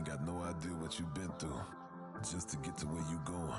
ain't got no idea what you've been through just to get to where you going.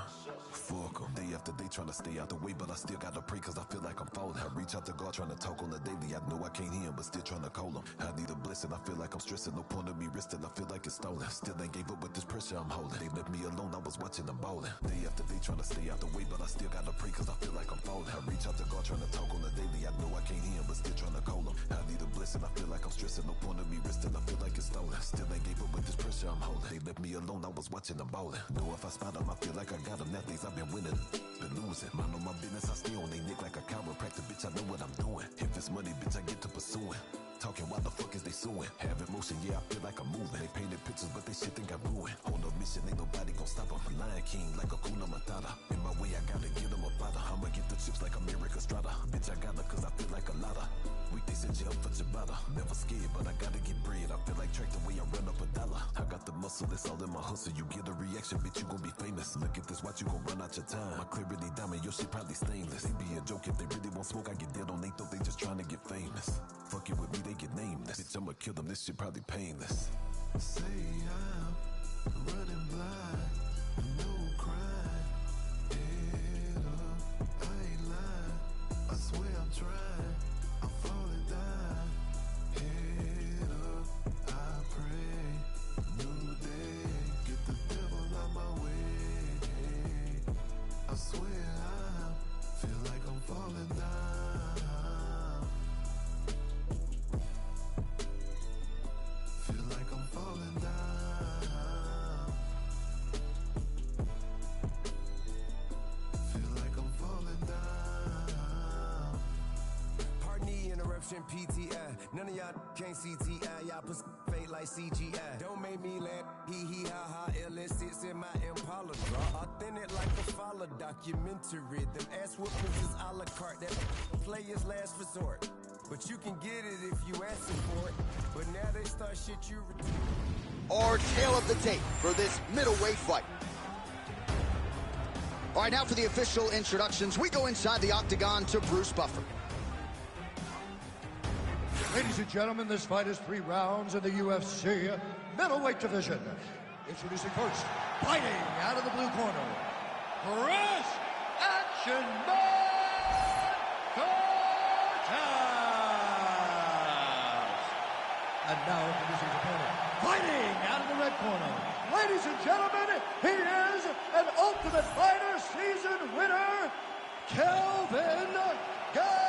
Fuck 'em. Day after day trying to stay out the way, but I still gotta pray cause I feel like I'm falling. I reach out to God trying to talk on the daily. I know I can't hear him, but still trying to call him. I need a blessing, I feel like I'm stressing. No point of me resting, I feel like it's stolen. Still ain't gave up with this pressure I'm holding. They left me alone, I was watching them ballin'. Day after day trying to stay out the way, but I still gotta pray cause I feel like I'm falling. I reach out to God trying to talk on the daily. I know I can't hear him, but still trying to call him. I need a blessing, I feel like I'm stressing. No point of me resting, I feel like it's stolen. Still ain't gave up with this pressure I'm holding. They left me alone, I was watching them ballin'. Know if I spot them, I feel like I got them. That days I've been winning, been losing. Mind on my business, I stay on they neck like a chiropractor. Bitch, I know what I'm doing. If it's money, bitch, I get to pursuing. Talking, why the fuck is they suing? Have emotion, yeah, I feel like I'm moving. They painted pictures, but they shit think I'm ruined. On a mission, ain't nobody gon' stop them. Lion King like a Kuna Matata. In my way, I gotta get them a bada. I'ma get the chips like America Strata. Bitch, I gotta cause I feel like a lotta. Week they said you up for Ciabatta. Never scared, but I gotta get bread. I feel like track the way I run up a dollar. I got the muscle, it's all in my hustle. You get a reaction, bitch, you gon' be famous. Look at this watch, you gon' run out your time. My clarity diamond, your shit probably stainless. They be a joke if they really want smoke. I get dead on they thought they just trying to get famous. Fuck it with me, they get nameless. Bitch, I'ma kill them, this shit probably painless. Say I'm running blind, no crime. Head up, I ain't lying. I swear I'm trying, I'm falling down. Head up, I pray. New day, get the devil out my way. I swear I feel like I'm falling down. Feel like I'm falling down. Feel like I'm falling down. Pardon the interruption, PTI. None of y'all can't see TI. Y'all pussy fake like CGI. Don't make me laugh. Hee ha ha. LS sits in my Impala draw. Authentic like a follow documentary. Them ass whoopings is a la carte. That players last resort. But you can get it if you ask for it. But now they start shit you return. Our tail of the tape for this middleweight fight. All right, now for the official introductions. We go inside the octagon to Bruce Buffer. Ladies and gentlemen, this fight is 3 rounds in the UFC middleweight division. Introducing first, fighting out of the blue corner, Chris Action Man Cortez. And now introducing his opponent, fighting out of the red corner. Ladies and gentlemen, he is an Ultimate Fighter season winner, Kelvin Gastelum.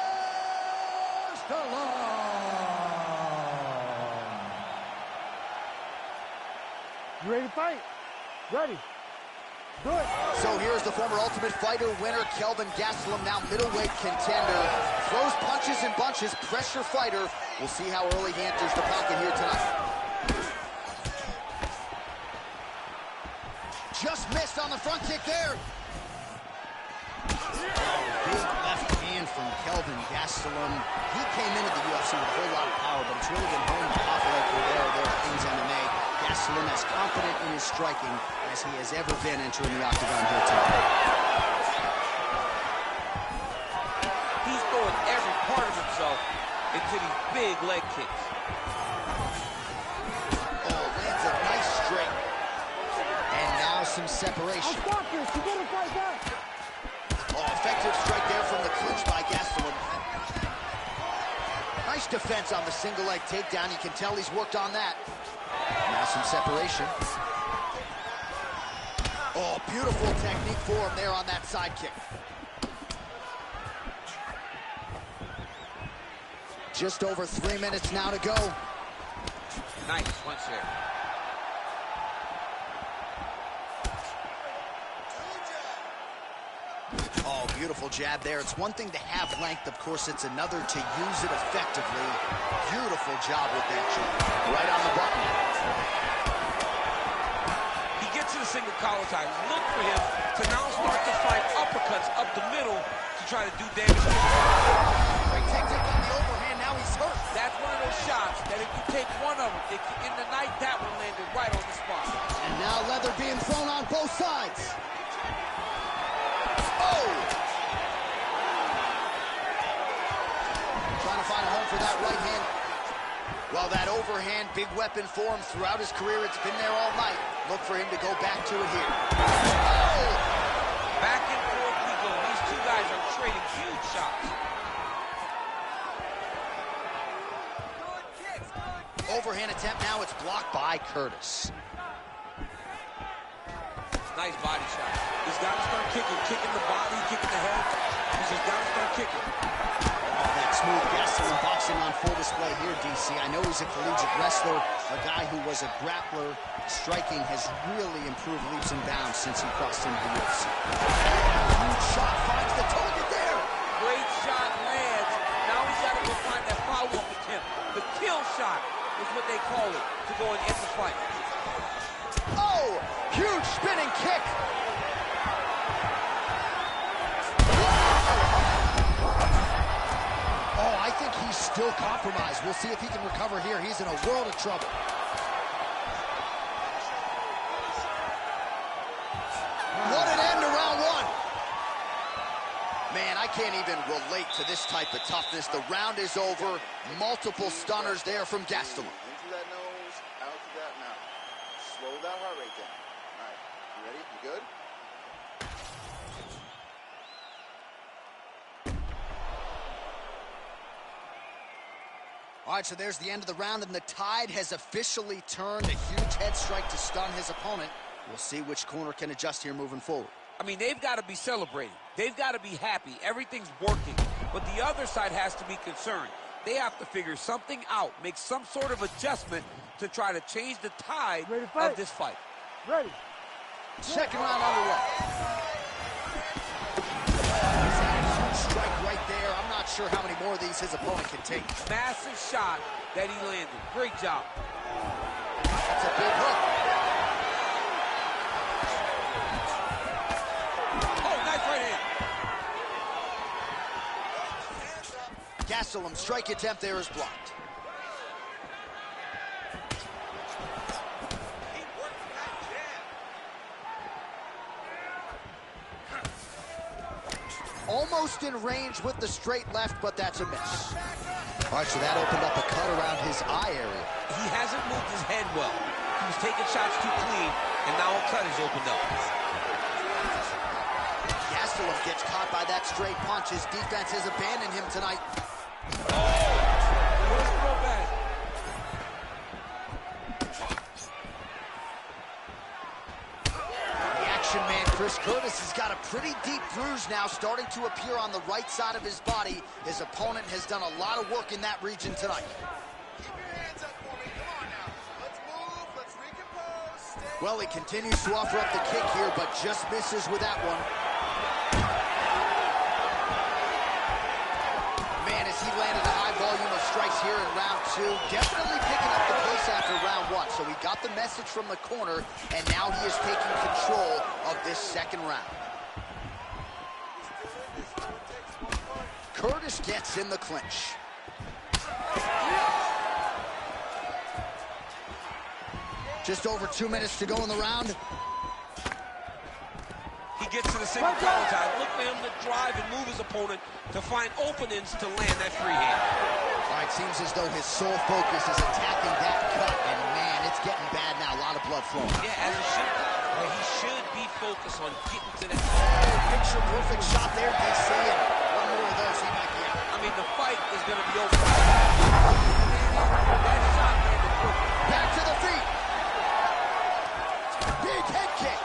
You ready to fight? Ready. Do it. So here's the former Ultimate Fighter winner, Kelvin Gastelum, now middleweight contender. Throws punches and bunches, pressure fighter. We'll see how early he enters the pocket here tonight. Just missed on the front kick there. Big left hand from Kelvin Gastelum. He came into the UFC with a whole lot of power, but it's really been honed to Buffalo Cordero there at King's MMA. Gastelum as confident in his striking as he has ever been entering the octagon here tonight. He's throwing every part of himself into these big leg kicks. Oh, lands a nice straight. And now some separation. I'll stop this. You gotta fight back. Oh, effective strike there from the clinch by Gastelum. Nice defense on the single leg takedown. You can tell he's worked on that. Now some separation. Oh, beautiful technique for him there on that side kick. Just over 3 minutes now to go. Nice punch there. Oh, beautiful jab there. It's one thing to have length, of course, it's another to use it effectively. Beautiful job with that jab. Right on the button. He gets to the single collar tie. Look for him to now start to fight uppercuts up the middle to try to do damage to his body. Great technique on the overhand. Now he's hurt. That's one of those shots that if you take one of them, in the night, that one landed right on the spot. And now leather being thrown on both sides. Oh! Trying to find a home for that right hand. Well, that overhand big weapon for him throughout his career, it's been there all night. Look for him to go back to it here. Oh! Back and forth we go. These two guys are trading huge shots. Overhand attempt now, it's blocked by Curtis. Nice body shot. He's got to start kicking the body, kicking the head. He's just got to start kicking. Oh, that smooth Gastelum boxing on full display here, DC. I know he's a collegiate wrestler, a guy who was a grappler. Striking has really improved leaps and bounds since he crossed into the UFC. Huge shot finds the target there. Great shot lands. Now he's got to go find that follow-up attempt. The kill shot is what they call it to go and end the fight. Oh, huge spinning kick. Oh, I think he's still compromised. We'll see if he can recover here. He's in a world of trouble. What an end to round one. Man, I can't even relate to this type of toughness. The round is over. Multiple stunners there from Gastelum. Into that nose, out to that mouth. Slow that heart rate down. All right, you ready? You good? All right, so there's the end of the round, and the tide has officially turned. A huge head strike to stun his opponent. We'll see which corner can adjust here moving forward. I mean, they've got to be celebrating. They've got to be happy. Everything's working. But the other side has to be concerned. They have to figure something out, make some sort of adjustment to try to change the tide of this fight. Ready. Second round underway. Strike right there. I'm not sure how many more of these his opponent can take. Massive shot that he landed. Great job. That's a big hook. Oh, nice right hand. Gastelum's strike attempt there is blocked. Almost in range with the straight left, but that's a miss. All right, so that opened up a cut around his eye area. He hasn't moved his head well. He was taking shots too clean, and now a cut has opened up. Gastelum gets caught by that straight punch. His defense has abandoned him tonight. Man, Chris Curtis has got a pretty deep bruise now starting to appear on the right side of his body. His opponent has done a lot of work in that region tonight. Keep your hands up for me. Come on now. Let's move. Let's recompose. Stay. Well, he continues to offer up the kick here, but just misses with that one. Man, as he landed a high volume of strikes here in round two, definitely picking up the pace after round one. So he got the message from the corner, and now he is taking control of this second round. Curtis gets in the clinch. Just over 2 minutes to go in the round. He gets to the single collar tie. Look for him to drive and move his opponent to find openings to land that free hand. All right, seems as though his sole focus is attacking that cut, and man, it's getting bad now. A lot of blood flowing. Yeah, as it should be. But he should be focused on getting to that. Picture perfect shot there, DC, and one more of those, he might be out. I mean, the fight is going to be over. That shot landed perfect. Back to the feet. Big head kick.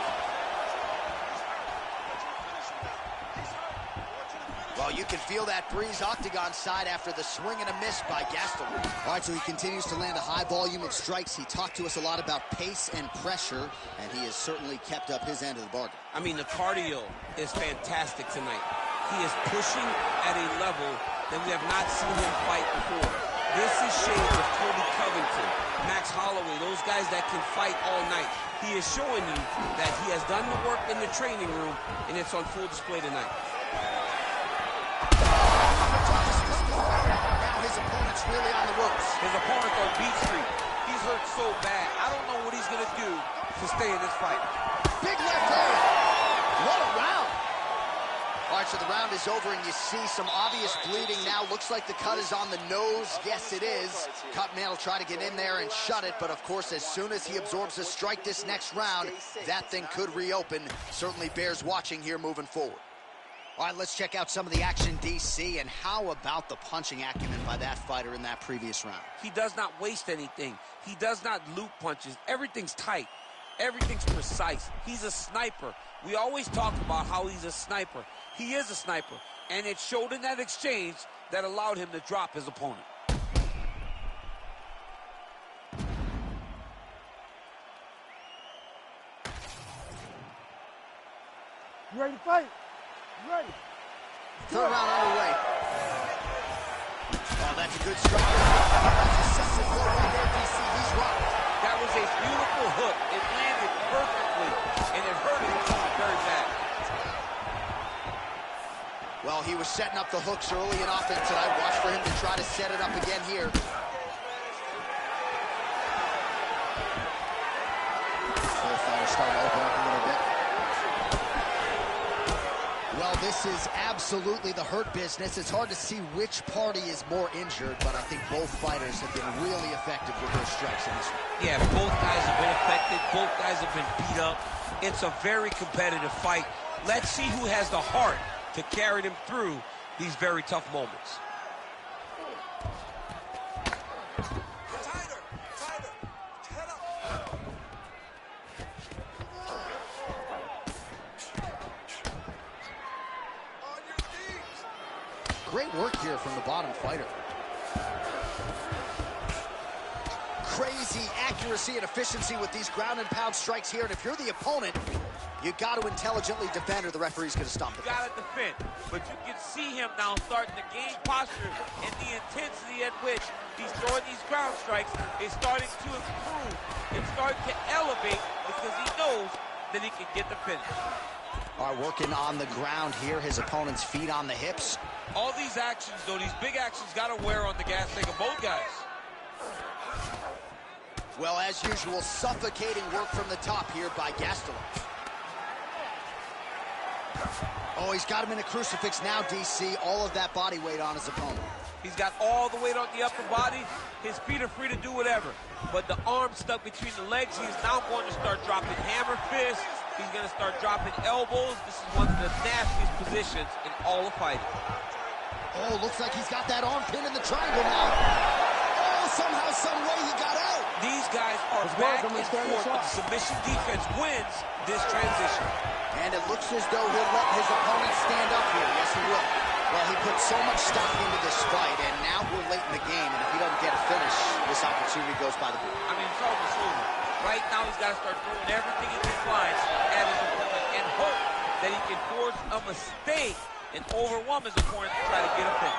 Well, you can feel that breeze octagon side after the swing and a miss by Gastelum. All right, so he continues to land a high volume of strikes. He talked to us a lot about pace and pressure, and he has certainly kept up his end of the bargain. I mean, the cardio is fantastic tonight. He is pushing at a level that we have not seen him fight before. This is shades of Kobe Covington, Max Holloway, those guys that can fight all night. He is showing you that he has done the work in the training room, and it's on full display tonight. Now his opponent's really on the ropes. His opponent's on Beat Street. He's hurt so bad. I don't know what he's going to do to stay in this fight. Big left hand. What a round. All All right, so the round is over, and you see some obvious bleeding now. Looks like the cut is on the nose. Yes, it is. Cutman will try to get in there and shut it, but of course, as soon as he absorbs a strike this next round, that thing could reopen. Certainly bears watching here moving forward. All right, let's check out some of the action, DC, and how about the punching acumen by that fighter in that previous round? He does not waste anything. He does not loop punches. Everything's tight. Everything's precise. He's a sniper. We always talk about how he's a sniper. He is a sniper, and it showed in that exchange that allowed him to drop his opponent. You ready to fight? You ready? Third round underway. Oh, that's a good strike. That's a successful blow right there, DC. He's rocked. That was a beautiful hook. It landed perfectly, and it hurt him very bad. Well, he was setting up the hooks early and often tonight. Watch for him to try to set it up again here. Both fighters starting to open up a little bit. Well, this is absolutely the hurt business. It's hard to see which party is more injured, but I think both fighters have been really effective with their strikes in this one. Yeah, both guys have been affected. Both guys have been beat up. It's a very competitive fight. Let's see who has the heart to carry them through these very tough moments. Great work here from the bottom fighter. Crazy accuracy and efficiency with these ground and pound strikes here. And if you're the opponent, you got to intelligently defend or the referee's going to stop the fight. You got to defend, but you can see him now starting to gain posture, and the intensity at which he's throwing these ground strikes is starting to improve. It's starting to elevate because he knows that he can get the finish. All right, working on the ground here. His opponent's feet on the hips. All these actions, though, these big actions got to wear on the gas tank of both guys. Well, as usual, suffocating work from the top here by Gastelum. Oh, he's got him in a crucifix now, DC. All of that body weight on his opponent. He's got all the weight on the upper body. His feet are free to do whatever. But the arm stuck between the legs, he's now going to start dropping hammer fists. He's going to start dropping elbows. This is one of the nastiest positions in all of fighting. Oh, looks like he's got that arm pin in the triangle now. Oh, somehow, some way he got out. These guys are back and forth. Submission defense wins this transition. And it looks as though he'll let his opponent stand up here. Yes, he will. Well, he put so much stock into this fight, and now we're late in the game, and if he doesn't get a finish, this opportunity goes by the board. I mean, it's almost over. Right now, he's got to start throwing everything in his lines at his opponent and hope that he can force a mistake and overwhelm his opponent to try to get a finish.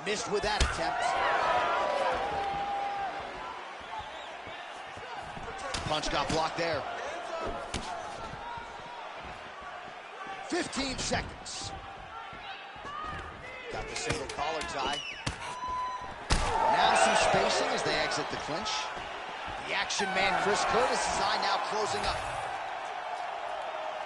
Missed with that attempt. Punch got blocked there. 15 seconds. Got the single collar tie. Now some spacing as they exit the clinch. The action man, Chris Curtis's eye now closing up.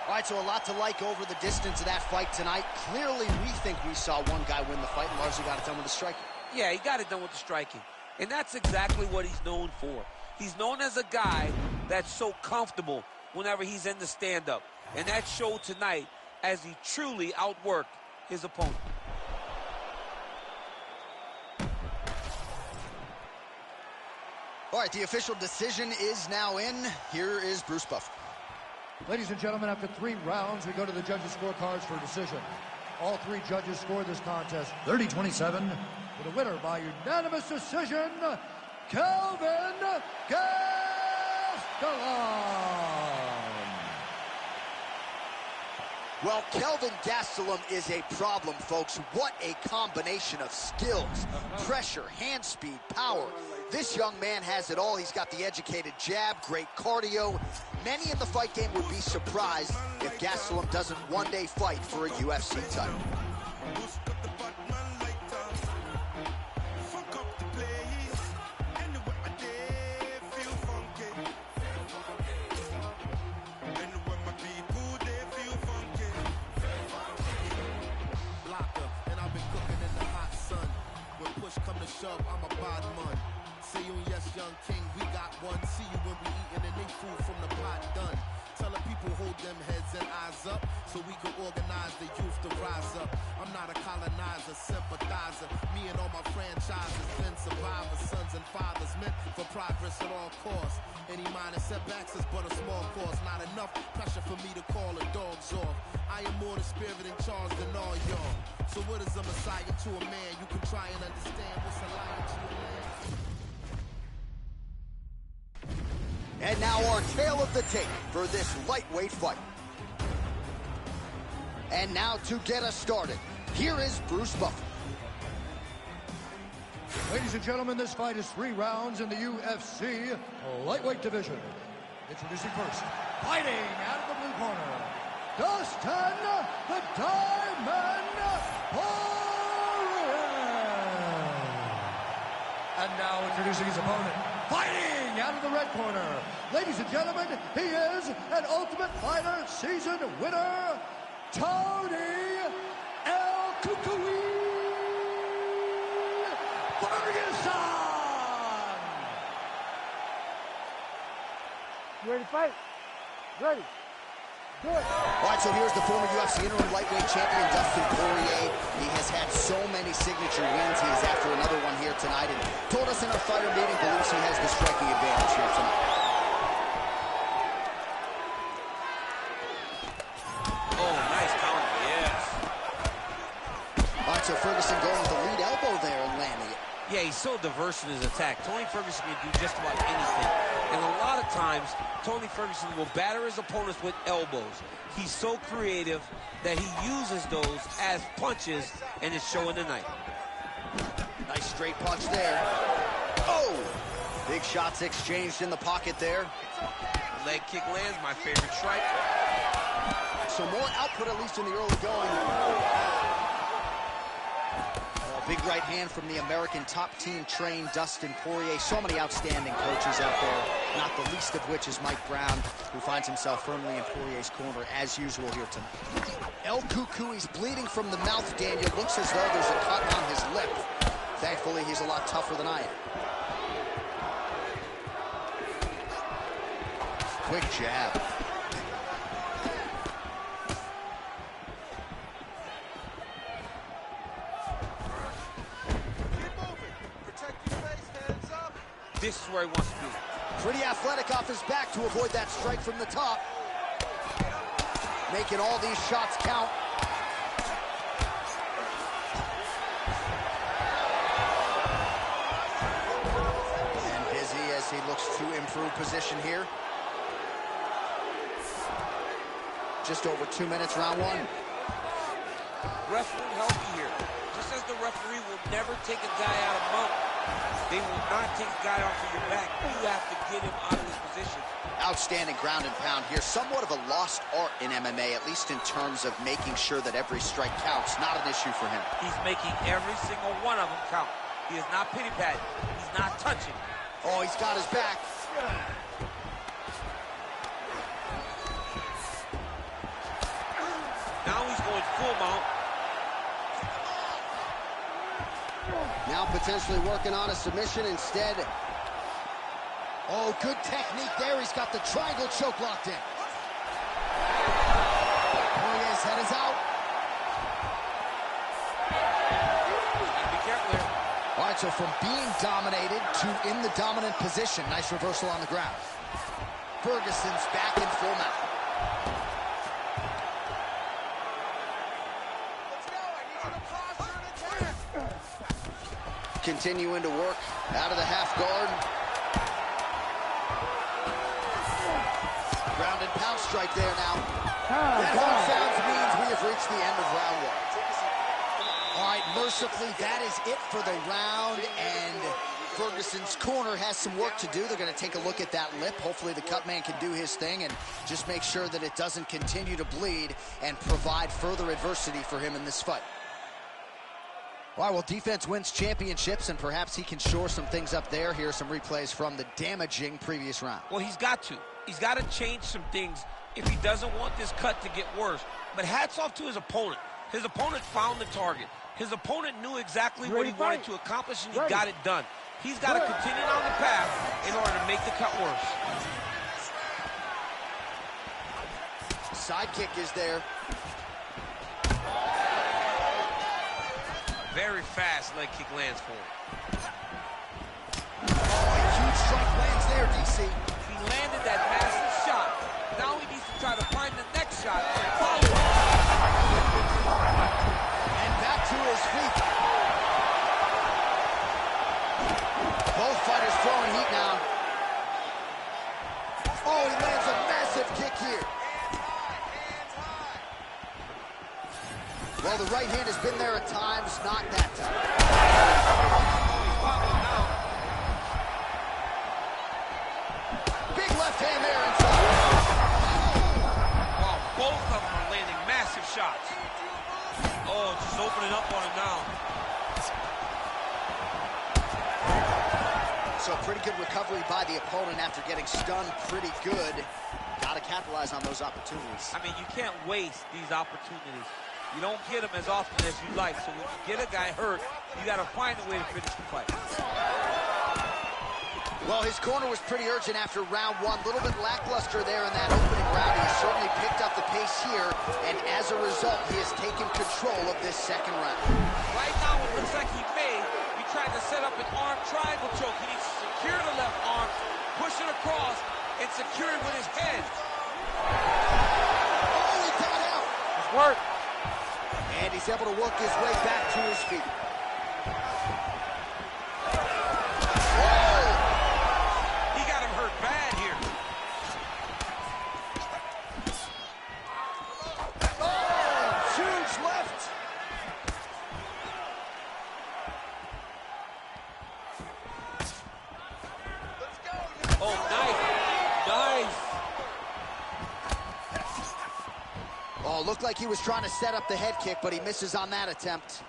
All right, so a lot to like over the distance of that fight tonight. Clearly, we think we saw one guy win the fight and largely got it done with the striking. Yeah, he got it done with the striking. And that's exactly what he's known for. He's known as a guy that's so comfortable whenever he's in the stand-up. And that showed tonight as he truly outworked his opponent. All right, the official decision is now in. Here is Bruce Buffer. Ladies and gentlemen, after 3 rounds, we go to the judges' scorecards for decision. All 3 judges scored this contest 30-27 with a winner by unanimous decision, Kelvin Gastelum. Well, Kelvin Gastelum is a problem, folks. What a combination of skills, pressure, hand speed, power. This young man has it all. He's got the educated jab, great cardio. Many in the fight game would be surprised if Gastelum doesn't one day fight for a UFC title. push come to shove, I'm a bad man. See you, yes, young king, we got one. See you when we eatin' and they food from the pot done. Tell the people hold them heads and eyes up so we can organize the youth to rise up. I'm not a colonizer, sympathizer. Me and all my franchises been survivors, sons and fathers meant for progress at all costs. Any minor setbacks is but a small cost. Not enough pressure for me to call the dogs off. I am more the spirit in charge than all y'all. So what is a messiah to a man? You can try and understand what's a lion to a man. And now our tale of the tape for this lightweight fight. And now to get us started, here is Bruce Buffer. Ladies and gentlemen, this fight is 3 rounds in the UFC lightweight division. Introducing first, fighting out of the blue corner, Dustin the Diamond Poirier. And now introducing his opponent, fighting out of the red corner. Ladies and gentlemen, he is an Ultimate Fighter season winner, Tony El Cucuy Ferguson. You ready to fight? Ready. Do it. All right, so here's the former UFC interim lightweight champion, Dustin Poirier. He has had so many signature wins. He is after another one here tonight and told us in our fighter meeting believes he has the striking advantage here tonight. Oh, nice counter, yes. All right, so Ferguson going with the lead elbow there and landing it. Yeah, he's so diverse in his attack. Tony Ferguson can do just about anything. And a lot of times, Tony Ferguson will batter his opponents with elbows. He's so creative that he uses those as punches, and it's showing tonight. Nice straight punch there. Oh! Big shots exchanged in the pocket there. Leg kick lands, my favorite strike. So more output, at least in the early going. Big right hand from the American top team trained Dustin Poirier. So many outstanding coaches out there, not the least of which is Mike Brown, who finds himself firmly in Poirier's corner as usual here tonight. El Cucuy's bleeding from the mouth, Daniel. Looks as though there's a cut on his lip. Thankfully, he's a lot tougher than I am. Quick jab. This is where he wants to be. Pretty athletic off his back to avoid that strike from the top. Making all these shots count. And busy as he looks to improve position here. Just over 2 minutes, round one. Referee help you here. Just as the referee will never take a guy out of mount, they will not take a guy off of your back. You have to get him out of his position. Outstanding ground and pound here. Somewhat of a lost art in MMA, at least in terms of making sure that every strike counts. Not an issue for him. He's making every single one of them count. He is not pity-patting. He's not touching. Oh, he's got his back. Now he's going full mount. Now potentially working on a submission instead. Oh, good technique there. He's got the triangle choke locked in. Poirier's head is out. Be careful here. All right, so from being dominated to in the dominant position. Nice reversal on the ground. Ferguson's back in full mount. Continuing to work out of the half guard. Ground and pound strike there now. That hard sounds means we have reached the end of round one. All right, mercifully, that is it for the round, and Ferguson's corner has some work to do. They're going to take a look at that lip. Hopefully the cut man can do his thing and just make sure that it doesn't continue to bleed and provide further adversity for him in this fight. All right, well, defense wins championships, and perhaps he can shore some things up there. Here are some replays from the damaging previous round. Well, he's got to. He's got to change some things if he doesn't want this cut to get worse. But hats off to his opponent. His opponent found the target. His opponent knew exactly what he wanted to accomplish, and he got it done. He's got to continue down the path in order to make the cut worse. Side kick is there. Very fast leg kick lands for him. Huge strike lands there, DC. He landed that massive shot. Now he needs to try to find the next shot and follow it. And back to his feet. Both fighters throwing heat now. Oh, he lands a massive kick here. Well, the right hand has been there at times, not that time. Big left hand there inside. Wow, both of them are landing massive shots. Oh, just opening up on him now. So pretty good recovery by the opponent after getting stunned pretty good. Got to capitalize on those opportunities. I mean, you can't waste these opportunities. You don't get them as often as you like. So when you get a guy hurt, you got to find a way to finish the fight. Well, his corner was pretty urgent after round one. A little bit lackluster there in that opening round. He certainly picked up the pace here, and as a result, he has taken control of this second round. Right now, it looks like he tried to set up an arm triangle choke. He needs to secure the left arm, push it across, and secure it with his head. Oh, he got out. It's work. And he's able to work his way back to his feet. He got him hurt bad here. Oh, huge left. Oh, nice. Nice. Oh, looked like he was trying to set up the head kick, but he misses on that attempt.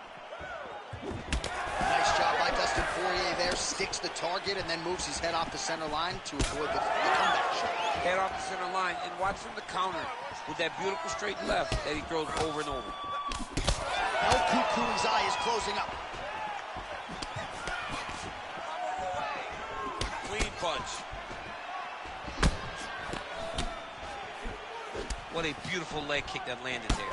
Nice job by Dustin Poirier there. Sticks the target and then moves his head off the center line to avoid the comeback shot. Head off the center line, and watch him the counter with that beautiful straight left that he throws over and over. El Cucuy's eye is closing up. Clean punch. What a beautiful leg kick that landed there.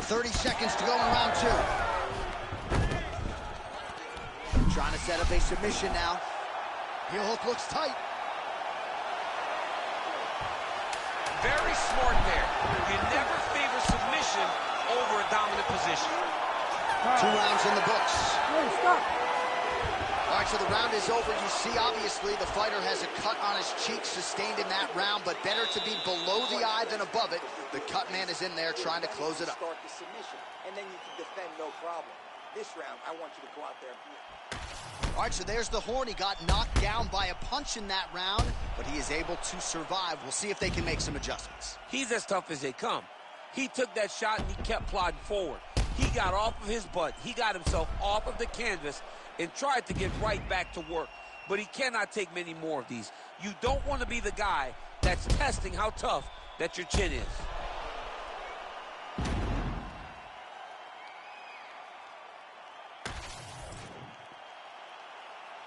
30 seconds to go in round two. Trying to set up a submission now. Heel hook looks tight. Very smart there. You never favor submission over a dominant position. 2 rounds in the books. Hey, stop. All right, so the round is over. You see, obviously, the fighter has a cut on his cheek sustained in that round, but better to be below the eye than above it. The cut man is in there trying to close it up. Start the submission, and then you can defend no problem. This round, I want you to go out there and be. All right, so there's the horn. He got knocked down by a punch in that round, but he is able to survive. We'll see if they can make some adjustments. He's as tough as they come. He took that shot and he kept plodding forward. He got off of his butt. He got himself off of the canvas and tried to get right back to work. But he cannot take many more of these. You don't want to be the guy that's testing how tough that your chin is.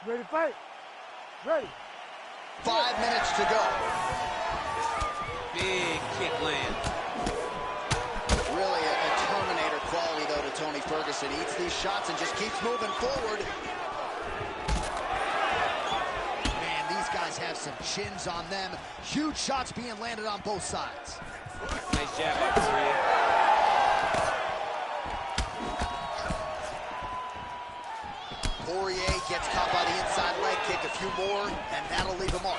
Ready to fight? Ready. 5 minutes to go. Big kick land. Really a Terminator quality, though, to Tony Ferguson. He eats these shots and just keeps moving forward. Man, these guys have some chins on them. Huge shots being landed on both sides. Nice jab by Poirier. Poirier gets caught by the inside leg kick. A few more, and that'll leave him on.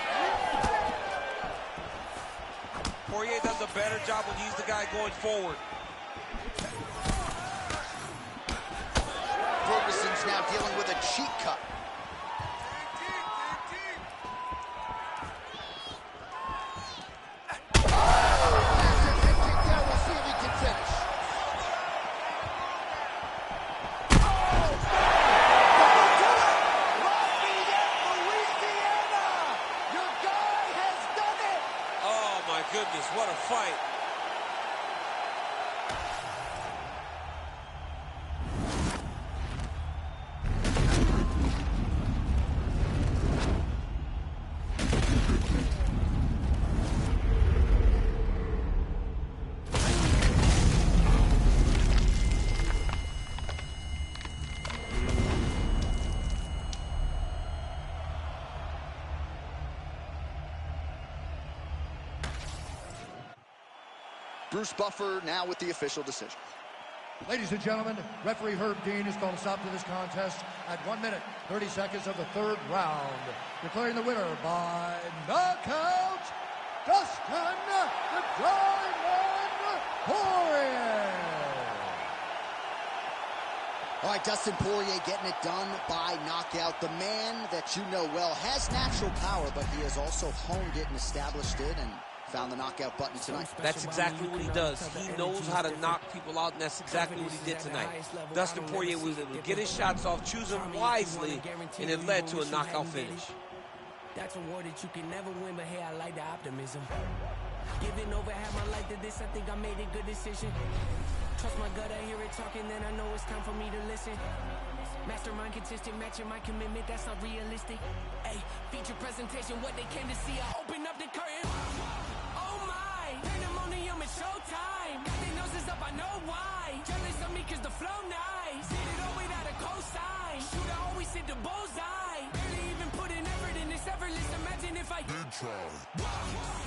Poirier does a better job when he's the guy going forward. Ferguson's now dealing with a cheek cut. Goodness, what a fight. Bruce Buffer now with the official decision. Ladies and gentlemen, referee Herb Dean has called a stop to this contest at 1 minute, 30 seconds of the third round, declaring the winner by knockout, Dustin the Diamond Poirier. All right, Dustin Poirier getting it done by knockout. The man that you know well has natural power, but he has also honed it and established it and found the knockout button tonight. That's exactly what he does. He knows how to knock people out, and that's exactly what he did tonight. Dustin Poirier was able to get his shots off, choose them wisely, and it led to a knockout finish. That's a war that you can never win, but hey, I like the optimism. Giving over half my life to this, I think I made a good decision. Trust my gut, I hear it talking, then I know it's time for me to listen. Mastermind consistent, matching my commitment, that's not realistic. Hey, feature presentation, what they came to see, I open up the curtain. Oh my, pandemonium, it's showtime. Got their noses up, I know why. Jealous of me cause the flow nice. Hit it all without a cosign. Shooter always hit the bullseye. Barely even put an effort in, it's effortless. Imagine if I did try.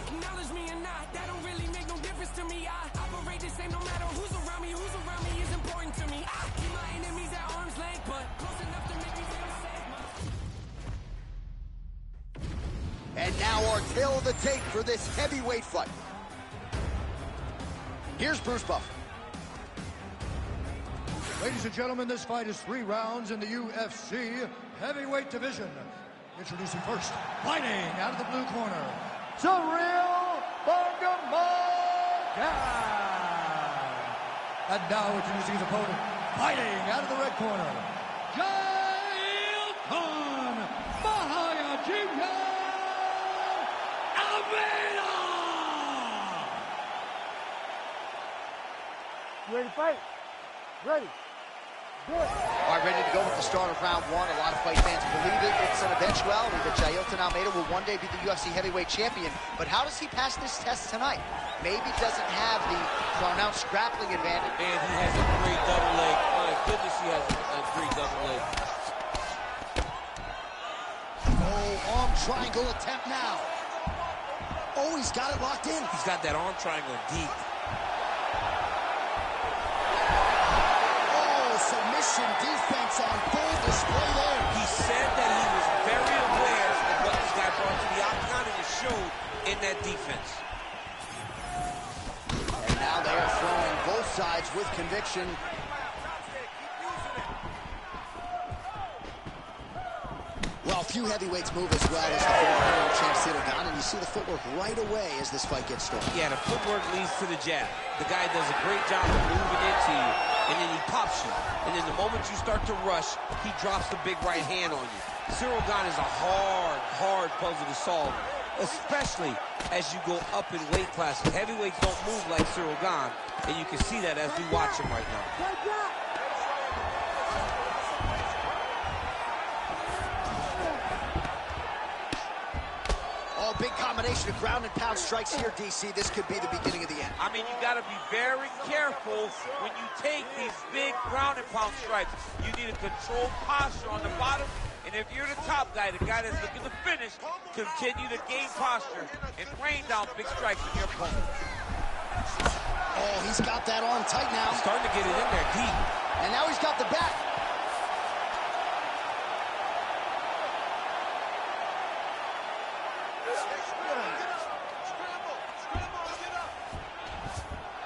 Acknowledge me or not, that don't really make no difference to me. I operate the same no matter who's around me is important to me. I keep my enemies at arm's length, but close enough to make me feel safe. And now our tail of the tape for this heavyweight fight. Here's Bruce Buffer. Ladies and gentlemen, this fight is 3 rounds in the UFC heavyweight division. Introducing first, fighting out of the blue corner, Cyril Bangamogan. And now introducing his opponent, fighting out of the red corner, Jail Khan Mahayajima Almeida. You ready to fight? Ready. Good. All right, ready to go with the start of round 1. A lot of fight fans believe it. It's an eventuality that Jailton Almeida will one day be the UFC heavyweight champion. But how does he pass this test tonight? Maybe doesn't have the pronounced grappling advantage. And he has a great double leg. My goodness, he has a great double leg. Oh, arm triangle attempt now. Oh, he's got it locked in. He's got that arm triangle deep. Submission defense on full display there. He said that he was very aware of what this guy brought to the octagon, and it showed in that defense. And now they are throwing both sides with conviction. Well, few heavyweights move as well as the former champ Cyril Gane, and you see the footwork right away as this fight gets started. Yeah, the footwork leads to the jab. The guy does a great job of moving into you, and then he pops you. And then the moment you start to rush, he drops the big right hand on you. Cyril Gane is a hard puzzle to solve, especially as you go up in weight classes. Heavyweights don't move like Cyril Gane, and you can see that as we watch him right now. Big combination of ground and pound strikes here, DC. This could be the beginning of the end. I mean, you got to be very careful when you take these big ground and pound strikes. You need a controlled posture on the bottom. And if you're the top guy, the guy that's looking to finish, continue to gain posture and rain down big strikes on your opponent. Oh, he's got that arm tight now. He's starting to get it in there deep. And now he's got the back.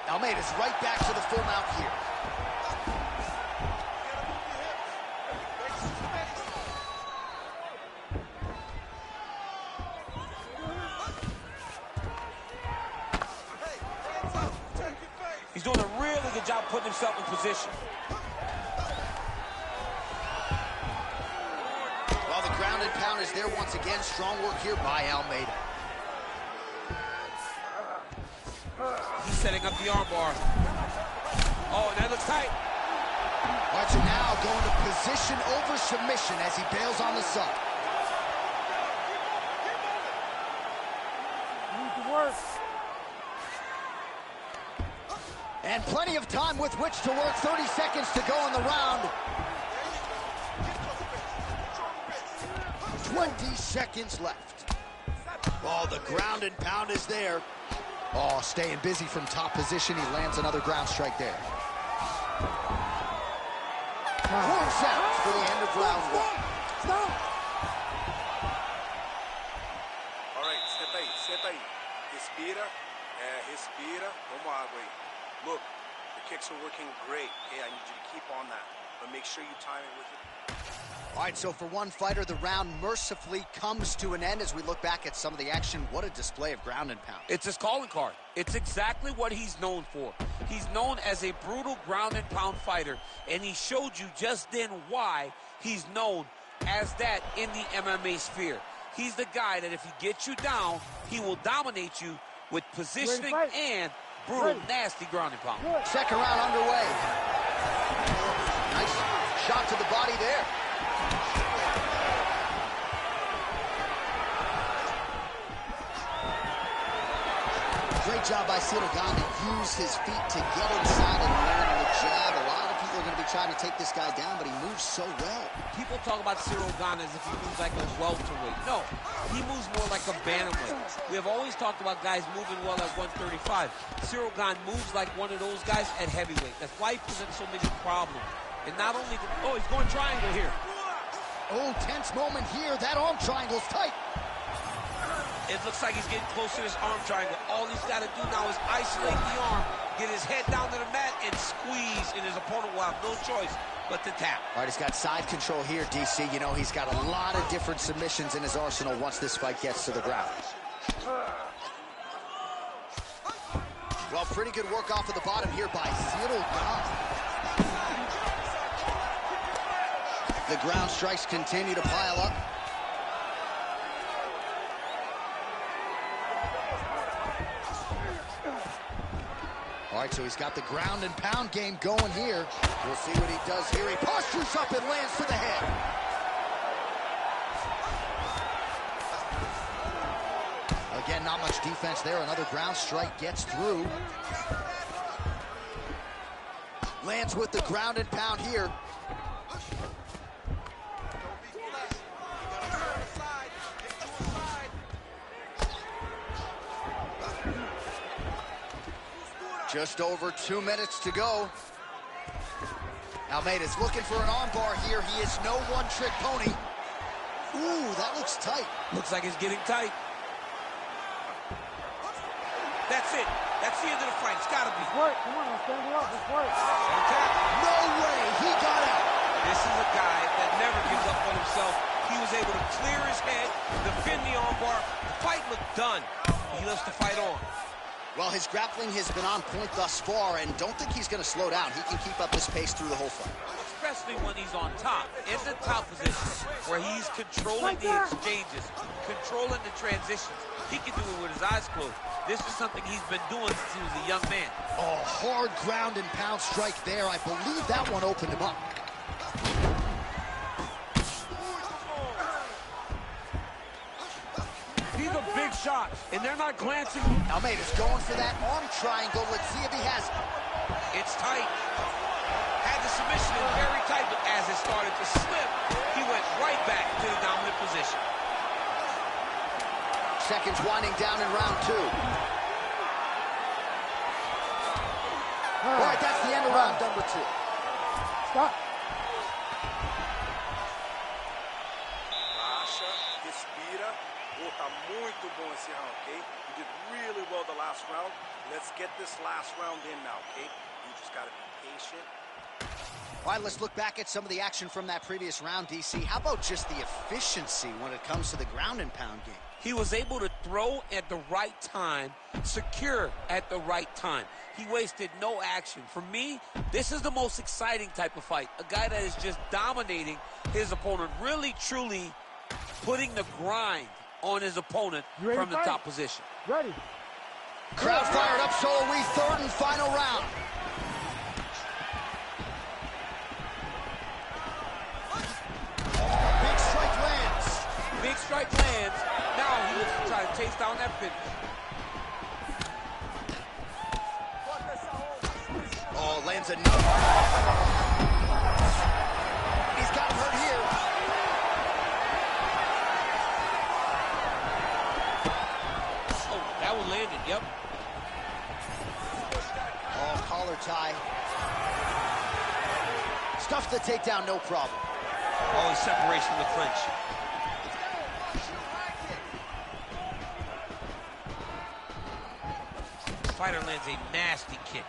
Almeida's right back to the full mount here. He's doing a really good job putting himself in position. Well, the ground and pound is there once again. Strong work here by Almeida. He's setting up the armbar. Oh, and that looks tight. All right, so now going to position over submission as he bails on the sub. Need to work. And plenty of time with which to work. 30 seconds to go in the round. 20 seconds left. Oh, the ground and pound is there. Oh, staying busy from top position. He lands another ground strike there. Horn sounds for the end of round one. Stop! All right, senta aí. Respira, respira. Vamos água aí. Look, the kicks are working great. Okay, I need you to keep on that, but make sure you time it with it. All right, so for one fighter, the round mercifully comes to an end as we look back at some of the action. What a display of ground and pound. It's his calling card. It's exactly what he's known for. He's known as a brutal ground and pound fighter, and he showed you just then why he's known as that in the MMA sphere. He's the guy that if he gets you down, he will dominate you with positioning and brutal, nasty ground and pound. Second round underway. Nice shot to the body there. Great job by Ciryl Gane to use his feet to get inside and land the jab. A lot of people are going to be trying to take this guy down, but he moves so well. People talk about Ciryl Gane as if he moves like a welterweight. No, he moves more like a bantamweight. We have always talked about guys moving well at 135. Ciryl Gane moves like one of those guys at heavyweight. That's why he presents so many problems. And not only, he's going triangle here. Oh, tense moment here. That arm triangle's tight. It looks like he's getting close to this arm triangle. All he's got to do now is isolate the arm, get his head down to the mat, and squeeze, and his opponent will have no choice but to tap. All right, he's got side control here, DC. You know, he's got a lot of different submissions in his arsenal once this fight gets to the ground. Well, pretty good work off of the bottom here by Ciryl Gane. The ground strikes continue to pile up. All right, so he's got the ground and pound game going here. We'll see what he does here. He postures up and lands to the head. Again, not much defense there. Another ground strike gets through. Lands with the ground and pound here. Just over 2 minutes to go. Almeida's looking for an armbar here. He is no one-trick pony. Ooh, that looks tight. Looks like it's getting tight. That's it. That's the end of the fight. It's got to be. Work. Come on, stand it up. Let's work. No way. He got out. This is a guy that never gives up on himself. He was able to clear his head, defend the armbar. The fight looked done. He lets the fight on. Well, his grappling has been on point thus far, and don't think he's going to slow down. He can keep up this pace through the whole fight. Especially when he's on top, in the top position, where he's controlling the exchanges, controlling the transitions. He can do it with his eyes closed. This is something he's been doing since he was a young man. Oh, hard ground and pound strike there. I believe that one opened him up. These are big shots, and they're not glancing. Almeida's going for that arm triangle. Let's see if he has it. It's tight. Had the submission in very tight, but as it started to slip, he went right back to the dominant position. Seconds winding down in round two. All right, that's the end of round number two. Stop. Relaxa, respira. Tá muito bom esse round, okay? You did really well the last round. Let's get this last round in now, okay? You just gotta be patient. All right, let's look back at some of the action from that previous round, DC. How about just the efficiency when it comes to the ground and pound game? He was able to throw at the right time, secure at the right time. He wasted no action. For me, this is the most exciting type of fight. A guy that is just dominating his opponent, really, truly putting the grind on his opponent from the top position. Ready. Crowd fired up, so are we. Third and final round. Big strike lands. Big strike lands. Now he looks to try to chase down that finish. Oh, lands another. He's got him hurt here. Oh, that one landed, yep. tie. Stuffed the takedown, no problem. Always separation from the clinch. Fighter lands a nasty kick.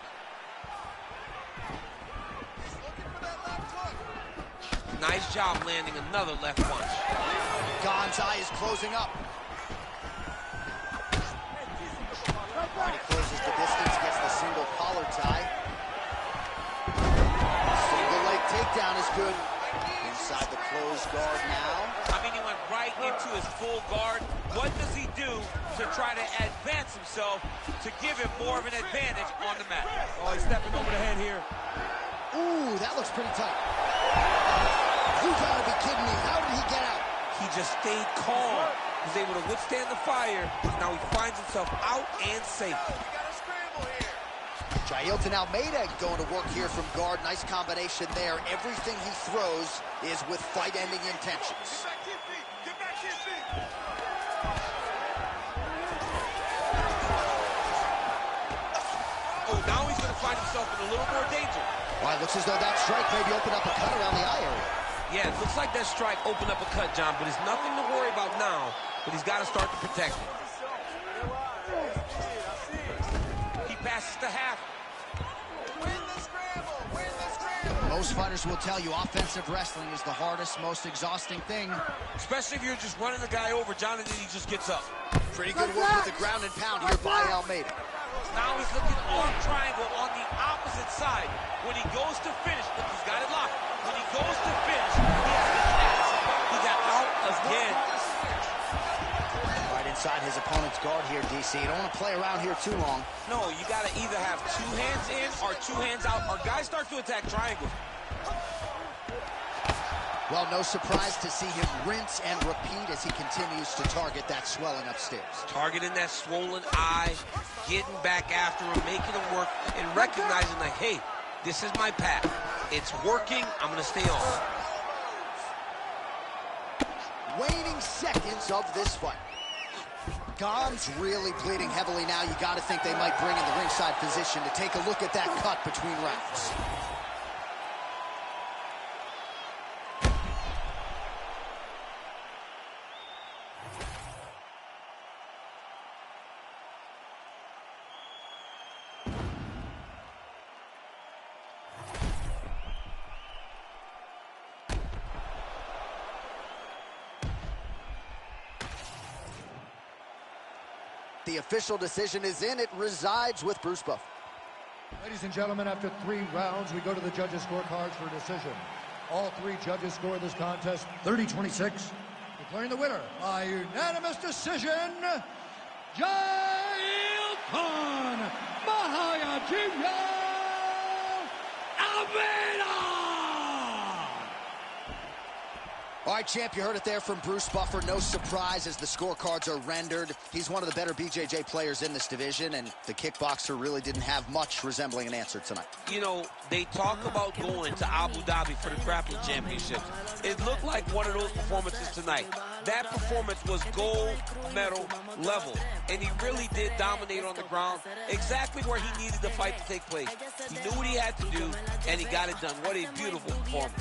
Nice job landing another left punch. Gon's eye is closing up. All right, he closes the distance, gets the single collar tie. Single leg takedown is good. Inside the closed guard now. I mean, he went right into his full guard. What does he do to try to advance himself to give him more of an advantage on the mat? Oh, he's stepping over the head here. Ooh, that looks pretty tight. You gotta be kidding me. How did he get out? He just stayed calm. He was able to withstand the fire. Now he finds himself out and safe. Jailton Almeida going to work here from guard. Nice combination there. Everything he throws is with fight-ending intentions. Oh, now he's going to find himself in a little more danger. Well, it looks as though that strike maybe opened up a cut around the eye area. Yeah, it looks like that strike opened up a cut, John, but it's nothing to worry about now, but he's got to start to protect it. He passes to half. Most fighters will tell you offensive wrestling is the hardest, most exhausting thing. Especially if you're just running the guy over, John, and then he just gets up. Pretty good work with the ground and pound here by Almeida. Now he's looking on triangle on the opposite side. When he goes to finish, look, he's got it locked. When he goes to finish, he has the chance. He got out again. Right inside his opponent's guard here, DC. You don't want to play around here too long. No, you got to either have two hands in or two hands out, or guys start to attack triangles. Well, no surprise to see him rinse and repeat as he continues to target that swelling upstairs. Targeting that swollen eye, getting back after him, making him work, and recognizing that, hey, this is my path. It's working. I'm going to stay on. Waning seconds of this fight. Gon's really bleeding heavily now. You got to think they might bring in the ringside physician to take a look at that cut between rounds. The official decision is in. It resides with Bruce Buffer. Ladies and gentlemen, after 3 rounds, we go to the judges' scorecards for a decision. All 3 judges score this contest 30-26, declaring the winner by unanimous decision, Jailton Almeida! All right, champ, you heard it there from Bruce Buffer. No surprise as the scorecards are rendered. He's one of the better BJJ players in this division, and the kickboxer really didn't have much resembling an answer tonight. You know, they talk about going to Abu Dhabi for the grappling championships. It looked like one of those performances tonight. That performance was gold medal level, and he really did dominate on the ground, exactly where he needed the fight to take place. He knew what he had to do, and he got it done. What a beautiful performance.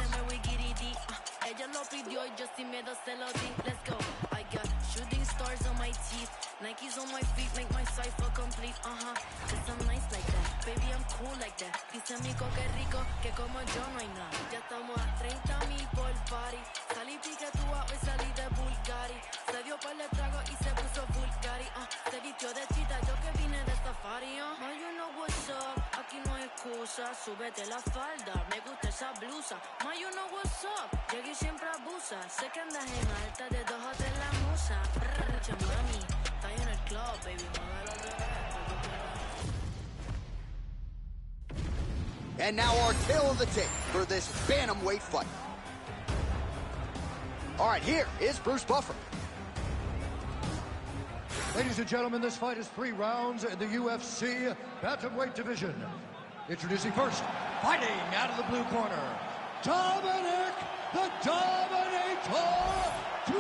Ella lo pidió y yo sin miedo se lo di. Let's go. I got shooting stars on my teeth. Nikes on my feet make my cipher complete. Cause I'm nice like that. Baby, I'm cool like that. Dice Mico que rico, que como yo no hay nada. Ya estamos a 30,000 por party. Salí piquetúa, hoy salí de Bulgari. Se dio par de trago y se puso Bulgari. Se vistió de chita, yo que vine de safari. Ma, you know what's up. Aquí no hay excusa. Súbete la falda. Me gusta esa blusa. Ma, you know what's up. Llegué siempre abusa. Sé que andas en alta de 2 o 3 la musa. Mucha mami. Está en el club, baby. And now our tail of the tape for this bantamweight fight. All right, here is Bruce Buffer. Ladies and gentlemen, this fight is 3 rounds in the UFC bantamweight division. Introducing first, fighting out of the blue corner, Dominic the Dominator Cruz.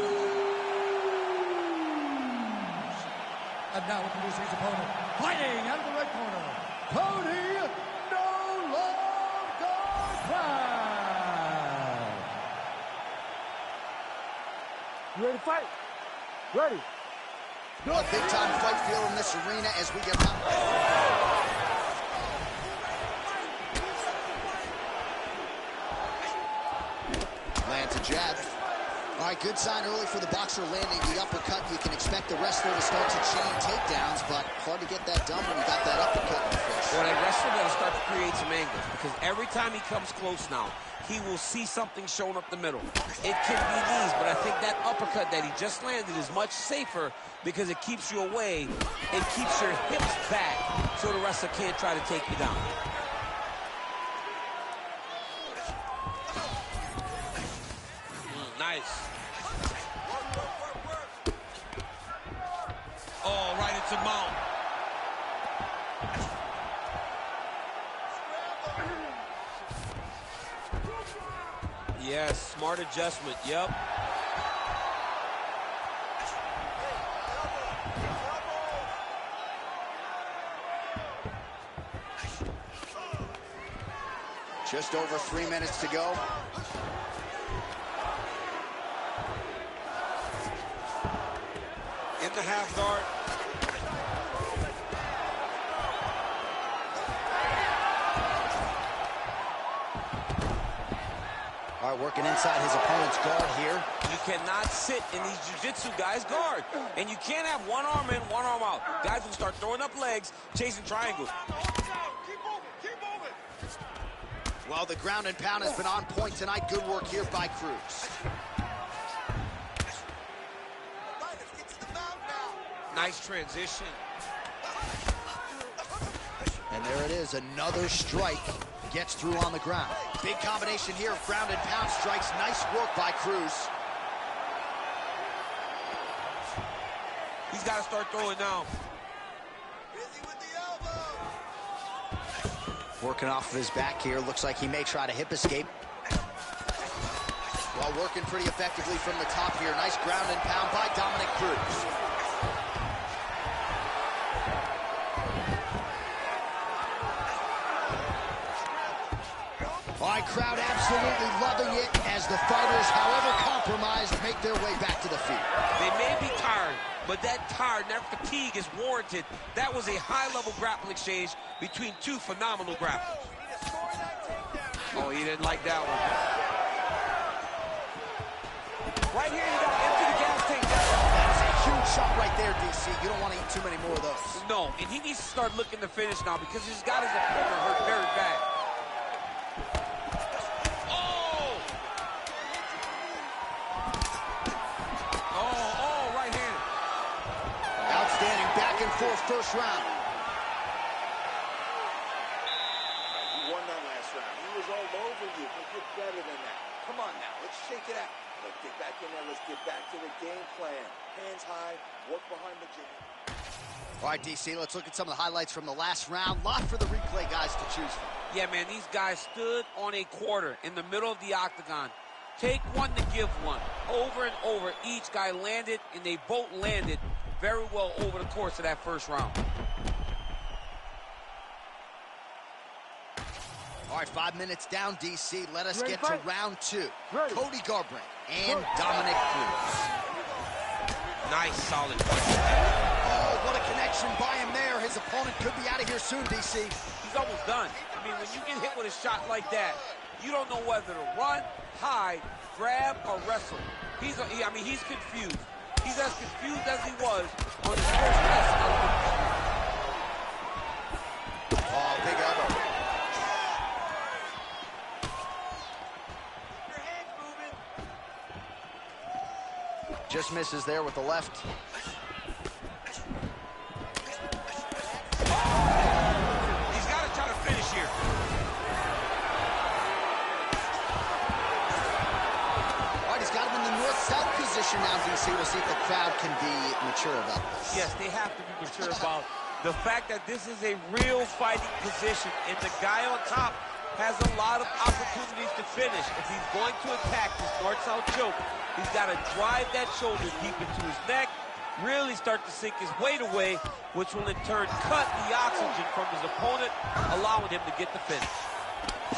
And now introducing his opponent, fighting out of the red corner, Cody No You ready to fight? Ready. A big-time fight feel in this arena as we get out. Lands a jab. All right, good sign early for the boxer landing the uppercut. You can expect the wrestler to start to chain takedowns, but hard to get that done when you got that uppercut in the face. Well, that wrestler got to start to create some angles, because every time he comes close now, he will see something showing up the middle. It can be knees, but I think that uppercut that he just landed is much safer because it keeps you away. It keeps your hips back so the wrestler can't try to take you down. Nice. Oh, right into mount. Yes, smart adjustment, yep. Just over 3 minutes to go. In the half guard. All right, working inside his opponent's guard here. You cannot sit in these jiu-jitsu guys' guard. And you can't have one arm in, one arm out. Guys will start throwing up legs, chasing triangles. Well, the ground and pound has been on point tonight. Good work here by Cruz. Nice transition. And there it is, another strike. Gets through on the ground. Big combination here of ground and pound strikes. Nice work by Cruz. He's got to start throwing now. Working off of his back here. Looks like he may try to hip escape. Well, working pretty effectively from the top here. Nice ground and pound by Dominic Cruz. All right, crowd absolutely loving it as the fighters, however compromised, make their way back to the feet. They may be tired, but that tired, that fatigue is warranted. That was a high-level grappling exchange between two phenomenal grapplers. Oh, he didn't like that one. Right here, you got to empty the gas tank. That's a huge shot right there, DC. You don't want to eat too many more of those. No, and he needs to start looking to finish now because he's got his opponent hurt very bad. First round. You won that last round. He was all over you, but you're better than that. Come on now, let's shake it out. Let's get back in there. Let's get back to the game plan. Hands high, work behind the jig. All right, DC, let's look at some of the highlights from the last round. Lot for the replay guys to choose from. Yeah, man, these guys stood on a quarter in the middle of the octagon. Take one to give one. Over and over, each guy landed, and they both landed very well over the course of that first round. All right, 5 minutes down, DC. Let us get to round two. Ready. Cody Garbrandt and Dominic Cruz. Nice, solid fight. Oh, what a connection by him there. His opponent could be out of here soon, DC. He's almost done. I mean, when you get hit with a shot like that, you don't know whether to run, hide, grab, or wrestle. He's confused. He's as confused as he was on his first wrestling. Oh, big elbow. Your hands moving. Just misses there with the left. He's got to try to finish here. South position now, DC. We'll see if the crowd can be mature about this. Yes, they have to be mature about the fact that this is a real fighting position, and the guy on top has a lot of opportunities to finish. If he's going to attack this north-south choke, he's got to drive that shoulder deep into his neck, really start to sink his weight away, which will in turn cut the oxygen from his opponent, allowing him to get the finish.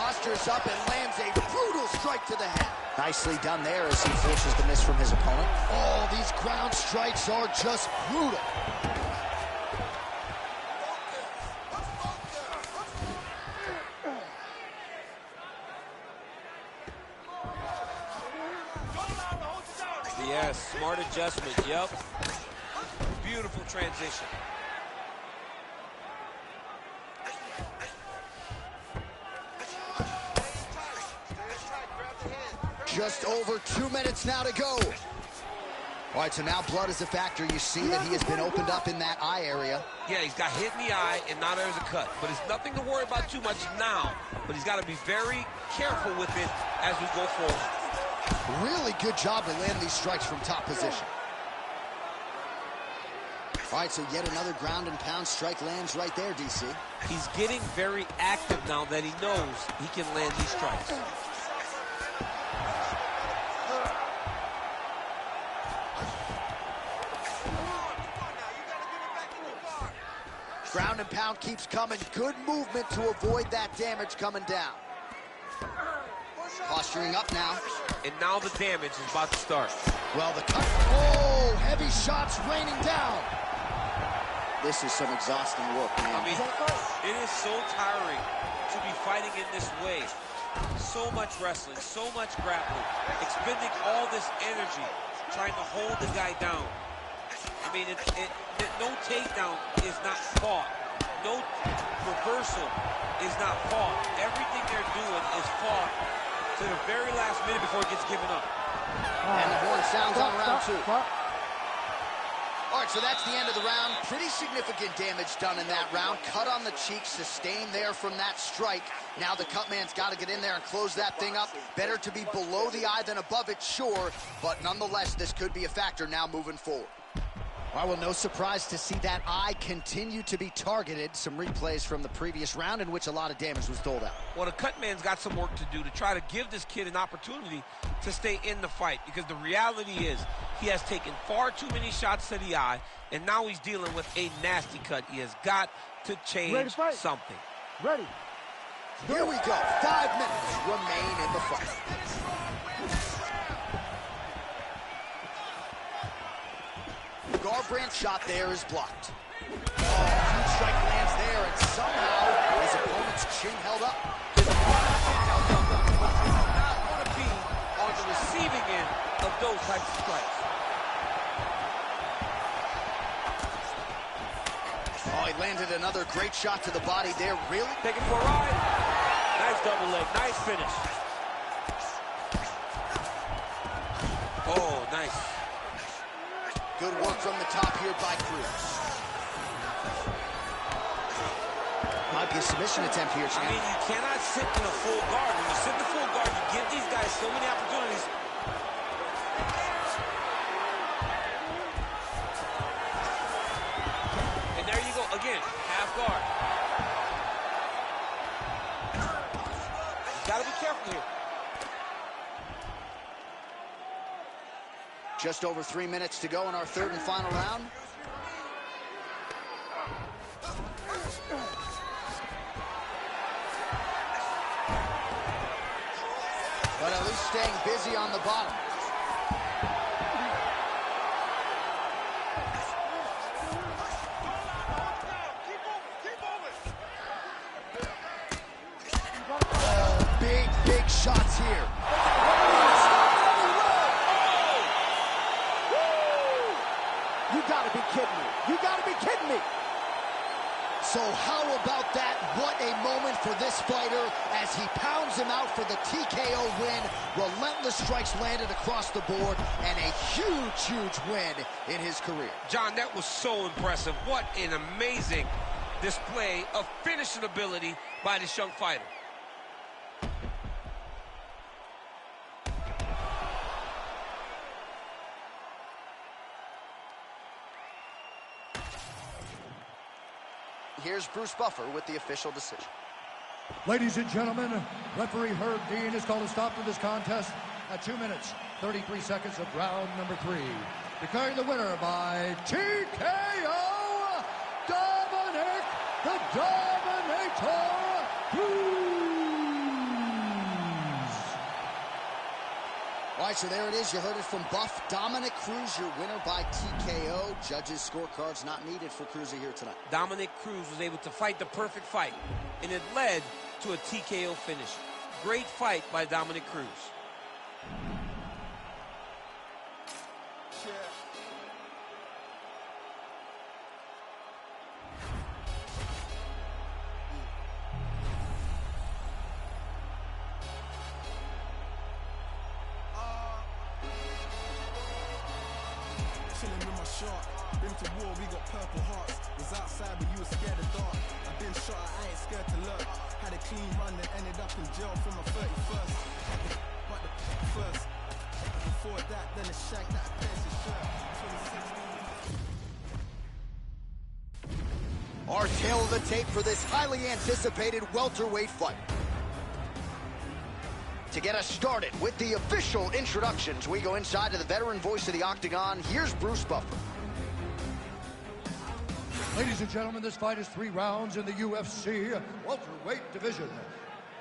postures up and lands a brutal strike to the head. Nicely done there as he forces the miss from his opponent. Oh, these ground strikes are just brutal. Yes, smart adjustment, yep. Beautiful transition. Just over 2 minutes now to go. All right, so now blood is a factor. You see that he has been opened up in that eye area. Yeah, he's got hit in the eye, and now there's a cut. But it's nothing to worry about too much now. But he's got to be very careful with it as we go forward. Really good job to land these strikes from top position. All right, so yet another ground and pound strike lands right there, DC. He's getting very active now that he knows he can land these strikes. Ground and pound keeps coming. Good movement to avoid that damage coming down. Posturing up now. And now the damage is about to start. Well, the cut. Oh, heavy shots raining down. This is some exhausting work, man. I mean, it is so tiring to be fighting in this way. So much wrestling, so much grappling, expending all this energy trying to hold the guy down. I mean, no takedown is not fought. No reversal is not fought. Everything they're doing is fought to the very last minute before it gets given up. And the horn sounds on round two. All right, so that's the end of the round. Pretty significant damage done in that round. Cut on the cheek, sustained there from that strike. Now the cut man's got to get in there and close that thing up. Better to be below the eye than above it, sure. But nonetheless, this could be a factor now moving forward. Well, no surprise to see that eye continue to be targeted. Some replays from the previous round in which a lot of damage was doled out. Well, the cut man's got some work to do to try to give this kid an opportunity to stay in the fight, because the reality is he has taken far too many shots to the eye, and now he's dealing with a nasty cut. He has got to change something. Ready. Here we go. 5 minutes remain in the fight. Garbrandt's shot there is blocked. Oh, huge strike lands there, and somehow his opponent's chin held up. His opponent's chin held up. But you do not want to be on the receiving end of those types of strikes. Oh, he landed another great shot to the body there. Really? Taking for a ride. Nice double leg. Nice finish. Oh, nice. Good work from the top here by Cruz. Might be a submission attempt here, champ. I mean, you cannot sit in a full guard. When you sit in the full guard, you give these guys so many opportunities. And there you go, again, half guard. You gotta be careful here. Just over 3 minutes to go in our third and final round. But at least staying busy on the bottom. Oh, big shots here. You gotta be kidding me. You gotta be kidding me. So how about that? What a moment for this fighter as he pounds him out for the TKO win. Relentless strikes landed across the board, and a huge win in his career. John, that was so impressive. What an amazing display of finishing ability by this young fighter. Here's Bruce Buffer with the official decision. Ladies and gentlemen, referee Herb Dean has called a stop to this contest at 2 minutes, 33 seconds of round number 3. Declaring the winner by TKO, Dominic the Dominator Cruz. All right, so there it is. You heard it from Buff. Dominic Cruz, your winner by TKO. Judges' scorecards not needed for Cruz here tonight. Dominic Cruz was able to fight the perfect fight, and it led to a TKO finish. Great fight by Dominic Cruz. Been to war, we got purple hearts. Was outside, but you were scared of dark. I've been shot, I ain't scared to look. Had a clean run, then ended up in jail for my 31st. But the first, before that, then a shag that I pierced his shirt. 2016. Our tail of the tape for this highly anticipated welterweight fight. To get us started with the official introductions, we go inside to the veteran voice of the Octagon. Here's Bruce Buffer. Ladies and gentlemen, this fight is 3 rounds in the UFC welterweight division.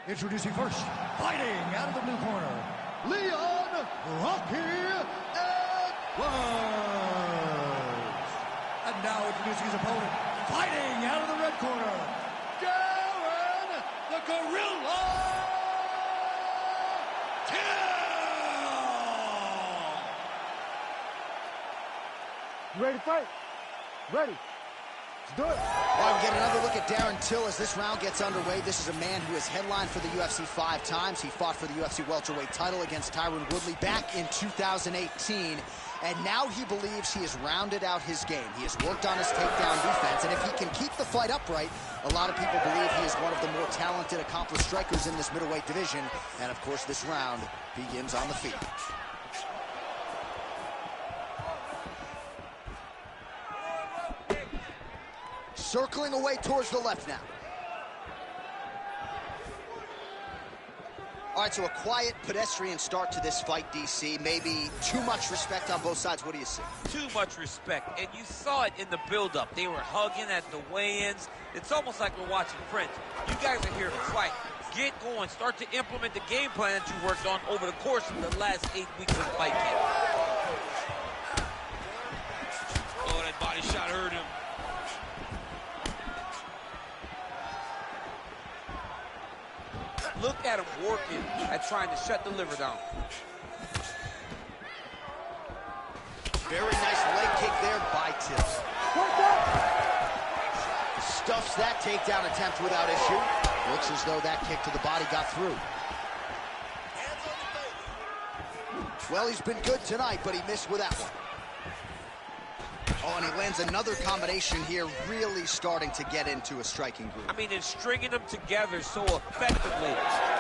Introducing first, fighting out of the blue corner, Leon Rocky Edwards. And now introducing his opponent, fighting out of the red corner, Darren the Gorilla. You ready to fight? Ready. Let's do it. All right, we get another look at Darren Till as this round gets underway. This is a man who has headlined for the UFC 5 times. He fought for the UFC welterweight title against Tyron Woodley back in 2018. And now he believes he has rounded out his game. He has worked on his takedown defense. And if he can keep the fight upright, a lot of people believe he is one of the more talented, accomplished strikers in this middleweight division. And, of course, this round begins on the feet. Circling away towards the left now. All right, so a quiet, pedestrian start to this fight, DC. Maybe too much respect on both sides. What do you see? Too much respect, and you saw it in the build-up. They were hugging at the weigh-ins. It's almost like we're watching French. You guys are here to fight. Get going. Start to implement the game plan that you worked on over the course of the last 8 weeks of fight camp. Oh, that body shot hurt him. Look at him working at trying to shut the liver down. Very nice leg kick there by Till. Stuffs that takedown attempt without issue. Looks as though that kick to the body got through. Well, he's been good tonight, but he missed with that one. Oh, and he lands another combination here, really starting to get into a striking groove. I mean, and stringing them together so effectively.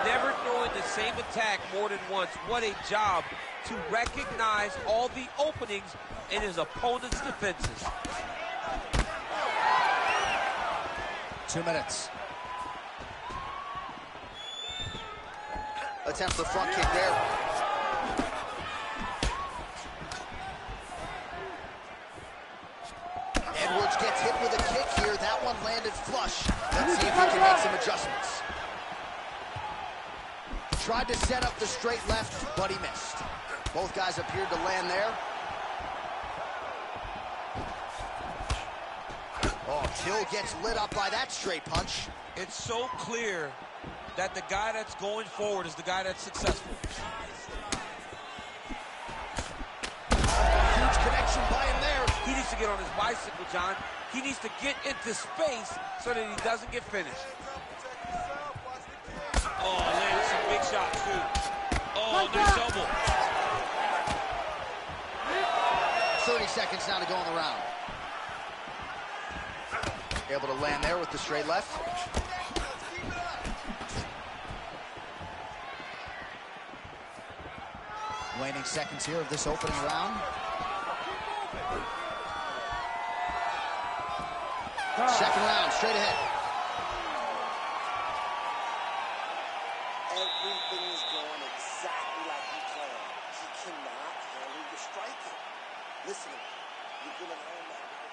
Never throwing the same attack more than once. What a job to recognize all the openings in his opponent's defenses. 2 minutes. Attempts the front kick there. Edwards gets hit with a kick here. That one landed flush. Let's see if he can make some adjustments. Tried to set up the straight left, but he missed. Both guys appeared to land there. Oh, Till gets lit up by that straight punch. It's so clear that the guy that's going forward is the guy that's successful. Huge connection by him there. He needs to get on his bicycle, John. He needs to get into space so that he doesn't get finished. Oh, landed some big shots, too. Oh, nice elbow. 30 seconds now to go in the round. Able to land there with the straight left. Waning seconds here of this opening round. Second round, straight ahead. Everything is going exactly like he planned. He cannot handle the striking. Listen, you're going to learn that right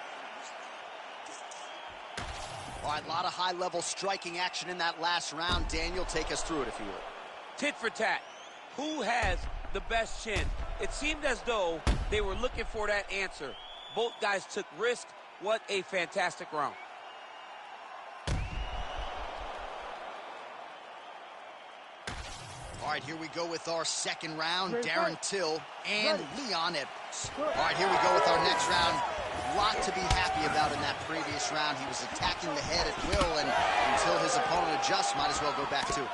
now. All right, a lot of high-level striking action in that last round. Daniel, take us through it, if you would. Tit for tat. Who has the best chin. It seemed as though they were looking for that answer. Both guys took risk. What a fantastic round. All right, here we go with our second round. Darren Till and Leon Edwards. All right, here we go with our next round. A lot to be happy about in that previous round. He was attacking the head at will, and until his opponent adjusts, might as well go back to it.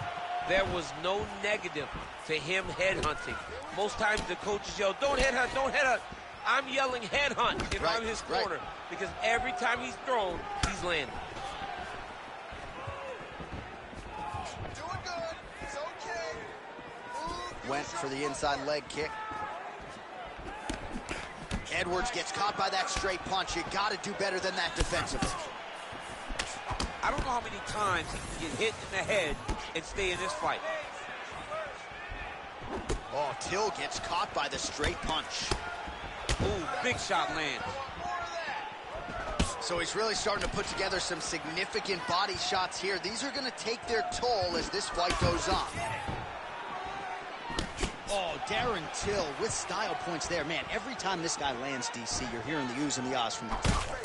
There was no negative to him headhunting. Most times the coaches yell, don't headhunt, don't headhunt. I'm yelling headhunt if I'm his corner, because every time he's thrown, he's landing. Doing good. It's okay. Went for the inside leg kick. Edwards gets caught by that straight punch. You got to do better than that defensively. I don't know how many times he can get hit in the head and stay in this fight. Oh, Till gets caught by the straight punch. Ooh, big shot lands. So he's really starting to put together some significant body shots here. These are going to take their toll as this fight goes on. Oh, Darren Till with style points there. Man, every time this guy lands, DC, you're hearing the oohs and the ahs from the crowd.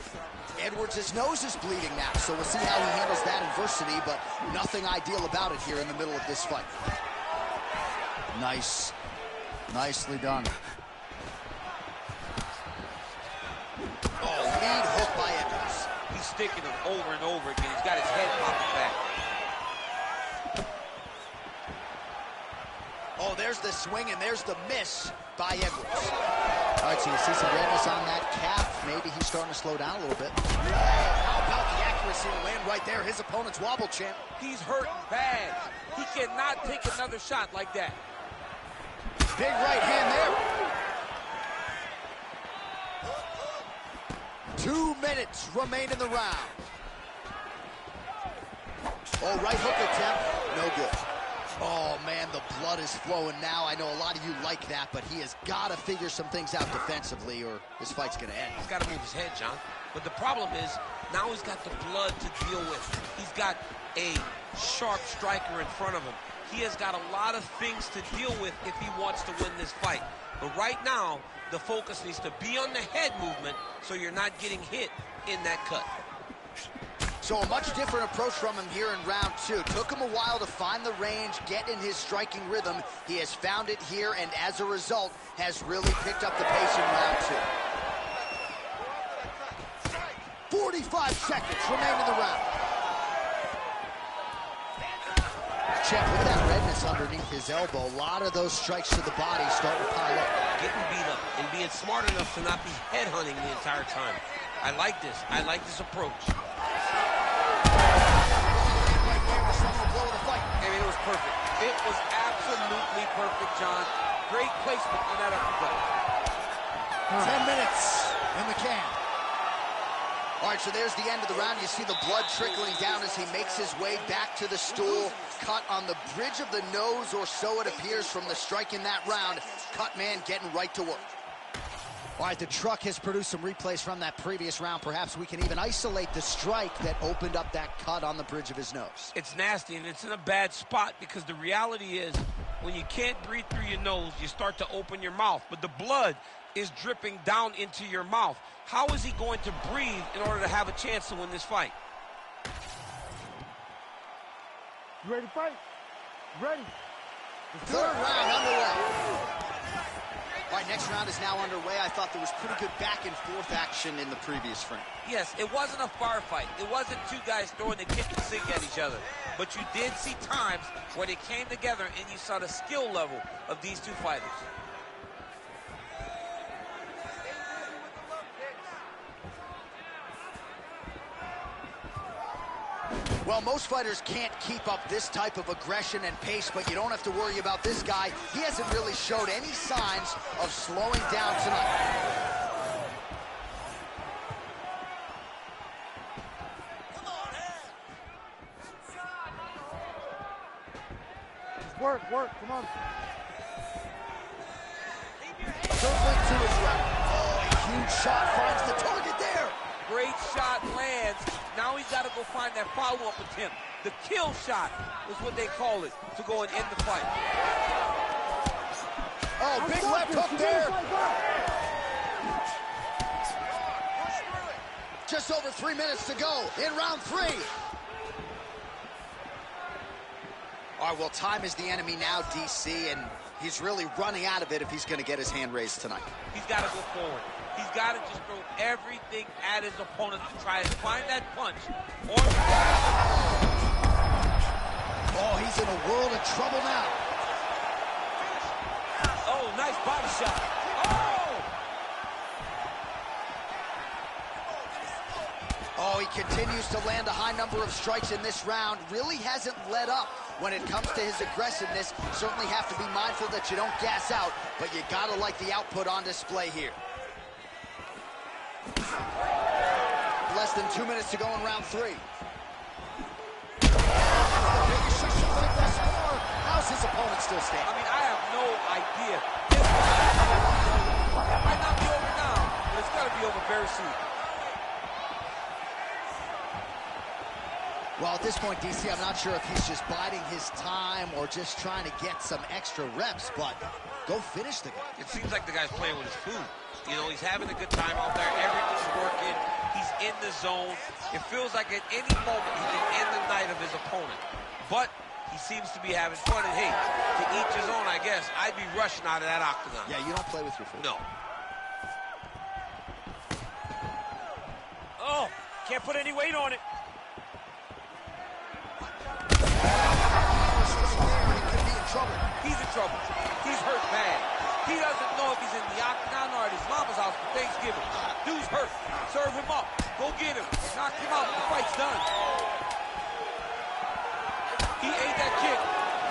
Edwards' nose is bleeding now, so we'll see how he handles that adversity, but nothing ideal about it here in the middle of this fight. Nice. Nicely done. Oh, lead hook by Edwards. He's sticking him over and over again. He's got his head popping back. Oh, there's the swing, and there's the miss by Edwards. All right, so you see some redness on that calf. Maybe he's starting to slow down a little bit. How about the accuracy to land right there? His opponent's wobble champ. He's hurting bad. He cannot take another shot like that. Big right hand there. 2 minutes remain in the round. Oh, right hook attempt, no good. Oh, man, the blood is flowing now. I know a lot of you like that, but he has got to figure some things out defensively or this fight's going to end. He's got to move his head, John. But the problem is, now he's got the blood to deal with. He's got a sharp striker in front of him. He has got a lot of things to deal with if he wants to win this fight. But right now, the focus needs to be on the head movement so you're not getting hit in that cut. So a much different approach from him here in round 2. Took him a while to find the range, get in his striking rhythm. He has found it here, and as a result, has really picked up the pace in round 2. 45 seconds remain in the round. Check, look at that redness underneath his elbow. A lot of those strikes to the body start to pile up. Getting beat up and being smart enough to not be headhunting the entire time. I like this. I like this approach. I mean, it was perfect. It was absolutely perfect, John. Great placement on that uppercut. 10 minutes in the can. All right, so there's the end of the round. You see the blood trickling down as he makes his way back to the stool. Cut on the bridge of the nose, or so it appears from the strike in that round. Cut man getting right to work. All right, the truck has produced some replays from that previous round. Perhaps we can even isolate the strike that opened up that cut on the bridge of his nose. It's nasty, and it's in a bad spot because the reality is when you can't breathe through your nose, you start to open your mouth, but the blood is dripping down into your mouth. How is he going to breathe in order to have a chance to win this fight? You ready to fight? Ready. Third round underway. All right, next round is now underway. I thought there was pretty good back and forth action in the previous frame. Yes, it wasn't a firefight. It wasn't two guys throwing the kitchen sink at each other. But you did see times where they came together and you saw the skill level of these two fighters. Well, most fighters can't keep up this type of aggression and pace, but you don't have to worry about this guy. He hasn't really showed any signs of slowing down tonight. Work, come on. Circling to his right. Oh, a huge shot finds the target there. Great shot lands. Now he's got to go find that follow-up attempt. The kill shot is what they call it, to go and end the fight. Oh, big left hook there. Just over 3 minutes to go in round 3. All right, well, time is the enemy now, DC, and he's really running out of it if he's going to get his hand raised tonight. He's got to go forward. He's got to just throw everything at his opponent to try and find that punch. Oh, he's in a world of trouble now. Oh, nice body shot. Oh, he continues to land a high number of strikes in this round. Really hasn't let up when it comes to his aggressiveness. Certainly have to be mindful that you don't gas out, but you gotta like the output on display here. Less than 2 minutes to go in round 3. How's his opponent still standing? I mean, I have no idea. It might not be over now, but it's got to be over very soon. Well, at this point, DC, I'm not sure if he's just biding his time or just trying to get some extra reps, but go finish the guy. It seems like the guy's playing with his food. You know, he's having a good time out there. Everything's working. He's in the zone. It feels like at any moment he can end the night of his opponent. But he seems to be having fun. And, hey, to each his own, I guess. I'd be rushing out of that octagon. Yeah, you don't play with your food. No. Oh, can't put any weight on it. Trouble. He's in trouble. He's hurt bad. He doesn't know if he's in the octagon or at his mama's house for Thanksgiving. Dude's hurt. Serve him up. Go get him. Knock him out. The fight's done. He ate that kick.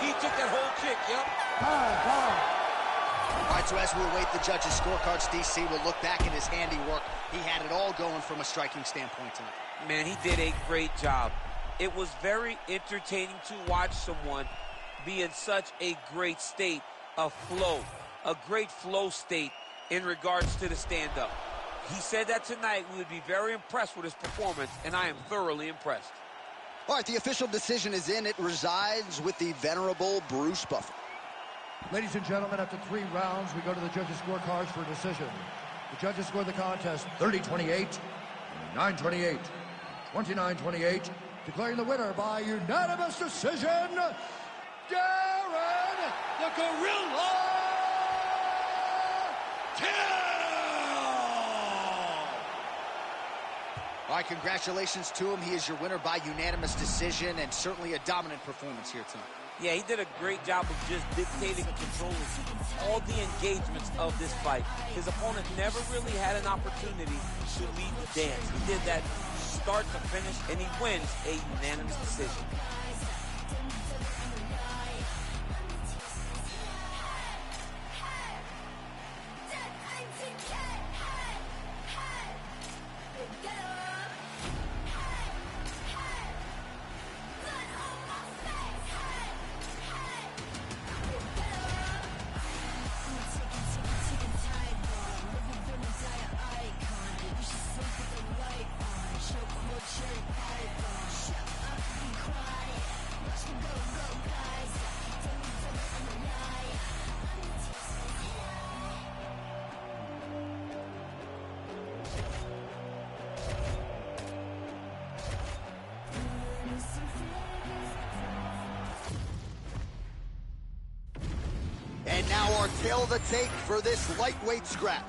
He took that whole kick, yep. All right, so as we await the judges' scorecards, DC will look back at his handiwork. He had it all going from a striking standpoint tonight. Man, he did a great job. It was very entertaining to watch someone be in such a great state of flow, a great flow state in regards to the stand-up. He said that tonight we would be very impressed with his performance, and I am thoroughly impressed. All right, the official decision is in. It resides with the venerable Bruce Buffer. Ladies and gentlemen, after 3 rounds, we go to the judges' scorecards for a decision. The judges scored the contest 30-28, 9-28, 29-28, declaring the winner by unanimous decision, Darren the Gorilla Till! All right, congratulations to him. He is your winner by unanimous decision, and certainly a dominant performance here tonight. Yeah, he did a great job of just dictating and controlling all the engagements of this fight. His opponent never really had an opportunity to lead the dance. He did that start to finish, and he wins a unanimous decision. And now our tail of the tape for this lightweight scrap.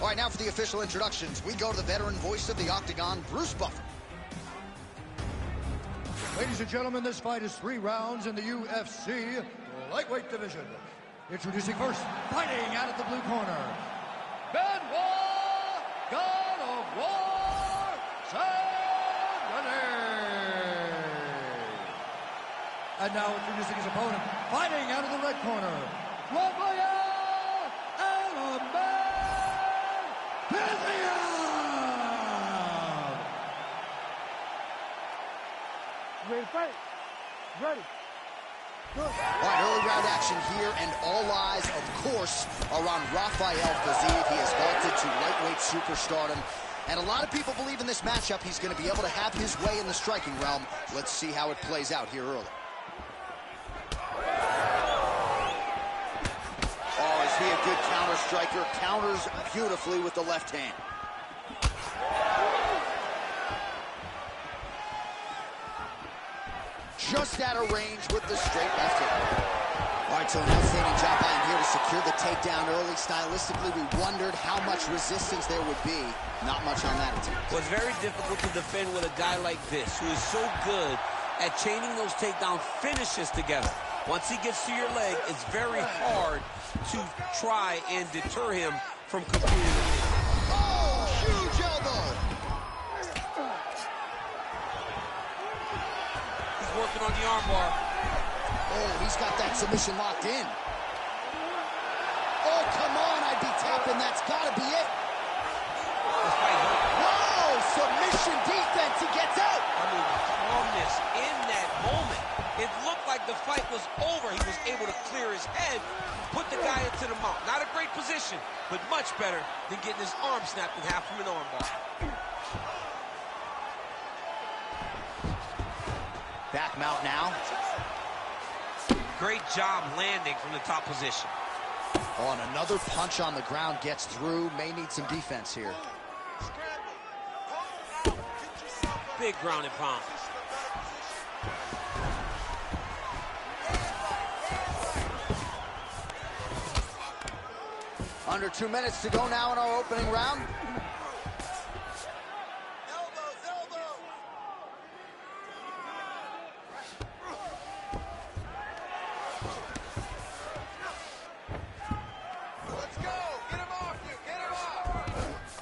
All right, now for the official introductions. We go to the veteran voice of the Octagon, Bruce Buffer. Ladies and gentlemen, this fight is 3 rounds in the UFC lightweight division. Introducing first, fighting out of the blue corner, Benoit, God of War, Saint-Denis. And now introducing his opponent, fighting out of the red corner, Raphael Alamán. Ready to fight? Ready. All right, early round action here, and all eyes, of course, are on Raphael Fiziev. He has vaulted to lightweight superstardom, and a lot of people believe in this matchup he's going to be able to have his way in the striking realm. Let's see how it plays out here early. good counter striker, counters beautifully with the left hand. Just out of range with the straight left hand. All right, so an outstanding job by him here to secure the takedown early. Stylistically, we wondered how much resistance there would be. Not much on that attempt. Well, it's very difficult to defend with a guy like this, who is so good at chaining those takedown finishes together. Once he gets to your leg, it's very hard to try and deter him from completing it. Oh, huge elbow! He's working on the armbar. Oh, he's got that submission locked in. Oh, come on, I'd be tapping. That's got to be it. Whoa, submission defense. He gets out. I mean, calmness in that moment. It looked like the fight was over. He was able to clear his head, put the guy into the mount. Not a great position, but much better than getting his arm snapped in half from an armbar. Back mount now. Great job landing from the top position. Oh, and another punch on the ground gets through. May need some defense here. Big ground and pound. Under 2 minutes to go now in our opening round.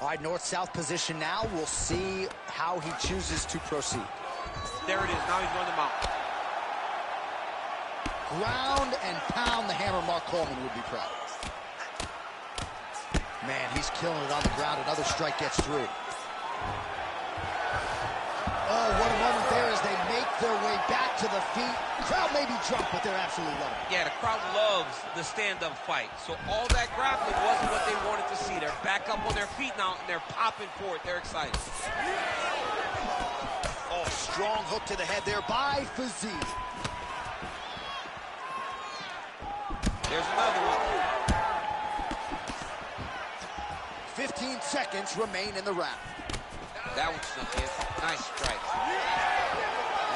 All right, north-south position now. We'll see how he chooses to proceed. There it is. Now he's running them out. Ground and pound. The hammer Mark Coleman would be proud. Man, he's killing it on the ground. Another strike gets through. Oh, what a moment there as they make their way back to the feet. Crowd may be drunk, but they're absolutely loving it. Yeah, the crowd loves the stand-up fight. So all that grappling wasn't what they wanted to see. They're back up on their feet now, and they're popping for it. They're excited. Oh, strong hook to the head there by Fiziev. There's another one. 15 seconds remain in the round. That one snuck in. Nice strike.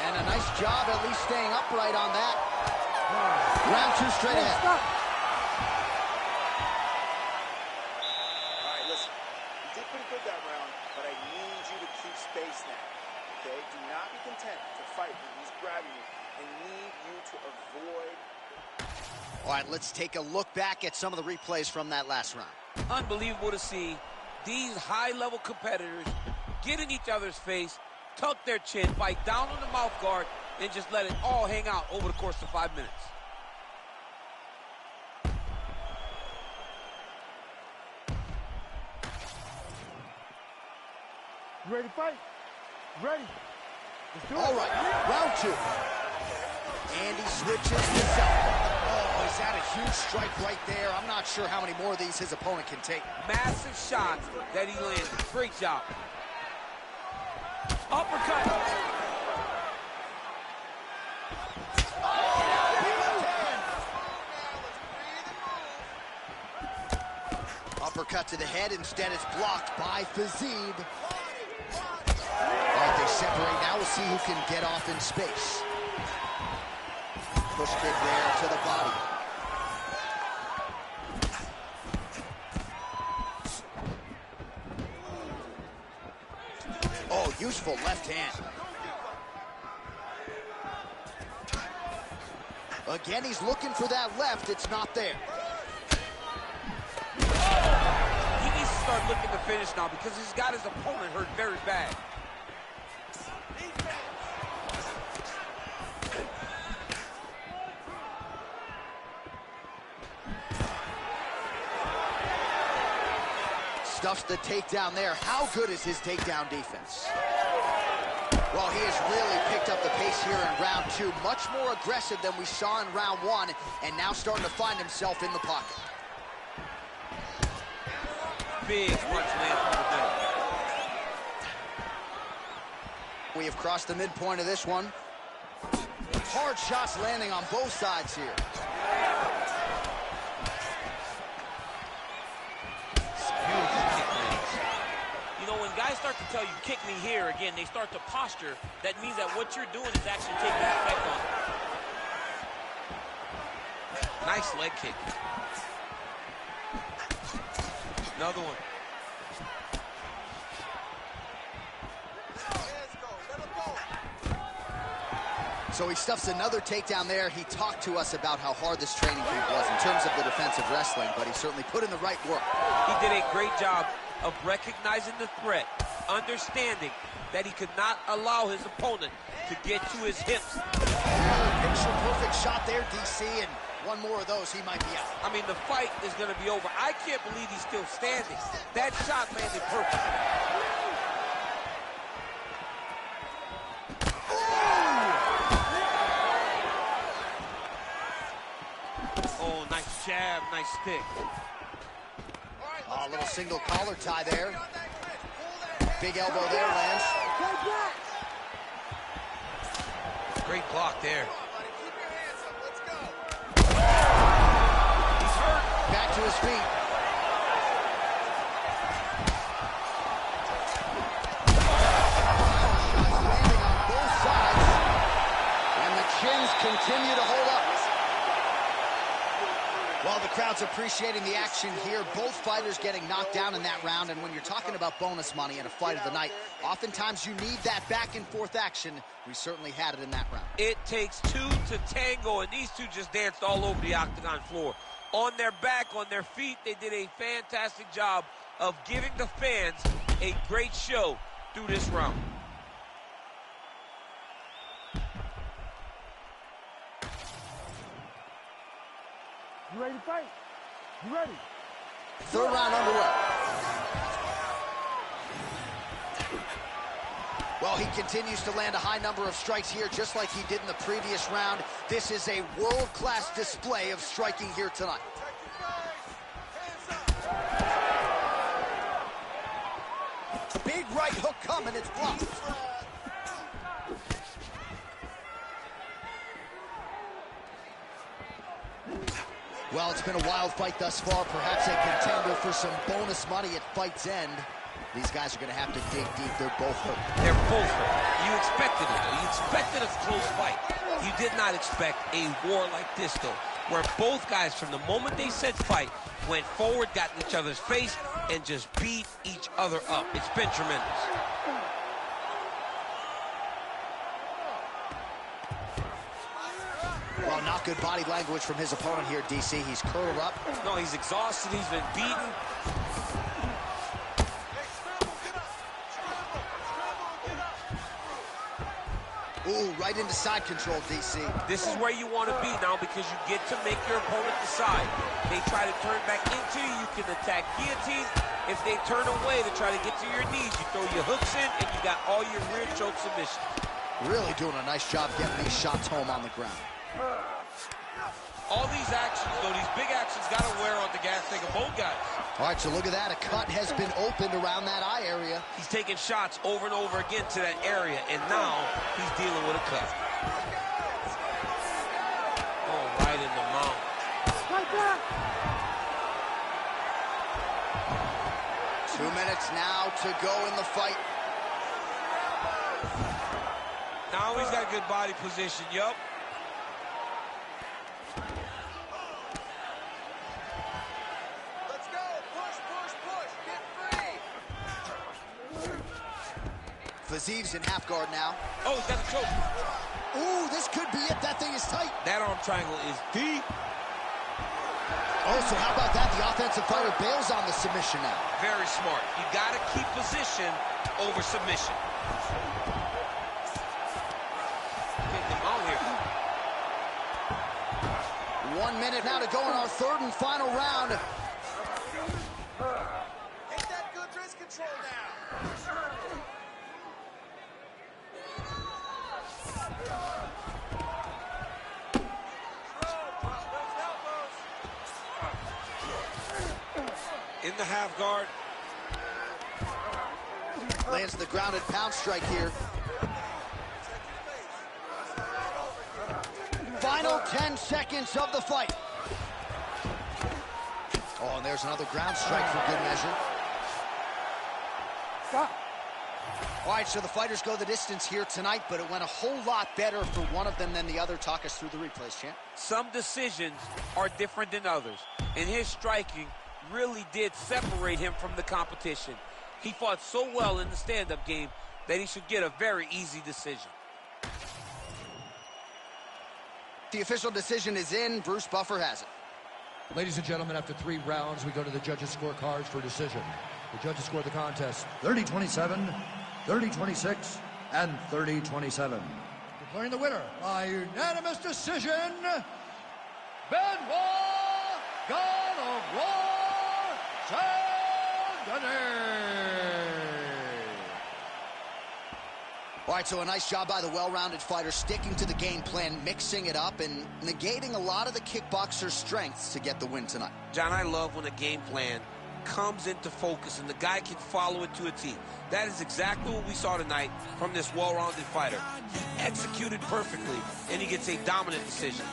And a nice job at least staying upright on that. Round 2 straight ahead. All right, listen. You did pretty good that round, but I need you to keep space now. Okay? Do not be content to fight when he's grabbing you. I need you to avoid. All right, let's take a look back at some of the replays from that last round. Unbelievable to see these high-level competitors get in each other's face, tuck their chin, bite down on the mouth guard, and just let it all hang out over the course of 5 minutes. You ready to fight? Ready. Let's do it. All right, round 2. And he switches to southpaw. Oh, he's had a huge strike right there. I'm not sure how many more of these his opponent can take. Massive shots that he landed. Great job. Uppercut. Uppercut to the head. Instead, it's blocked by Fiziev. All right, they separate now. We'll see who can get off in space. Push kick there to the body. Oh, useful left hand. Again, he's looking for that left. It's not there. He needs to start looking to finish now because he's got his opponent hurt very bad. Stuffs the takedown there. How good is his takedown defense? Well, he has really picked up the pace here in round 2. Much more aggressive than we saw in round 1, and now starting to find himself in the pocket. Big punch land from the middle. We have crossed the midpoint of this one. Hard shots landing on both sides here. start to tell you, kick me here, again, they start to posture. That means that what you're doing is actually taking effect on it. Nice leg kick. Another one. So he stuffs another takedown there. He talked to us about how hard this training camp was in terms of the defensive wrestling, but he certainly put in the right work. He did a great job of recognizing the threat, understanding that he could not allow his opponent to get to his hips. Picture-perfect shot there, DC, and one more of those, he might be out. I mean, the fight is going to be over. I can't believe he's still standing. That shot landed perfect. Oh, nice jab, nice stick. Oh, a little single collar tie there. Big elbow there, Lance. Great block there. He's hurt. Back to his feet. Landing on both sides. And the chins continue to hold up. Well, the crowd's appreciating the action here. Both fighters getting knocked down in that round. And when you're talking about bonus money in a fight of the night, oftentimes you need that back-and-forth action. We certainly had it in that round. It takes two to tango, and these two just danced all over the octagon floor. On their back, on their feet, they did a fantastic job of giving the fans a great show through this round. You ready to fight? You ready? Third round underway. Well, he continues to land a high number of strikes here, just like he did in the previous round. This is a world-class display of striking here tonight. Big right hook coming, it's blocked. Well, it's been a wild fight thus far, perhaps a contender for some bonus money at fight's end. These guys are going to have to dig deep. They're both hurt. They're both hurt. You expected it. You expected a close fight. You did not expect a war like this, though, where both guys, from the moment they said fight, went forward, got in each other's face, and just beat each other up. It's been tremendous. Well, not good body language from his opponent here, DC. He's curled up. No, he's exhausted. He's been beaten. Ooh, right into side control, DC. This is where you want to be now, because you get to make your opponent decide. They try to turn back into you, you can attack guillotine. If they turn away to try to get to your knees, you throw your hooks in, and you got all your rear choke submissions. Really doing a nice job getting these shots home on the ground. All these actions, though, these big actions, got to wear on the gas tank of both guys. All right, so look at that. A cut has been opened around that eye area. He's taking shots over and over again to that area, and now he's dealing with a cut. Oh, right in the mouth. 2 minutes now to go in the fight. Now he's got a good body position, yup. Faziv's in half guard now. Oh, he's got a choke. Ooh, this could be it. That thing is tight. That arm triangle is deep. Oh, so how about that? The offensive fighter bails on the submission now. Very smart. You got to keep position over submission. Get them out here. 1 minute now to go in our third and final round. Take that good wrist control now. In the half guard. Lands the grounded pound strike here. Final 10 seconds of the fight. Oh, and there's another ground strike for good measure. Stop. All right, so the fighters go the distance here tonight, but it went a whole lot better for one of them than the other. Talk us through the replays, champ. Some decisions are different than others, and his striking really did separate him from the competition. He fought so well in the stand-up game that he should get a very easy decision. The official decision is in. Bruce Buffer has it. Ladies and gentlemen, after 3 rounds, we go to the judges' scorecards for decision. The judges score the contest 30-27, 30-26, and 30-27. Declaring the winner by unanimous decision, Benoit God of War Saint-Denis. All right, so a nice job by the well-rounded fighter, sticking to the game plan, mixing it up, and negating a lot of the kickboxer's strengths to get the win tonight. John, I love when a game plan comes into focus and the guy can follow it to a T. That is exactly what we saw tonight from this well-rounded fighter. He executed perfectly, and he gets a dominant decision.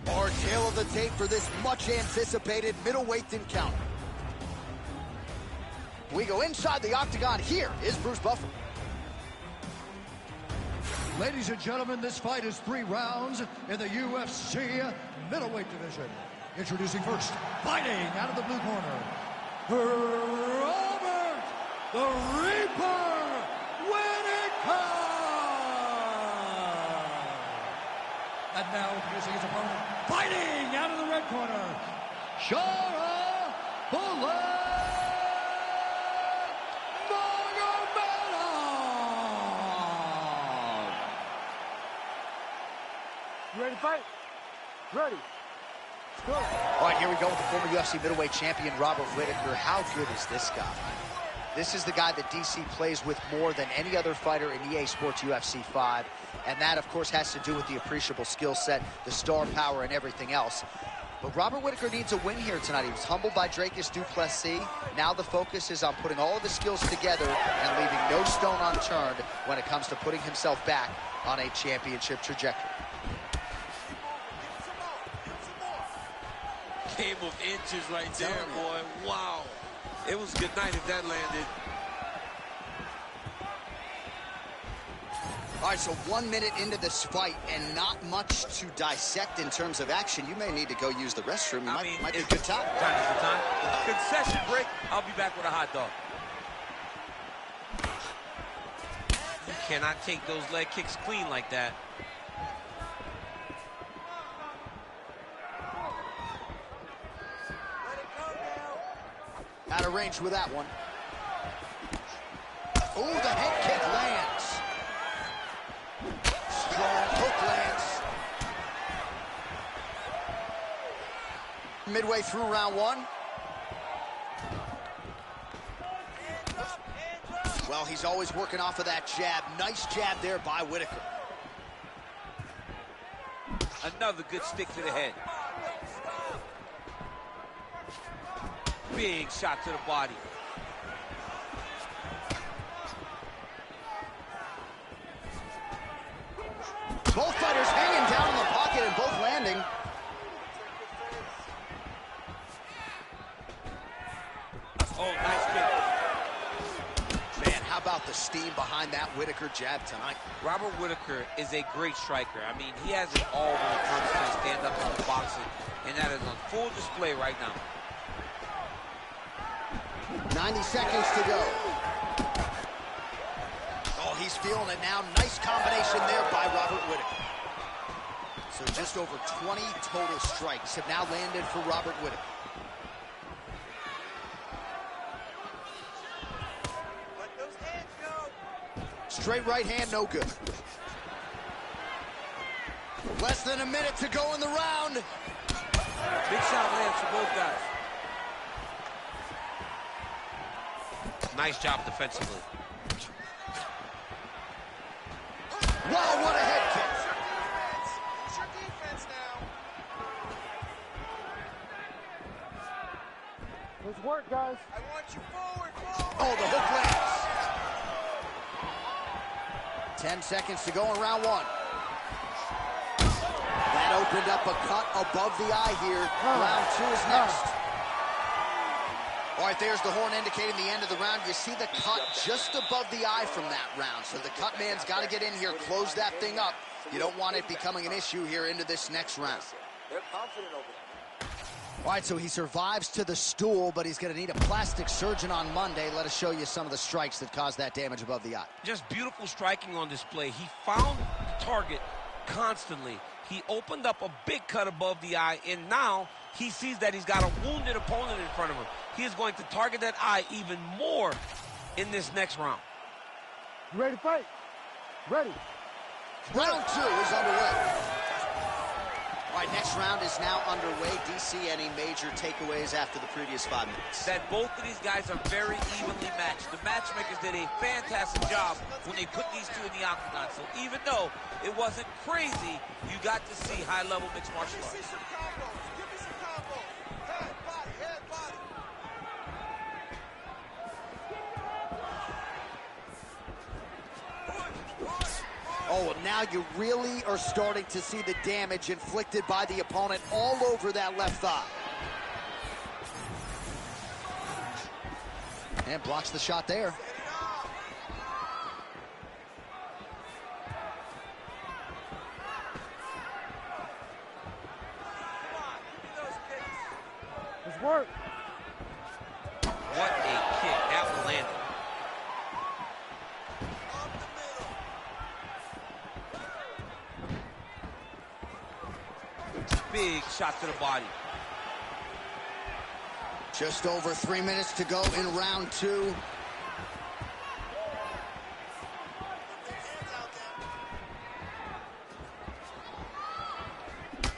Our tail of the tape for this much-anticipated middleweight encounter. We go inside the octagon. Here is Bruce Buffer. Ladies and gentlemen, this fight is 3 rounds in the UFC middleweight division. Introducing first, fighting out of the blue corner, Robert the Reaper Whittaker. And now introducing his opponent, fighting out of the red corner, Shara Bullet. You ready to fight? Ready. Let's go. All right, here we go with the former UFC middleweight champion, Robert Whittaker. How good is this guy? This is the guy that DC plays with more than any other fighter in EA Sports UFC 5. And that, of course, has to do with the appreciable skill set, the star power, and everything else. But Robert Whittaker needs a win here tonight. He was humbled by Dracus du Plessis. Now the focus is on putting all of his skills together and leaving no stone unturned when it comes to putting himself back on a championship trajectory. Game of inches right there, boy. Wow. It was good night if that landed. All right, so 1 minute into this fight and not much to dissect in terms of action. You may need to go use the restroom. Might be a good time. Time is the time. Concession break. I'll be back with a hot dog. You cannot take those leg kicks clean like that. Out of range with that one. Oh, the head kick lands. Strong hook lands. Midway through round 1. Well, he's always working off of that jab. Nice jab there by Whittaker. Another good stick to the head. Big shot to the body. Both fighters hanging down in the pocket and both landing. Oh, nice kick. Man, how about the steam behind that Whittaker jab tonight? Robert Whittaker is a great striker. I mean, he has it all when it comes to stand-up boxing, and that is on full display right now. 90 seconds to go. Oh, he's feeling it now. Nice combination there by Robert Whittaker. So just over 20 total strikes have now landed for Robert Whittaker. Let those hands go. Straight right hand, no good. Less than a minute to go in the round. Big shot lands for both guys. Nice job defensively. Wow, what a head kick. It's your defense now. Let's work, guys. I want you forward. Oh, the hook lands. 10 seconds to go in round one. That opened up a cut above the eye here. Round two is next. All right, there's the horn indicating the end of the round. You see the cut just above the eye from that round. So the cut man's got to get in here, close that thing up. You don't want it becoming an issue here into this next round. They're confident over there. All right, so he survives to the stool, but he's going to need a plastic surgeon on Monday. Let us show you some of the strikes that caused that damage above the eye. Just beautiful striking on display. He found the target constantly. He opened up a big cut above the eye, and now he sees that he's got a wounded opponent in front of him. He is going to target that eye even more in this next round. You ready to fight? Ready. Round two is underway. All right, next round is now underway. DC, any major takeaways after the previous 5 minutes? That both of these guys are very evenly matched. The matchmakers did a fantastic job when they put these two in the octagon. So even though it wasn't crazy, you got to see high-level mixed martial arts. Give me some combos. Head, body, head, body. Oh, now you really are starting to see the damage inflicted by the opponent all over that left thigh. And blocks the shot there. Let's work. What a kick. That one landed. Big shot to the body. Just over 3 minutes to go in round two.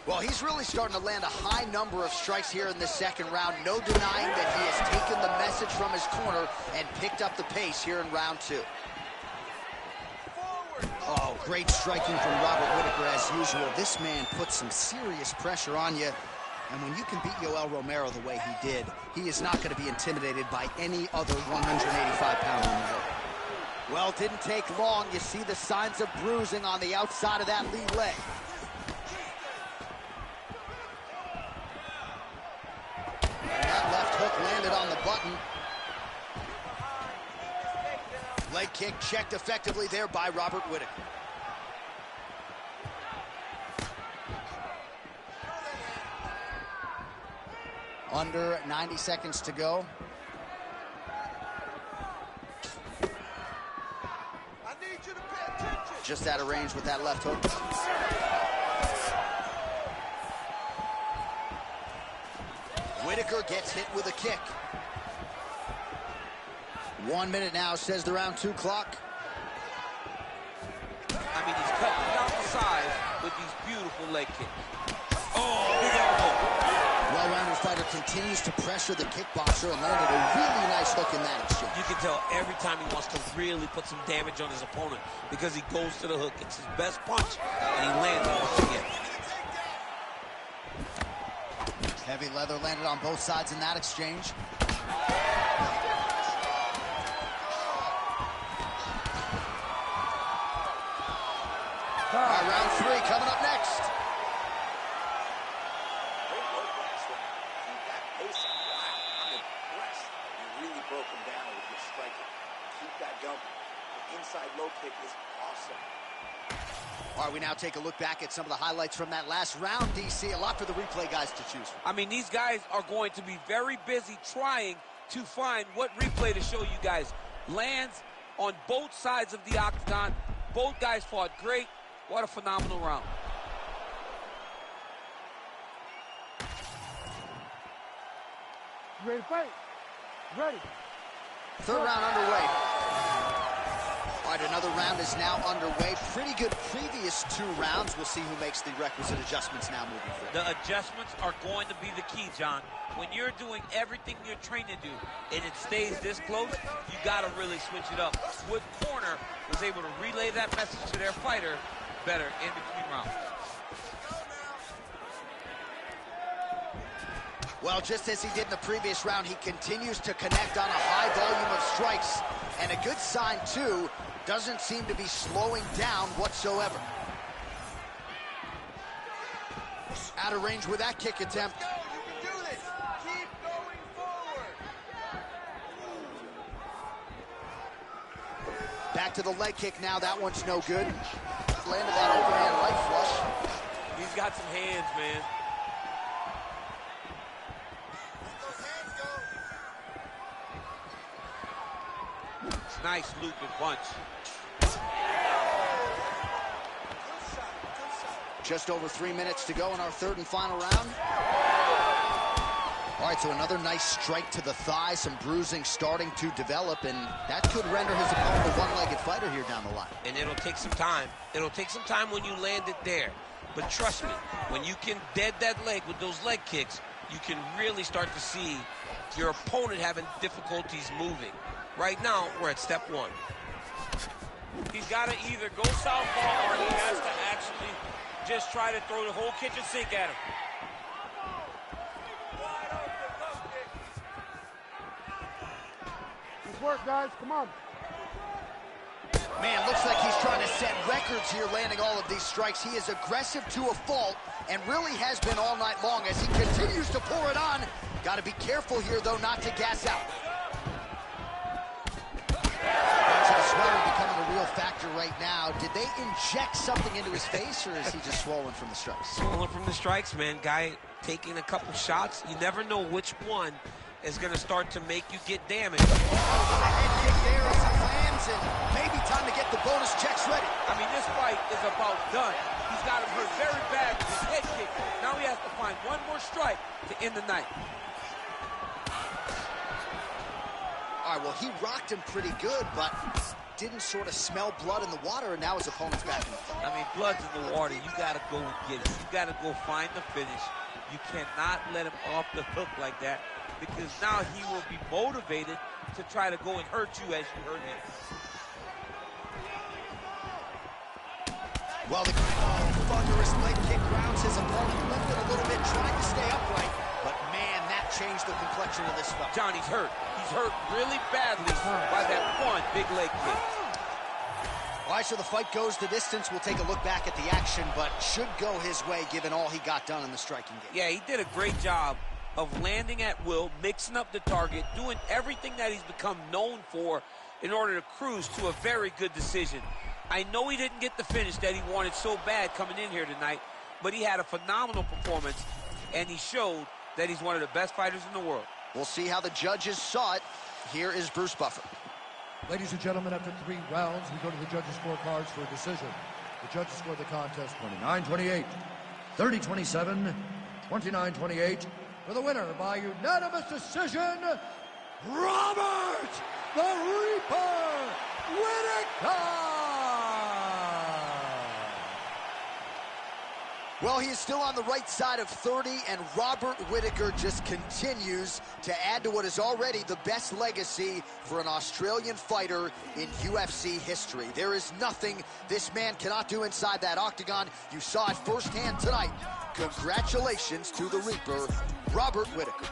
Well, he's really starting to land a high number of strikes here in the second round. No denying that he has taken the message from his corner and picked up the pace here in round two. Oh, great striking from Robert Whittaker as usual. This man puts some serious pressure on you. And when you can beat Yoel Romero the way he did, he is not going to be intimidated by any other 185-pounder in the world. Well, it didn't take long. You see the signs of bruising on the outside of that lead leg. And that left hook landed on the button. Leg kick checked effectively there by Robert Whittaker. Under 90 seconds to go. I need you to pay attention. Just out of range with that left hook. Whittaker gets hit with a kick. 1 minute now, says the round two clock. I mean, he's cutting down the size with these beautiful leg kicks. Oh, big elbow. Well-rounded fighter continues to pressure the kickboxer and landed a really nice hook in that exchange. You can tell every time he wants to really put some damage on his opponent because he goes to the hook. It's his best punch, and he lands it once again. Heavy leather landed on both sides in that exchange. All right, round three coming up next. Great work last round. Keep that pace up. Wow, I'm impressed. You really broke him down with your striking. Keep that going. The inside low kick is awesome. All right, we now take a look back at some of the highlights from that last round, DC. A lot for the replay guys to choose from. I mean, these guys are going to be very busy trying to find what replay to show you guys. Lands on both sides of the octagon. Both guys fought great. What a phenomenal round. You ready to fight? Ready. Third round underway. All right, another round is now underway. Pretty good previous 2 rounds. We'll see who makes the requisite adjustments now moving forward. The adjustments are going to be the key, John. When you're doing everything you're trained to do and it stays this close, you got to really switch it up. Wood Corner was able to relay that message to their fighter better in between rounds. Well, just as he did in the previous round, he continues to connect on a high volume of strikes. And a good sign, too, doesn't seem to be slowing down whatsoever. Out of range with that kick attempt. You can do this. Keep going forward. Back to the leg kick now. That one's no good. Landed that overhand right flush. He's got some hands, man. Nice loop and punch. Just over 3 minutes to go in our third and final round. All right, so another nice strike to the thigh, some bruising starting to develop, and that could render his opponent a one-legged fighter here down the line. And it'll take some time. It'll take some time when you land it there. But trust me, when you can dead that leg with those leg kicks, you can really start to see your opponent having difficulties moving. Right now, we're at step 1. He's got to either go southpaw or he has to actually just try to throw the whole kitchen sink at him. Good work, guys. Come on. Man, looks like he's trying to set records here, landing all of these strikes. He is aggressive to a fault and really has been all night long as he continues to pour it on. Got to be careful here, though, not to gas out. Swelling becoming a real factor right now. Did they inject something into his face, or is he just swollen from the strikes? Swollen from the strikes, man. Guy taking a couple shots. You never know which one is going to start to make you get damaged. Oh, the head kick there as it lands, and maybe time to get the bonus checks ready. I mean, this fight is about done. He's got him hurt very bad with his head kick. Now he has to find one more strike to end the night. All right, well, he rocked him pretty good, but didn't sort of smell blood in the water, and now his opponent's back in the fight. I mean, blood's in the water. You got to go get it. You got to go find the finish. You cannot let him off the hook like that, because now he will be motivated to try to go and hurt you as you hurt him. Well, the thunderous leg kick grounds his opponent, lifted a little bit, trying to stay upright, but man, that changed the complexion of this fight. Johnny's hurt. He's hurt really badly by that one big leg kick. All right, so the fight goes the distance. We'll take a look back at the action, but should go his way given all he got done in the striking game. Yeah, he did a great job of landing at will, mixing up the target, doing everything that he's become known for in order to cruise to a very good decision. I know he didn't get the finish that he wanted so bad coming in here tonight, but he had a phenomenal performance, and he showed that he's one of the best fighters in the world. We'll see how the judges saw it. Here is Bruce Buffer. Ladies and gentlemen, after 3 rounds, we go to the judges' scorecards for a decision. The judges scored the contest 29-28, 30-27, 29-28. For the winner by unanimous decision, Robert the Reaper Whittaker! Well, he is still on the right side of 30, and Robert Whittaker just continues to add to what is already the best legacy for an Australian fighter in UFC history. There is nothing this man cannot do inside that octagon. You saw it firsthand tonight. Congratulations to the Reaper, Robert Whittaker.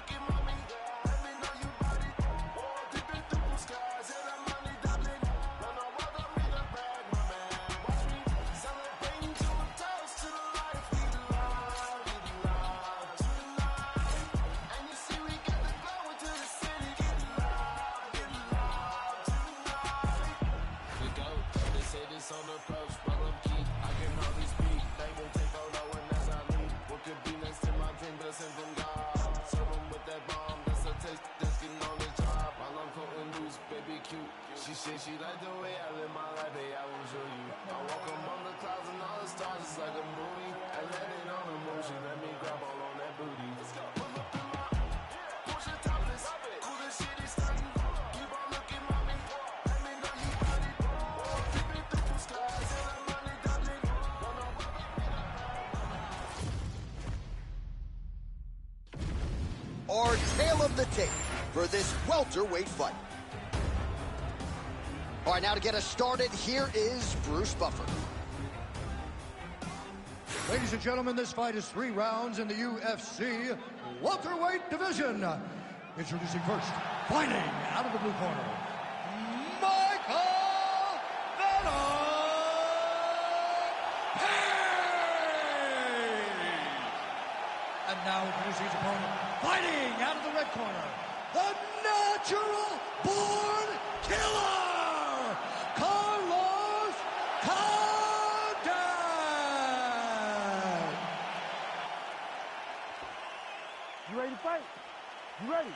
She like the way I live my life, hey, I will show you. I walk among the clouds and all the stars, it's like a movie. I landed on the moon, she let me grab all on that booty. Let's go. Push your topless of the tape for this welterweight fight. All right, now to get us started, here is Bruce Buffer. Ladies and gentlemen, this fight is 3 rounds in the UFC welterweight division. Introducing first, fighting out of the blue corner, Michael Venom Payne. And now introducing his opponent, fighting out of the red corner, the natural born killer, Carlos Condit. You ready to fight? You ready?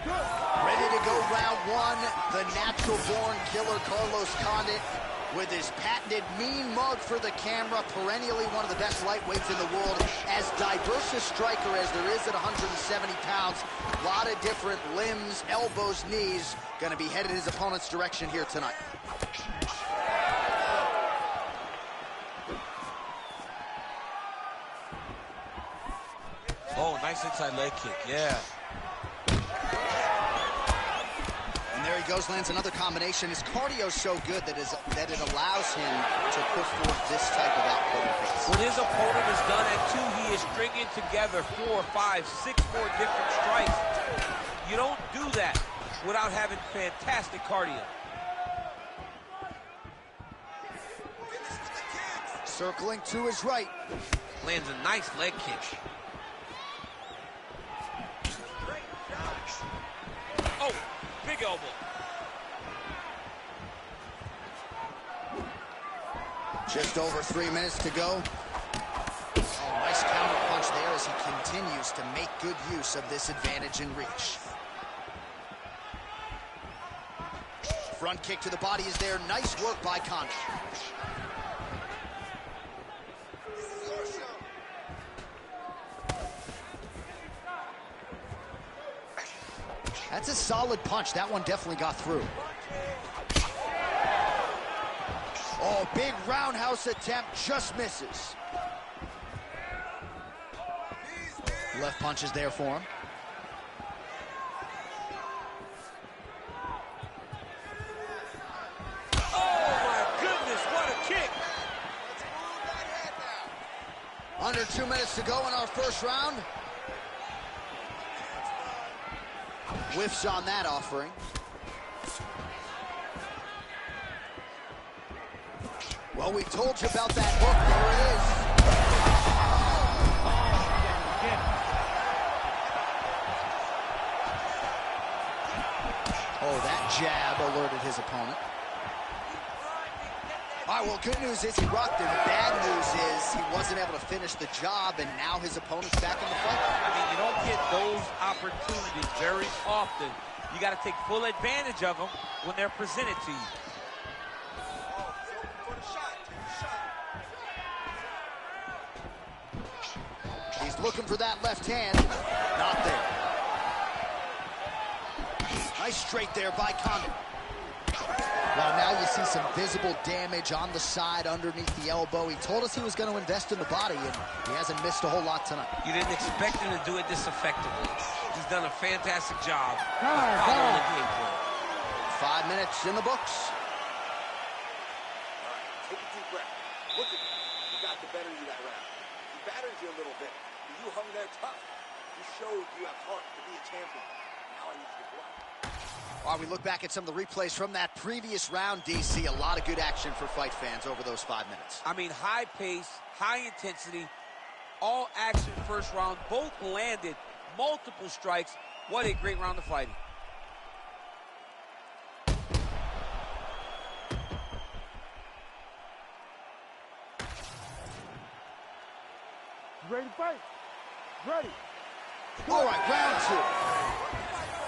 Good. Ready to go round one. The natural-born killer Carlos Condit with his patented mean mug for the camera, perennially one of the best lightweights in the world, as diverse a striker as there is at 170 pounds. A lot of different limbs, elbows, knees, going to be headed his opponent's direction here tonight. Oh, nice inside leg kick, yeah. And there he goes, lands another combination. His cardio's so good that it allows him to put forth this type of output in face. What his opponent has done at 2, he is stringing together 4, 5, 6 more different strikes. You don't do that without having fantastic cardio. Circling to his right. Lands a nice leg kick. Oh, big elbow. Just over 3 minutes to go. Oh, nice counter punch there as he continues to make good use of this advantage in reach. Front kick to the body is there. Nice work by Condit. That's a solid punch. That one definitely got through. Oh, big roundhouse attempt, just misses. Left punch is there for him. Oh, my goodness, what a kick. Under 2 minutes to go in our first round. Whiffs on that offering. Well, we told you about that hook. There it is. Oh, that jab alerted his opponent. All right, well, good news is he rocked him. Bad news is he wasn't able to finish the job, and now his opponent's back in the fight. I mean, you don't get those opportunities very often. You got to take full advantage of them when they're presented to you. He's looking for that left hand. Not there. Nice straight there by Condit. Well, now you see some visible damage on the side underneath the elbow. He told us he was going to invest in the body, and he hasn't missed a whole lot tonight. You didn't expect him to do it this effectively. He's done a fantastic job following the game plan. 5 minutes in the books. All right, take a deep breath. Look at him. He got the better of you that round. He battered you a little bit, but you hung there tough. You showed you have heart to be a champion. Now I need you to go out. While we look back at some of the replays from that previous round, DC, a lot of good action for fight fans over those 5 minutes. I mean, high pace, high intensity, all action first round. Both landed multiple strikes. What a great round of fighting. You ready to fight? Ready. All right, round 2.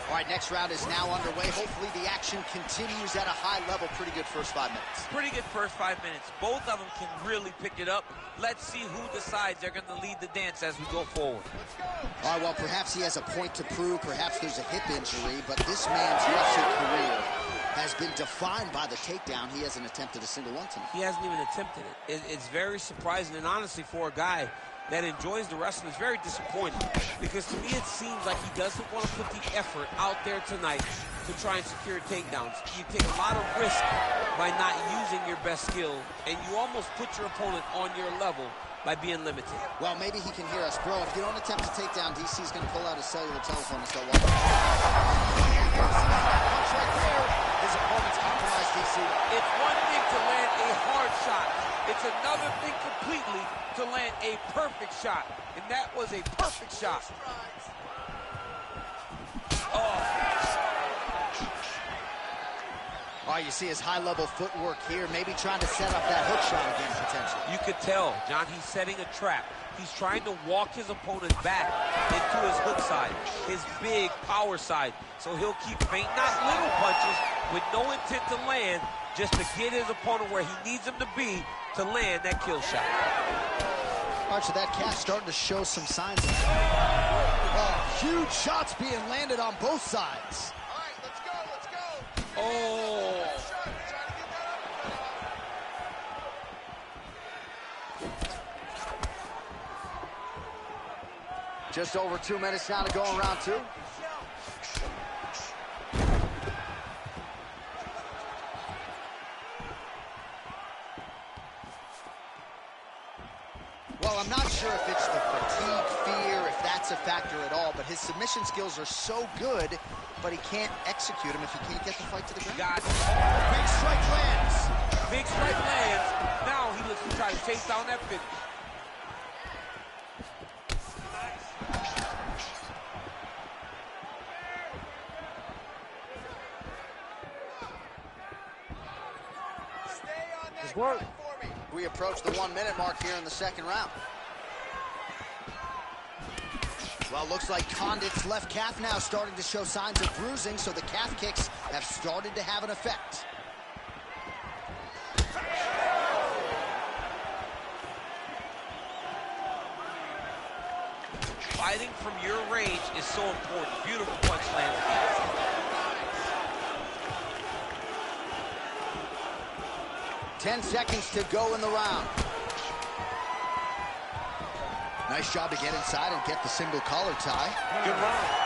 All right, next round is now underway. Hopefully the action continues at a high level. Pretty good first 5 minutes. Pretty good first 5 minutes. Both of them can really pick it up. Let's see who decides they're going to lead the dance as we go forward. All right, well, perhaps he has a point to prove. Perhaps there's a hip injury, but this man's UFC career has been defined by the takedown. He hasn't attempted a single one tonight. He hasn't even attempted it. It's very surprising, and honestly, for a guy that enjoys the wrestling is very disappointing, because to me it seems like he doesn't want to put the effort out there tonight to try and secure takedowns. You take a lot of risk by not using your best skill, and you almost put your opponent on your level by being limited. Well, maybe he can hear us. Bro, if you don't attempt to take down, DC's going to pull out his cellular telephone and start walking. Right there. His opponent's compromised, DC. It's one thing to land a hard shot. It's another thing completely to land a perfect shot. And that was a perfect shot. Oh, you see his high-level footwork here, maybe trying to set up that hook shot again, potentially. You could tell, John, he's setting a trap. He's trying to walk his opponent back into his hook side, his big power side. So he'll keep feinting out little punches with no intent to land, just to get his opponent where he needs him to be to land that kill shot. All right, so that calf starting to show some signs. Oh, huge shots being landed on both sides. All right, let's go, let's go. Oh. Just over 2 minutes now to go in round 2. Well, I'm not sure if it's the fatigue, fear, if that's a factor at all, but his submission skills are so good, but he can't execute them if he can't get the fight to the ground. Got it. Big strike lands. Big strike lands. Now he looks to try to chase down that finish. Good work. We approach the 1 minute mark here in the second round. Well, looks like Condit's left calf now starting to show signs of bruising, so the calf kicks have started to have an effect. Fighting from your range is so important. Beautiful punch lands again. 10 seconds to go in the round. Nice job to get inside and get the single collar tie. Good round.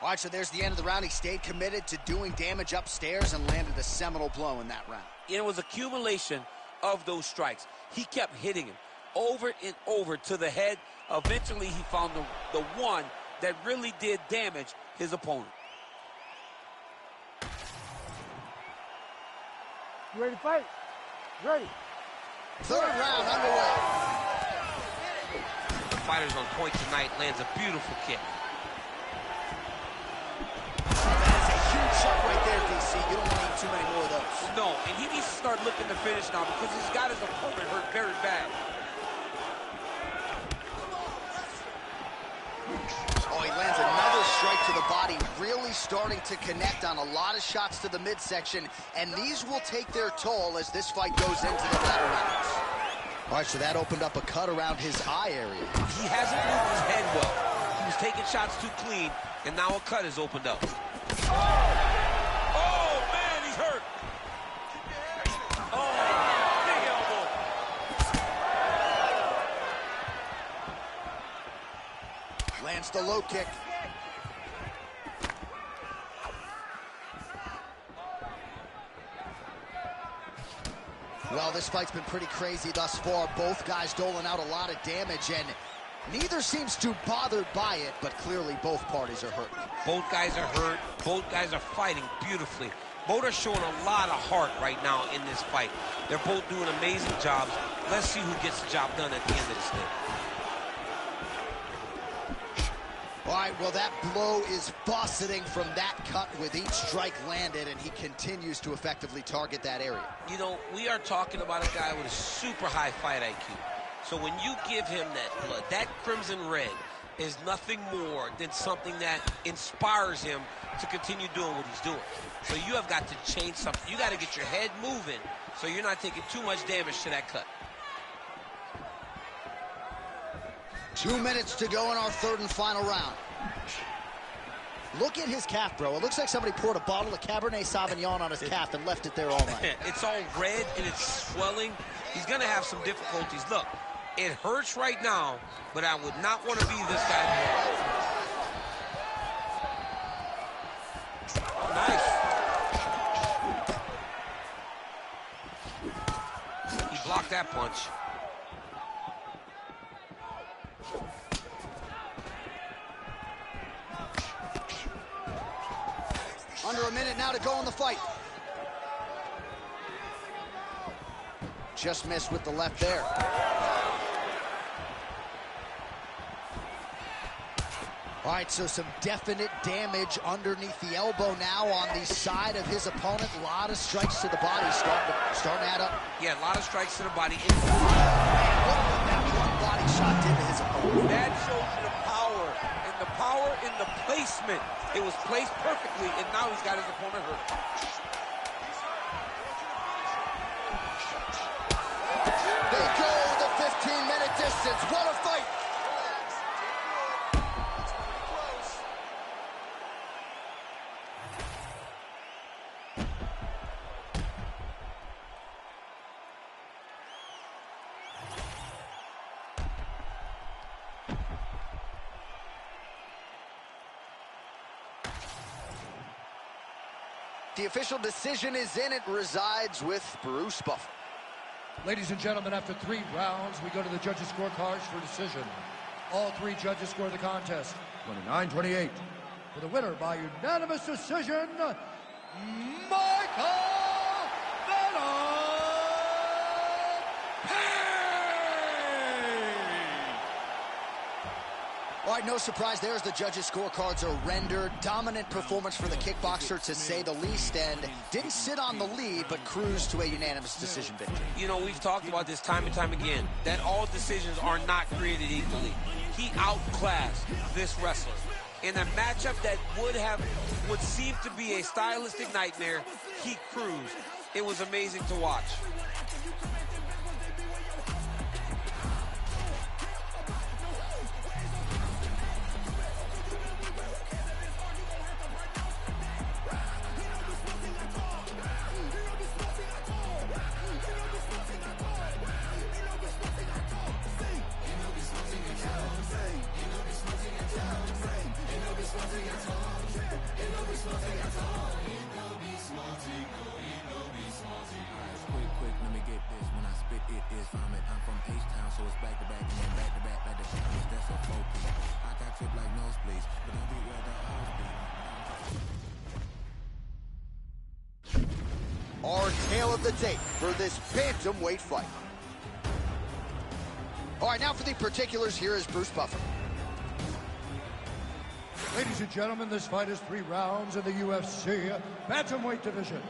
All right, so there's the end of the round. He stayed committed to doing damage upstairs and landed a seminal blow in that round. It was accumulation of those strikes. He kept hitting him over and over to the head. Eventually, he found the one that really did damage his opponent. You ready to fight? Ready. Third round underway. The fighter's on point tonight, lands a beautiful kick. Shot right there, DC. You don't need too many more of those. No, and he needs to start looking to finish now because he's got his opponent hurt very bad. Oh, he lands another strike to the body, really starting to connect on a lot of shots to the midsection, and these will take their toll as this fight goes into the latter rounds. All right, so that opened up a cut around his eye area. He hasn't moved his head well. He was taking shots too clean, and now a cut has opened up. Oh, man, he's hurt. Oh, big elbow. Lands the low kick. Well, this fight's been pretty crazy thus far. Both guys doling out a lot of damage, and neither seems too bothered by it, but clearly both parties are hurt. Both guys are hurt. Both guys are fighting beautifully. Both are showing a lot of heart right now in this fight. They're both doing amazing jobs. Let's see who gets the job done at the end of this thing. All right, well, that blow is buffeting from that cut with each strike landed, and he continues to effectively target that area. You know, we are talking about a guy with a super high fight IQ. So when you give him that blood, that crimson red, is nothing more than something that inspires him to continue doing what he's doing. So you have got to change something. You got to get your head moving so you're not taking too much damage to that cut. 2 minutes to go in our third and final round. Look at his calf, bro. It looks like somebody poured a bottle of Cabernet Sauvignon on his calf and left it there all night. It's all red and it's swelling. He's going to have some difficulties. Look, it hurts right now, but I would not want to be this guy. Nice. He blocked that punch. Under a minute now to go in the fight. Just missed with the left there. All right, so some definite damage underneath the elbow now on the side of his opponent. A lot of strikes to the body starting to add up. Yeah, a lot of strikes to the body. Man, look what that one body shot did to his opponent. That shows you the power in the placement. It was placed perfectly, and now he's got his opponent hurt. They go the 15-minute distance. What a fight! The official decision is in. It resides with Bruce Buffer. Ladies and gentlemen, after 3 rounds, we go to the judges' scorecards for decision. All 3 judges score the contest 29-28. For the winner by unanimous decision, Michael Venom All right, no surprise there as the judges' scorecards are rendered. Dominant performance for the kickboxer, to say the least, and didn't sit on the lead, but cruised to a unanimous decision victory. You know, we've talked about this time and time again, that all decisions are not created equally. He outclassed this wrestler. In a matchup that would seem to be a stylistic nightmare, he cruised. It was amazing to watch. Our tale of the tape for this bantamweight fight. All right, now for the particulars, here is Bruce Buffer. Ladies and gentlemen, this fight is 3 rounds in the UFC bantamweight division.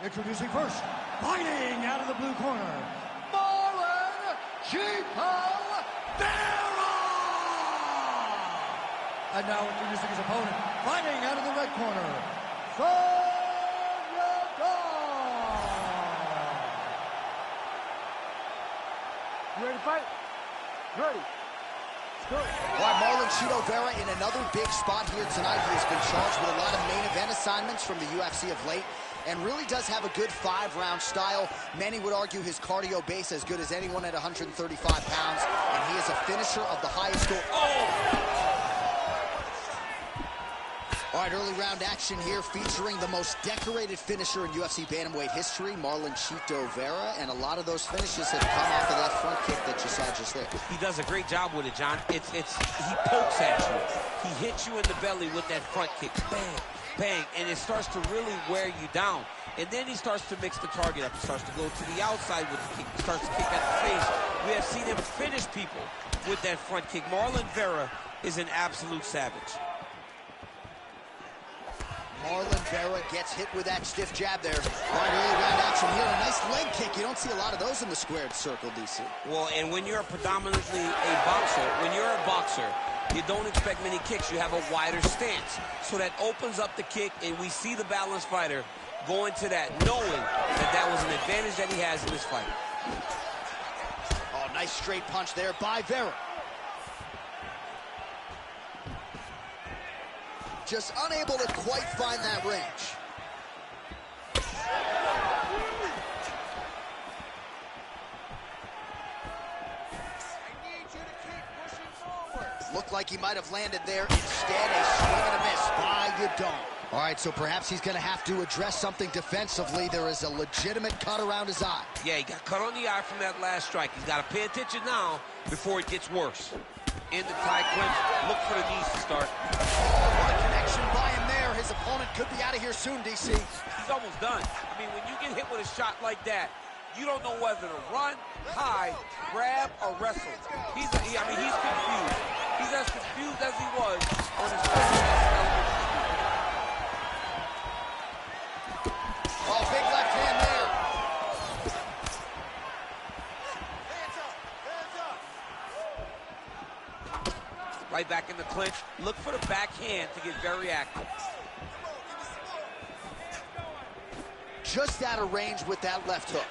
Introducing first, fighting out of the blue corner, Marlon Chico Vera! And now introducing his opponent, fighting out of the red corner, You ready to fight? Ready. Why, Marlon Chico Vera in another big spot here tonight. He has been charged with a lot of main event assignments from the UFC of late, and really does have a good 5-round style. Many would argue his cardio base as good as anyone at 135 pounds, and he is a finisher of the highest score. All right, early round action here featuring the most decorated finisher in UFC bantamweight history, Marlon Chico Vera, and a lot of those finishes have come off of that front kick that you saw just there. He does a great job with it, John. He pokes at you. He hits you in the belly with that front kick. Bang, bang, and it starts to really wear you down. And then he starts to mix the target up. He starts to go to the outside with the kick. He starts to kick at the face. We have seen him finish people with that front kick. Marlon Vera is an absolute savage. Marlon Vera gets hit with that stiff jab there. Right, early round action here. A nice leg kick. You don't see a lot of those in the squared circle, DC. Well, and when you're predominantly a boxer, you don't expect many kicks. You have a wider stance. So that opens up the kick, and we see the balanced fighter go into that, knowing that that was an advantage that he has in this fight. Oh, nice straight punch there by Vera. Just unable to quite find that range. Looked like he might have landed there. Instead, a swing and a miss by Yadon. All right, so perhaps he's going to have to address something defensively. There is a legitimate cut around his eye. Yeah, he got cut on the eye from that last strike. He's got to pay attention now before it gets worse. In the tie clinch, look for the knees to start. What a connection by him there. His opponent could be out of here soon, DC. He's almost done. I mean, when you get hit with a shot like that, you don't know whether to run, hide, grab, or wrestle. He's confused. He's as confused as he was on his first element. Oh, big left hand there. Hands up. Right back in the clinch. Look for the backhand to get very active. Just out of range with that left hook.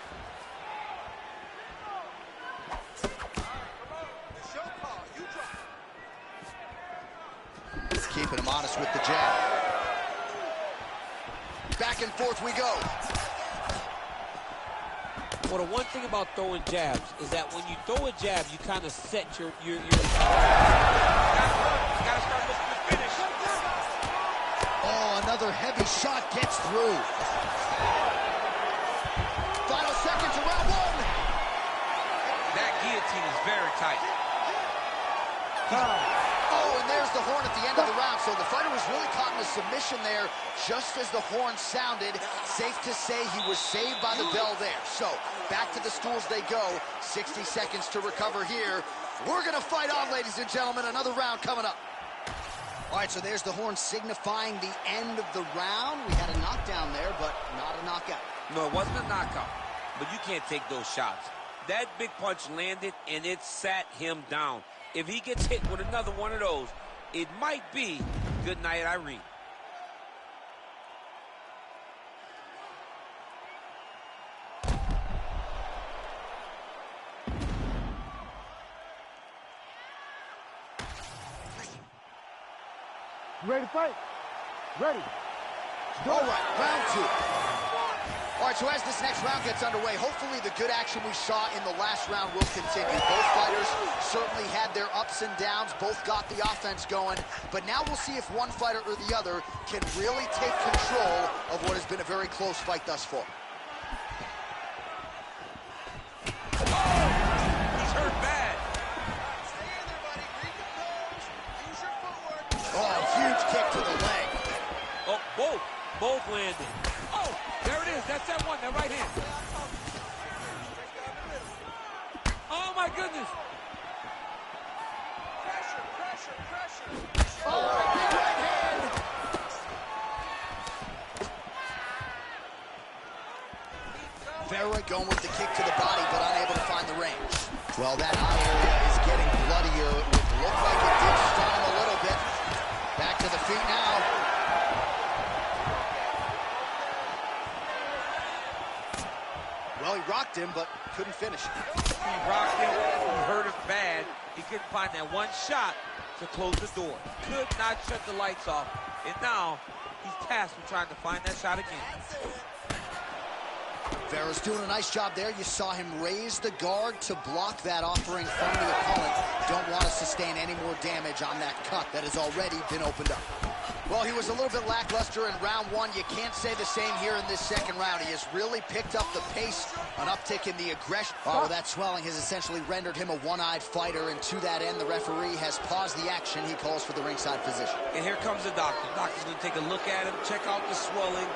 Keeping him honest with the jab. Back and forth we go. Well, the one thing about throwing jabs is that when you throw a jab, you kind of set your you gotta start looking to finish. Oh, another heavy shot gets through. Final seconds of round one. That guillotine is very tight. Oh, and there's the horn at the end of the round. So the fighter was really caught in a submission there just as the horn sounded. Safe to say he was saved by the bell there. So back to the stools they go. 60 seconds to recover here. We're going to fight on, ladies and gentlemen. Another round coming up. All right, so there's the horn signifying the end of the round. We had a knockdown there, but not a knockout. No, it wasn't a knockout, but you can't take those shots. That big punch landed, and it sat him down. If he gets hit with another one of those, it might be good night, Irene. You ready to fight? Ready. All right, round two. All right, so as this next round gets underway, hopefully the good action we saw in the last round will continue. Both fighters certainly had their ups and downs. Both got the offense going. But now we'll see if one fighter or the other can really take control of what has been a very close fight thus far. He's hurt bad. Stay in there, buddy. Recompose. Use your footwork. Oh, huge kick to the leg. Oh, both landed. Oh, there it is. That's that one, that right hand. Oh, my goodness. Pressure. Oh, big right hand. Vera going with the kick to the body, but unable to find the range. Well, that eye area is getting bloodier. It looked like it did stun him a little bit. Back to the feet now. Well, he rocked him, but couldn't finish it. He rocked him, he hurt him bad. He couldn't find that one shot to close the door. Could not shut the lights off. And now he's tasked with trying to find that shot again. Vera's doing a nice job there. You saw him raise the guard to block that offering from the opponent. Don't want to sustain any more damage on that cut that has already been opened up. Well, he was a little bit lackluster in round one. You can't say the same here in this second round. He has really picked up the pace, an uptick in the aggression. Oh, that swelling has essentially rendered him a one-eyed fighter, and to that end, the referee has paused the action. He calls for the ringside physician. And here comes the doctor. The doctor's going to take a look at him, check out the swelling,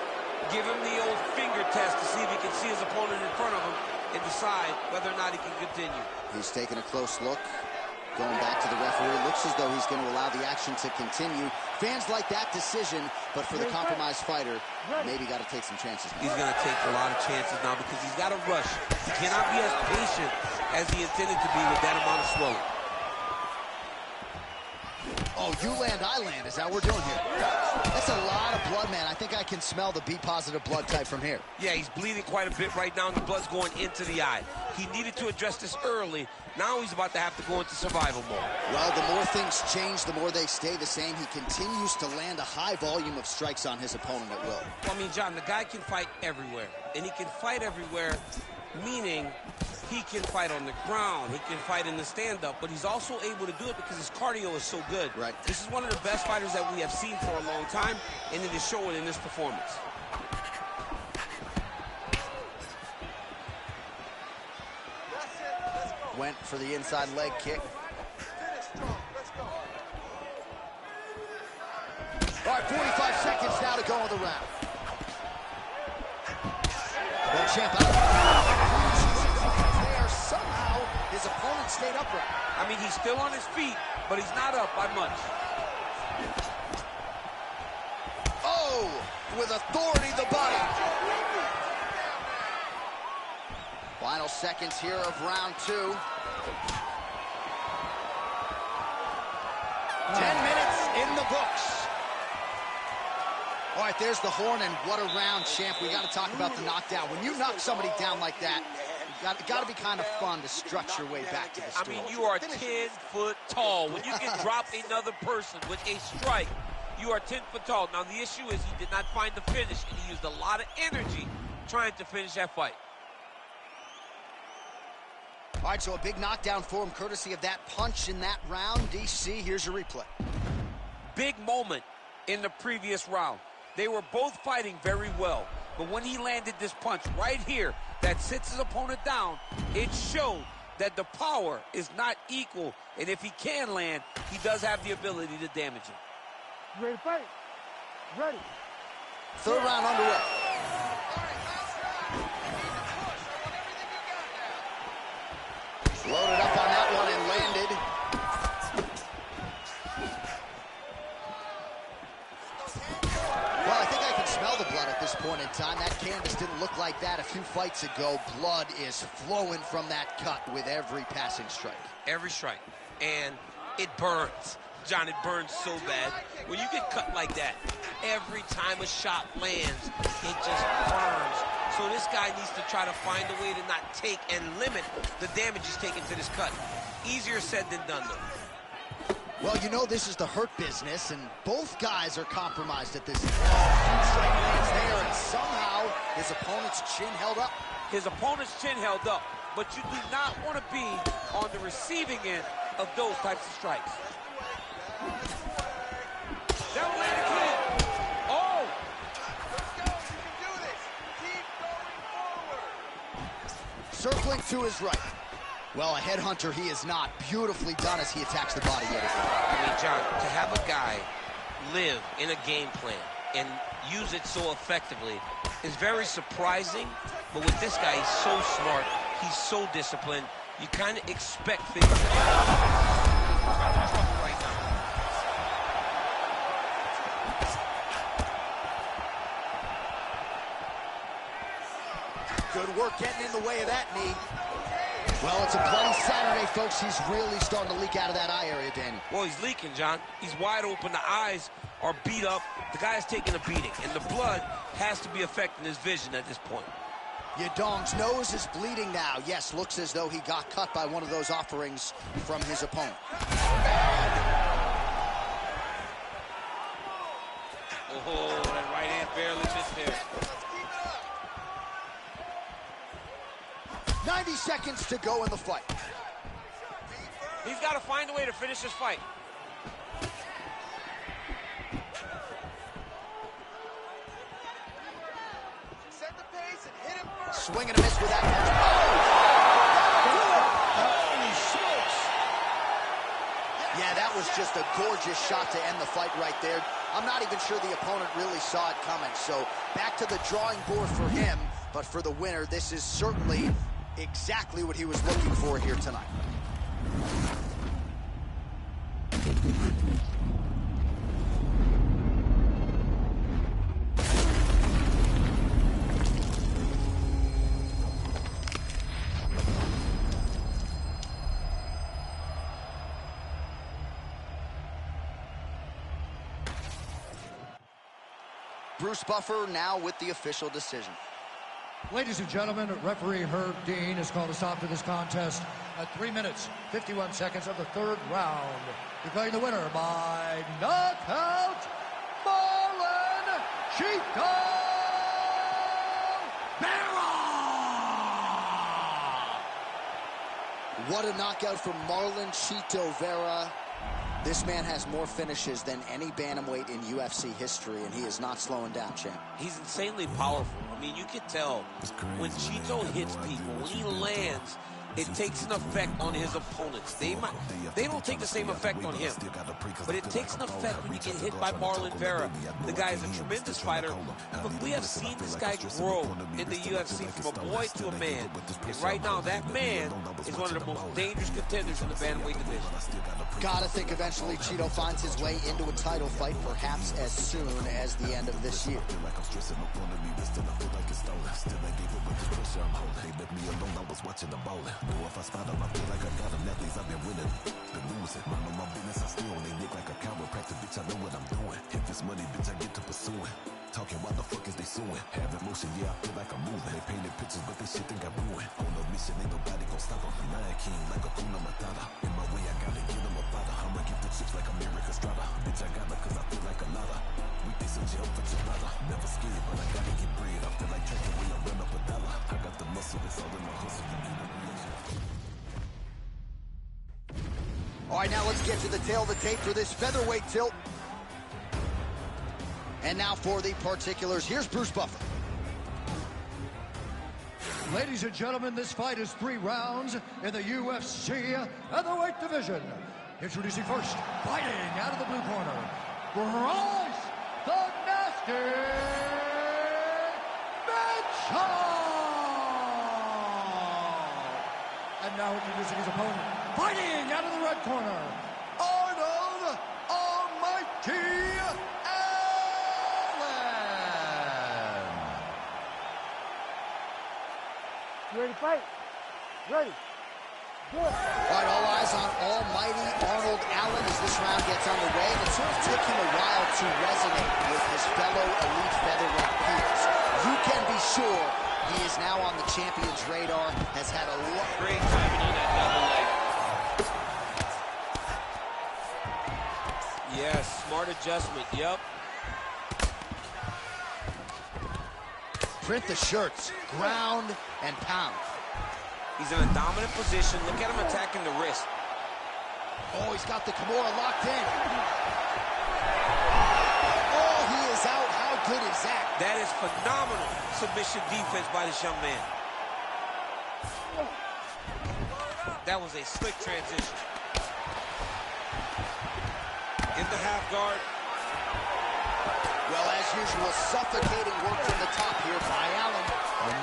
give him the old finger test to see if he can see his opponent in front of him and decide whether or not he can continue. He's taking a close look Going back to the referee, looks as though he's going to allow the action to continue. Fans like that decision, but for the compromised fighter, maybe got to take some chances. He's going to take a lot of chances now because he's got to rush. He cannot be as patient as he intended to be with that amount of swelling. Oh, you land, I land. Is that what we're doing here? That's a lot of blood, man. I think I can smell the B-positive blood type from here. Yeah, he's bleeding quite a bit right now, and the blood's going into the eye. He needed to address this early. Now he's about to have to go into survival mode. Well, the more things change, the more they stay the same. He continues to land a high volume of strikes on his opponent at will. Well, I mean, John, the guy can fight everywhere. And he can fight everywhere, meaning he can fight on the ground, he can fight in the stand-up, but he's also able to do it because his cardio is so good. Right. This is one of the best fighters that we have seen for a long time, and it is showing in this performance. Went for the inside leg kick. All right, 45 seconds now to go in the round. World champ out. There, somehow, his opponent stayed upright. I mean, he's still on his feet, but he's not up by much. Oh, with authority, the body. Final seconds here of round 2. 10 minutes in the books. All right, there's the horn, and what a round, champ. We got to talk about the knockdown. When you knock somebody down like that, it got to be kind of fun to stretch your way back to the stool. I mean, you are 10 foot tall. When you can drop another person with a strike, you are 10 foot tall. Now, the issue is he did not find the finish, and he used a lot of energy trying to finish that fight. All right, so a big knockdown for him, courtesy of that punch in that round. DC, here's your replay. Big moment in the previous round. They were both fighting very well, but when he landed this punch right here that sits his opponent down, it showed that the power is not equal, and if he can land, he does have the ability to damage him. You ready to fight? Ready. Third round underway. Loaded up on that one and landed. Well, I think I can smell the blood at this point in time. That canvas didn't look like that a few fights ago. Blood is flowing from that cut with every passing strike. Every strike. And it burns. John, it burns so bad. When you get cut like that, every time a shot lands, it just burns. So this guy needs to try to find a way to not take and limit the damage he's taken to this cut. Easier said than done, though. Well, you know this is the hurt business, and both guys are compromised at this point. Huge strike lands there, and somehow his opponent's chin held up. His opponent's chin held up, but you do not want to be on the receiving end of those types of strikes. That will land again. Oh! Circling to his right. Well, a headhunter he is not. Beautifully done as he attacks the body yet again. I mean, John, to have a guy live in a game plan and use it so effectively is very surprising. But with this guy, he's so smart. He's so disciplined. You kind of expect things to happen right now. Good work getting in the way of that knee. Well, it's a bloody Saturday, folks. He's really starting to leak out of that eye area, Danny. Well, he's leaking, John. He's wide open. The eyes are beat up. The guy is taking a beating, and the blood has to be affecting his vision at this point. Yadong's nose is bleeding now. Yes, looks as though he got cut by one of those offerings from his opponent. Oh, that right hand barely missed there. 90 seconds to go in the fight. He's got to find a way to finish this fight. Set the pace and hit him first. Swing and a miss with that punch. Holy smokes! Yeah, that was just a gorgeous shot to end the fight right there. I'm not even sure the opponent really saw it coming. So back to the drawing board for him. But for the winner, this is certainly exactly what he was looking for here tonight. Bruce Buffer now with the official decision. Ladies and gentlemen, referee Herb Dean has called a stop to this contest at 3 minutes, 51 seconds of the third round. Declaring the winner by knockout, Marlon Chito Vera! What a knockout from Marlon Chito Vera. This man has more finishes than any bantamweight in UFC history, and he is not slowing down, champ. He's insanely powerful. I mean, you can tell when Chito hits people, when he lands, it takes an effect on his opponents. They don't take the same effect on him, but it takes an effect when you get hit by Marlon Vera. The guy is a tremendous fighter. Look, we have seen this guy grow in the UFC from a boy to a man, and right now that man is one of the most dangerous contenders in the bantamweight division. Gotta think eventually Chito finds his way into a title fight, perhaps as soon as the end of this year. Know if I spot him, I feel like I got him. Athletes, I've been winning, been losing. Mind on my business, I still only look like a chiropractor. Bitch, I know what I'm doing. If it's money, bitch, I get to pursuing. Talking, why the fuck is they suing? Have emotion, yeah, I feel like I'm moving. They painted pictures, but they shit think I'm ruined. On a mission, ain't nobody gon' stop them. Lion King, like a Kuna Matata. In my way, I gotta get them a bada. I'ma give the chips like America Strada. Bitch, I got her cause I feel like a lotta. We think some jail for Chilada. Never scared, but I gotta get bread. I feel like tracking when I run up a dollar. I got the muscle, it's all in my hustle. You need a real. All right, now let's get to the tail of the tape for this featherweight tilt. And now for the particulars, here's Bruce Buffer. Ladies and gentlemen, this fight is 3 rounds in the UFC featherweight division. Introducing first, fighting out of the blue corner, Bryce the Nasty Mitchell! And now introducing his opponent, fighting out of the red corner, Arnold Almighty Allen! You ready to fight? Ready. Good. All right, all eyes on Almighty Arnold Allen as this round gets underway. It sort of took him a while to resonate with his fellow elite featherweight peers. You can be sure he is now on the champion's radar, has had a great timing on that double leg. Yes, smart adjustment, yep. Print the shirts, ground and pound. He's in a dominant position. Look at him attacking the wrist. Oh, he's got the Kimura locked in. Oh, he is out. How good is that? That is phenomenal submission defense by this young man. That was a slick transition. In the half guard. Well, as usual, suffocating work from the top here by Allen.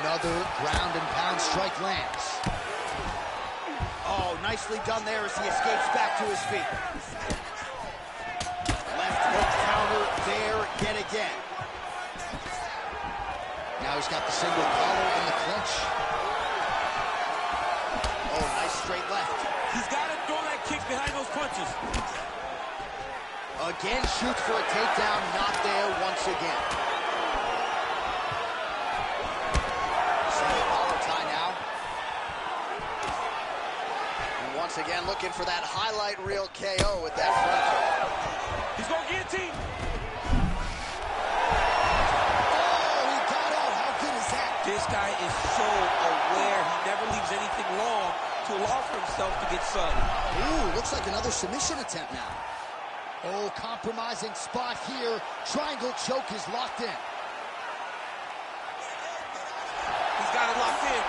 Another ground and pound strike lands. Oh, nicely done there as he escapes back to his feet. Left hook counter there yet again. Now he's got the single collar in the clinch. Oh, nice straight left. He's got to throw that kick behind those punches. Again, shoots for a takedown, not there once again. Single collar tie now. And once again, looking for that highlight reel KO with that front hook. He's going to guillotine. Oh, he got out. How good is that? This guy is so aware. He never leaves anything long to allow for himself to get subbed. Ooh, looks like another submission attempt now. Oh, compromising spot here. Triangle choke is locked in. He's got it locked in.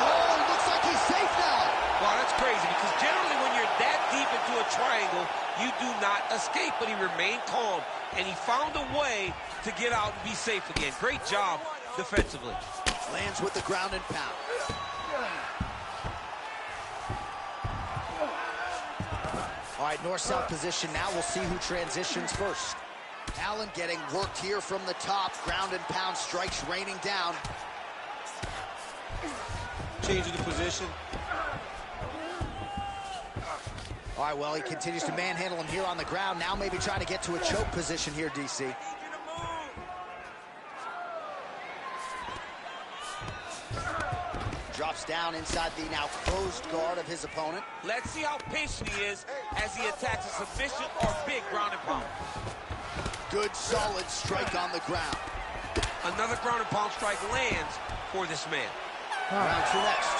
Oh, looks like he's safe now. Wow, that's crazy because generally when you're that deep into a triangle, you do not escape, but he remained calm, and he found a way to get out and be safe again. Great job defensively. Lands with the ground and pound. All right, north-south position now. We'll see who transitions first. Allen getting worked here from the top. Ground and pound strikes raining down. Changing the position. All right, well, he continues to manhandle him here on the ground. Now maybe trying to get to a choke position here, DC. Drops down inside the now closed guard of his opponent. Let's see how patient he is as he attacks a submission or big ground and pound. Good, solid strike on the ground. Another ground and pound strike lands for this man. Round two next.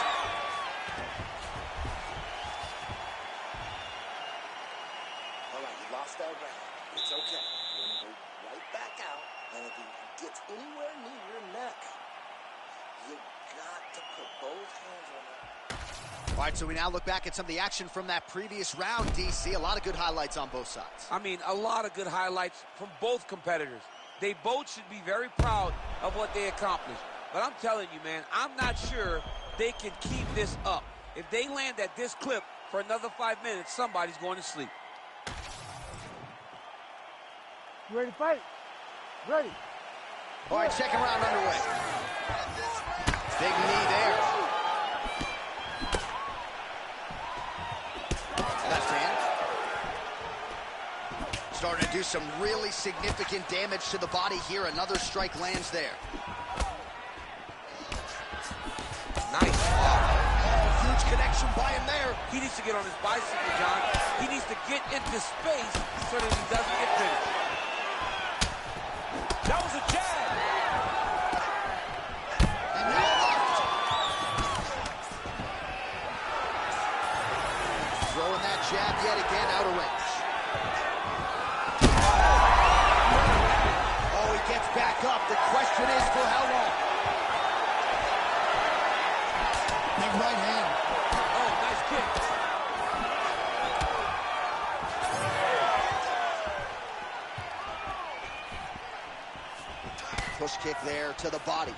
All right, you lost that round. It's okay. You're going to go right back out, and if he gets anywhere near your neck, you got to put both hands on that. All right, so we now look back at some of the action from that previous round, DC. A lot of good highlights on both sides. I mean, a lot of good highlights from both competitors. They both should be very proud of what they accomplished. But I'm telling you, man, I'm not sure they can keep this up. If they land at this clip for another 5 minutes, somebody's going to sleep. You ready to fight? Ready. All right, second round underway. Big knee there. Left hand. Starting to do some really significant damage to the body here. Another strike lands there. Nice. Huge connection by him there. He needs to get on his bicycle, John. He needs to get into space so that he doesn't get finished. That was a jab. And now left. Throwing that jab yet again out of range. Oh, he gets back up. The question is for how long? Big right hand. Oh, nice kick. Push kick there to the body.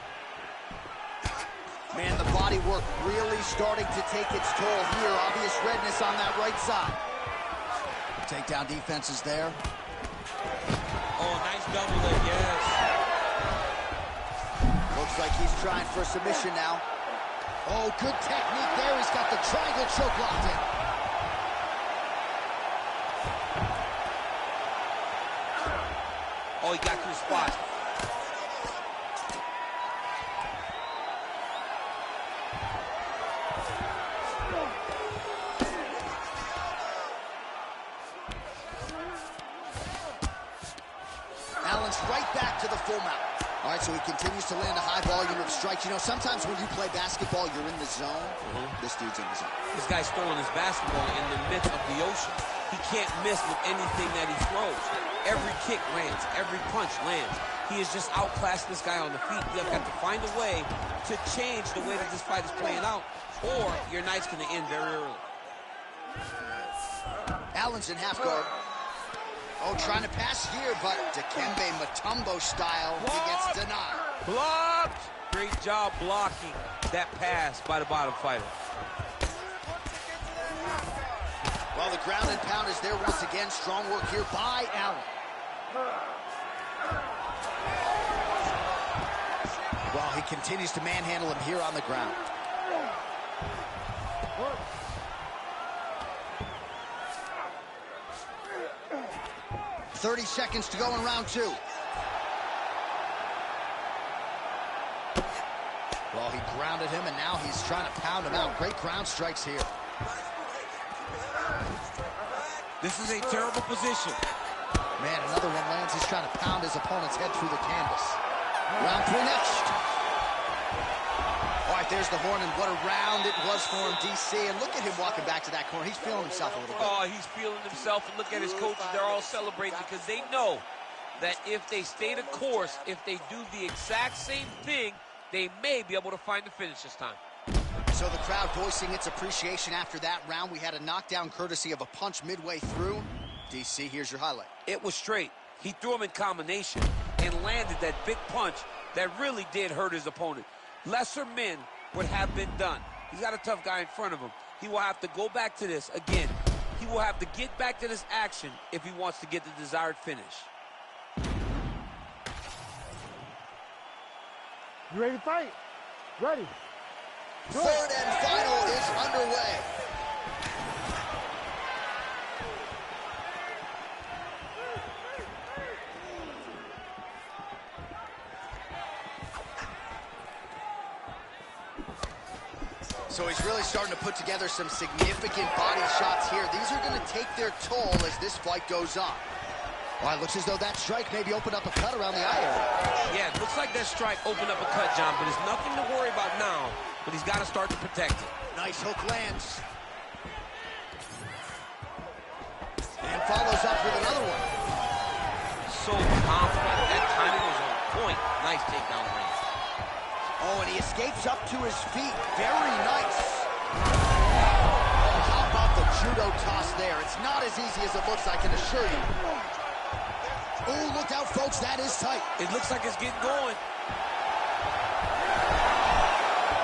Man, the body work really starting to take its toll here. Obvious redness on that right side. Takedown defense is there. Oh, nice double leg, yes. Looks like he's trying for a submission now. Oh, good technique there. He's got the triangle choke locked in. Oh, he got to the spot. Allen's right back to the full mount. All right, so he continues to land a high volume of strikes. You know, sometimes when you play basketball, you're in the zone. This dude's in the zone. This guy's throwing his basketball in the midst of the ocean. He can't miss with anything that he throws. Every kick lands. Every punch lands. He has just outclassed this guy on the feet. You've got to find a way to change the way that this fight is playing out, or your night's going to end very early. Allen's in half guard. Oh, trying to pass here, but Dikembe Mutombo style, he gets denied. Blocked! Great job blocking that pass by the bottom fighter. Well, the ground and pound is there once again. Strong work here by Allen. Well, he continues to manhandle him here on the ground. 30 seconds to go in round two. Well, he grounded him, and now he's trying to pound him out. Great ground strikes here. This is a terrible position. Man, another one lands. He's trying to pound his opponent's head through the canvas. Round three next. All right, there's the horn, and what a round it was for him, DC. And look at him walking back to that corner. He's feeling himself a little bit. Oh, he's feeling himself, and look at his coaches. They're all celebrating because they know that if they stay the course, if they do the exact same thing, they may be able to find the finish this time. So the crowd voicing its appreciation after that round. We had a knockdown courtesy of a punch midway through. DC, here's your highlight. It was straight. He threw him in combination and landed that big punch that really did hurt his opponent. Lesser men would have been done. He's got a tough guy in front of him. He will have to go back to this. Again, He will have to get back to this action if he wants to get the desired finish. You ready to fight? Ready. Third and final is underway. So he's really starting to put together some significant body shots here. These are going to take their toll as this fight goes on. Well, it looks as though that strike maybe opened up a cut around the eye area. Yeah, it looks like that strike opened up a cut, John, but there's nothing to worry about now, but he's got to start to protect it. Nice hook lands. And follows up with another one. So confident. That timing was on point. Nice takedown range. Oh, and he escapes up to his feet. Very nice. Oh, how about the judo toss there? It's not as easy as it looks, I can assure you. Oh, look out, folks. That is tight. It looks like it's getting going.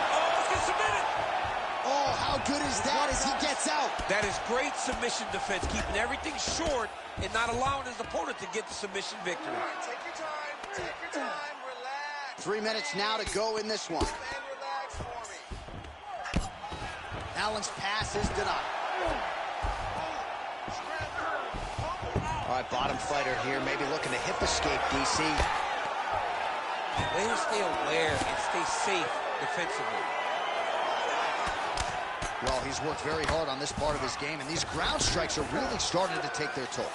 Oh, let's get submitted. Oh, how good is that as he gets out? That is great submission defense, keeping everything short and not allowing his opponent to get the submission victory. All right, take your time. Take your time. Relax. 3 minutes now to go in this one. And relax for me. Allen's pass is denied. All right, bottom fighter here, maybe looking to hip escape, DC. Way to stay aware and stay safe defensively. Well, he's worked very hard on this part of his game, and these ground strikes are really starting to take their toll.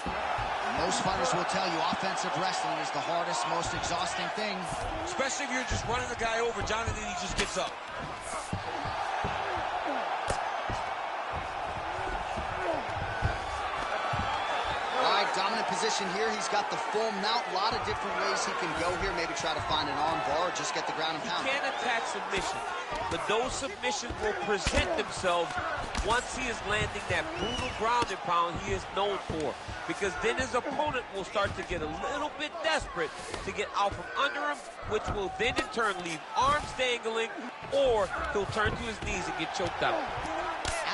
Most fighters will tell you offensive wrestling is the hardest, most exhausting thing. Especially if you're just running the guy over, John, and then he just gets up. Dominant position here. He's got the full mount. A lot of different ways he can go here. Maybe try to find an arm bar or just get the ground and pound. He can't attack submission, but those submissions will present themselves once he is landing that brutal ground and pound he is known for. Because then his opponent will start to get a little bit desperate to get out from under him, which will then in turn leave arms dangling, or he'll turn to his knees and get choked out.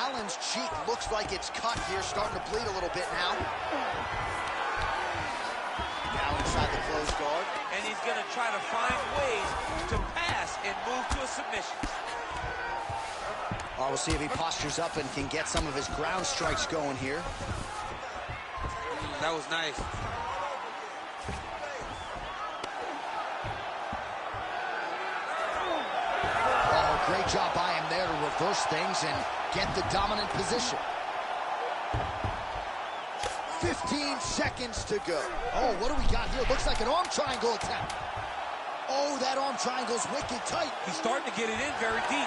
Allen's cheek looks like it's cut here, starting to bleed a little bit now. Now inside the closed guard. And he's going to try to find ways to pass and move to a submission. We'll see if he postures up and can get some of his ground strikes going here. That was nice. Oh, great job by him there to reverse things and get the dominant position. 15 seconds to go. Oh, what do we got here? Looks like an arm triangle attempt. Oh, that arm triangle's wicked tight. He's starting to get it in very deep.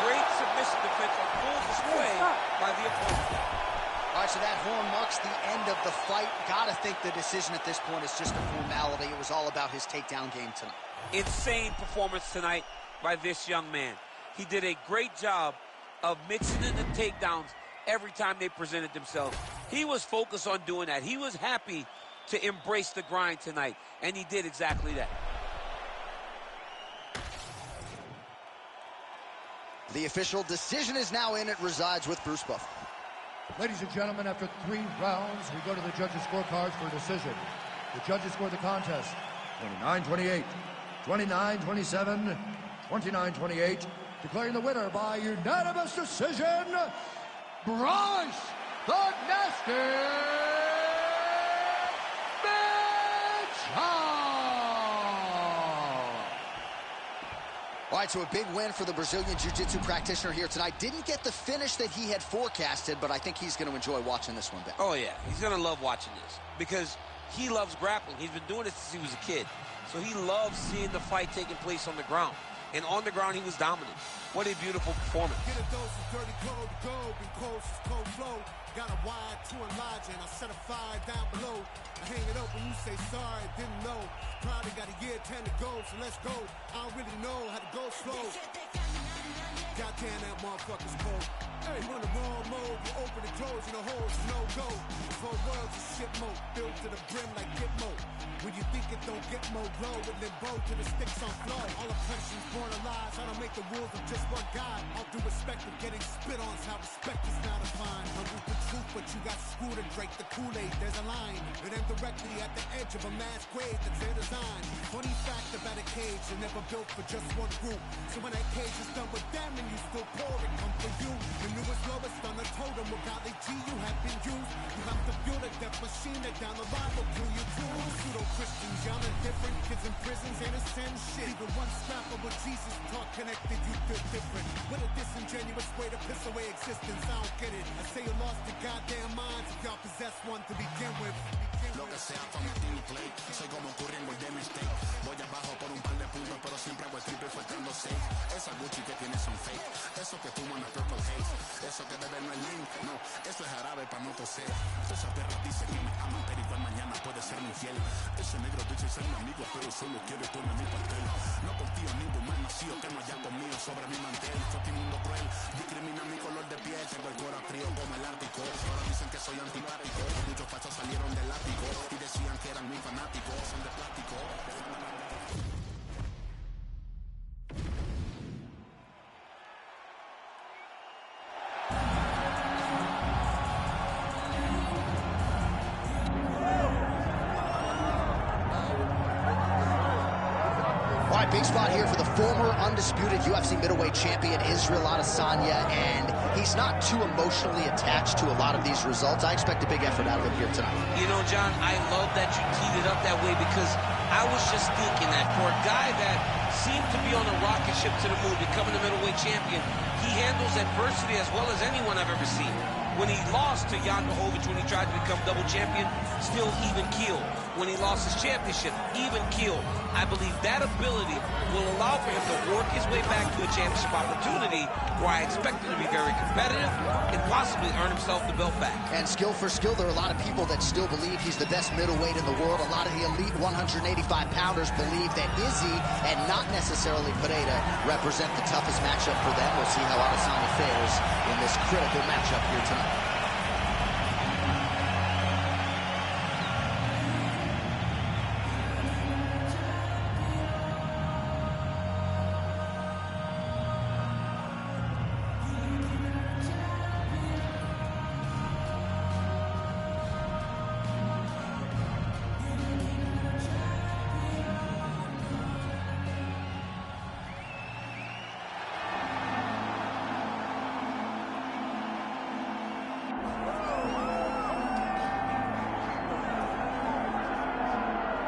Great submission defense on full display by the opponent. All right, so that horn marks the end of the fight. Gotta think the decision at this point is just a formality. It was all about his takedown game tonight. Insane performance tonight by this young man. He did a great job of mixing in the takedowns every time they presented themselves. He was focused on doing that. He was happy to embrace the grind tonight, and he did exactly that. The official decision is now in. It resides with Bruce Buffer. Ladies and gentlemen, after 3 rounds, we go to the judges' scorecards for a decision. The judges scored the contest 29-28, 29-27, 29-28, declaring the winner by unanimous decision, Bryce the Nasty Mitchell! All right, so a big win for the Brazilian Jiu-Jitsu practitioner here tonight. Didn't get the finish that he had forecasted, but I think he's going to enjoy watching this one back. Oh, yeah. He's going to love watching this because he loves grappling. He's been doing this since he was a kid. So he loves seeing the fight taking place on the ground. And on the ground, he was dominant. What a beautiful performance. Get a dose of dirty cold to go, and cold is cold flow. Got a wire to a lodge, and I set a fire down below. I hang it up when you say sorry, didn't know. Probably got a year 10 to go, so let's go. I don't really know how to go slow. Goddamn, that motherfucker's cold. Hey, on the wrong mode, you open and close and the holes, no go. This whole world's a shit mode, filled to the brim like Gitmo. When you think it don't get more glow, and then bow to the sticks on flow. All oppression's born of lies, I don't make the rules of just one God. All due respect of getting spit on, how respect is now defined. I root the truth, but you got screwed and drank the Kool-Aid. There's a line, and I'm directly at the edge of a mass grave that's their design. Funny fact about a cage, they're never built for just one group. So when that cage is done with them and you still pour it, come for you. The newest lowest on the totem, with golly G, you have been used. You have to build a death machine that down the line will kill you too. Pseudo-Christians, y'all are different. Kids in prisons ain't the same shit. Even one scrap of what Jesus taught connected, you feel different. What a disingenuous way to piss away existence, I don't get it. I say you lost your goddamn minds if y'all possess one to begin with. Lo que sea con el team play, soy como Curry en Golden State. Voy abajo por un par de puntos, pero siempre hago el triple faltando 6. Esa Gucci que tiene son fake, eso que tú mandas purple haze. Eso que bebe no es link, no, eso es jarabe para no toser. Esa perra dice que me aman, pero igual mañana puede ser infiel. Ese negro dice ser mi amigo, pero solo quiere poner mi pastel. No confío en ningún mal nacido que no haya conmigo sobre mi mantel. Fucking mundo cruel, discrimina mi color de piel. Tengo el corazón frío como el Ártico. Ahora dicen que soy antipático, muchos fachos salieron del ático y decían que eran muy fanáticos, son de plástico. All right, big spot here for the former undisputed UFC middleweight champion Israel Adesanya, and he's not too emotionally attached to a lot of these results. I expect a big effort out of him here tonight. You know, John, I love that you teed it up that way, because I was just thinking that for a guy that seemed to be on a rocket ship to the moon, becoming a middleweight champion, he handles adversity as well as anyone I've ever seen. When he lost to Jan Blachowicz, when he tried to become double champion, still even keeled. When he lost his championship, even keeled. I believe that ability will allow for him to work his way back to a championship opportunity, where I expect him to be very competitive and possibly earn himself the belt back. And skill for skill, there are a lot of people that still believe he's the best middleweight in the world. A lot of the elite 185-pounders believe that Izzy, and not necessarily Pereira, represent the toughest matchup for them. We'll see how Adesanya fares in this critical matchup here tonight.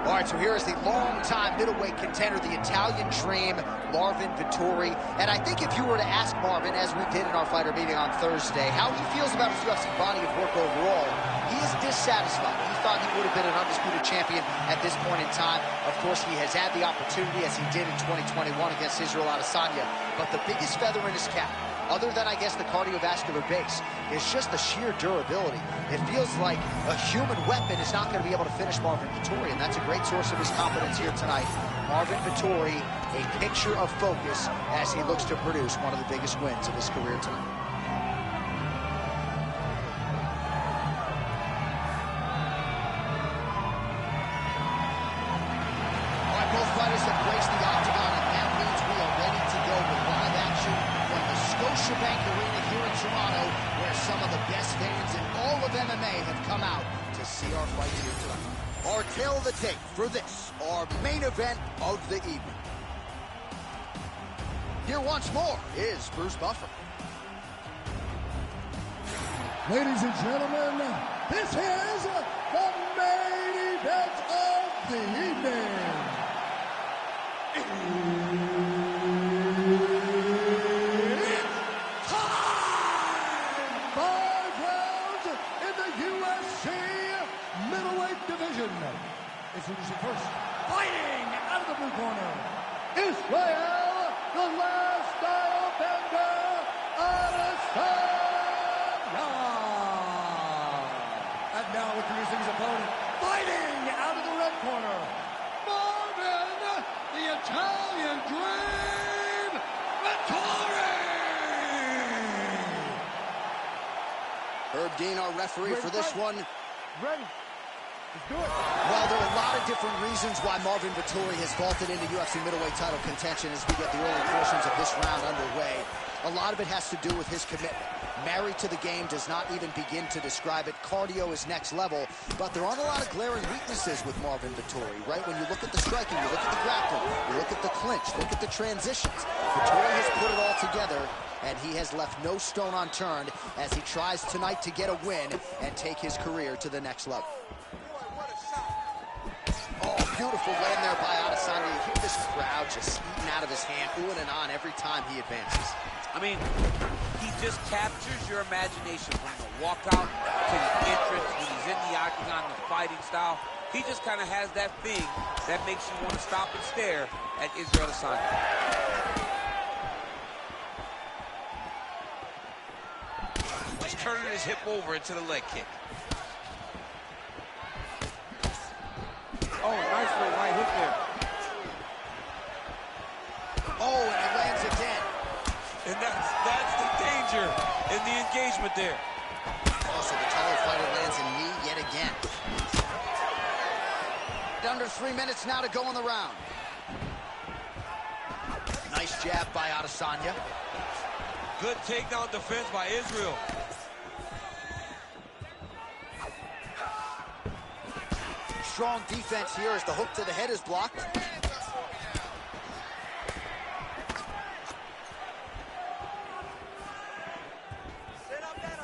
All right, so here is the long-time middleweight contender, the Italian Dream, Marvin Vettori. And I think if you were to ask Marvin, as we did in our fighter meeting on Thursday, how he feels about his UFC body of work overall, he is dissatisfied. He thought he would have been an undisputed champion at this point in time. Of course, he has had the opportunity, as he did in 2021 against Israel Adesanya. But the biggest feather in his cap, other than, I guess, the cardiovascular base, is just the sheer durability. It feels like a human weapon is not going to be able to finish Marvin Vettori, and that's a great source of his confidence here tonight. Marvin Vettori, a picture of focus as he looks to produce one of the biggest wins of his career tonight. All right, both fighters have graced the octagon, and that means we are ready to go with live action from the Scotiabank Arena here in Toronto, where some of the best fans in all of MMA have come out to see our fight here tonight. Our tale of the tape for this, our main event of the evening. Here once more is Bruce Buffer. Ladies and gentlemen, this is the main event of the evening. Introducing first, fighting out of the blue corner, Israel, the last style bender, Adesanya. And now introducing his opponent, fighting out of the red corner, Marvin, the Italian Dream, Vettori. Herb Dean, our referee for this one. Ready. Let's do it. Well, there are a lot of different reasons why Marvin Vettori has vaulted into UFC middleweight title contention as we get the early portions of this round underway. A lot of it has to do with his commitment. Married to the game does not even begin to describe it. Cardio is next level, but there aren't a lot of glaring weaknesses with Marvin Vettori, right? When you look at the striking, you look at the grappling, you look at the clinch, look at the transitions. Vettori has put it all together, and he has left no stone unturned as he tries tonight to get a win and take his career to the next level. Oh, beautiful land there by Adesanya. You hear this crowd just eating out of his hand, oohing and on every time he advances. I mean, he just captures your imagination from the walkout to the entrance when he's in the octagon, the fighting style. He just kind of has that thing that makes you want to stop and stare at Israel Adesanya. Just turning his hip over into the leg kick. Oh, nice little right hook there. Oh, and he lands again. And that's the danger in the engagement there. Oh, so the title fighter lands a knee yet again. Under 3 minutes now to go in the round. Nice jab by Adesanya. Good takedown defense by Israel. Strong defense here as the hook to the head is blocked.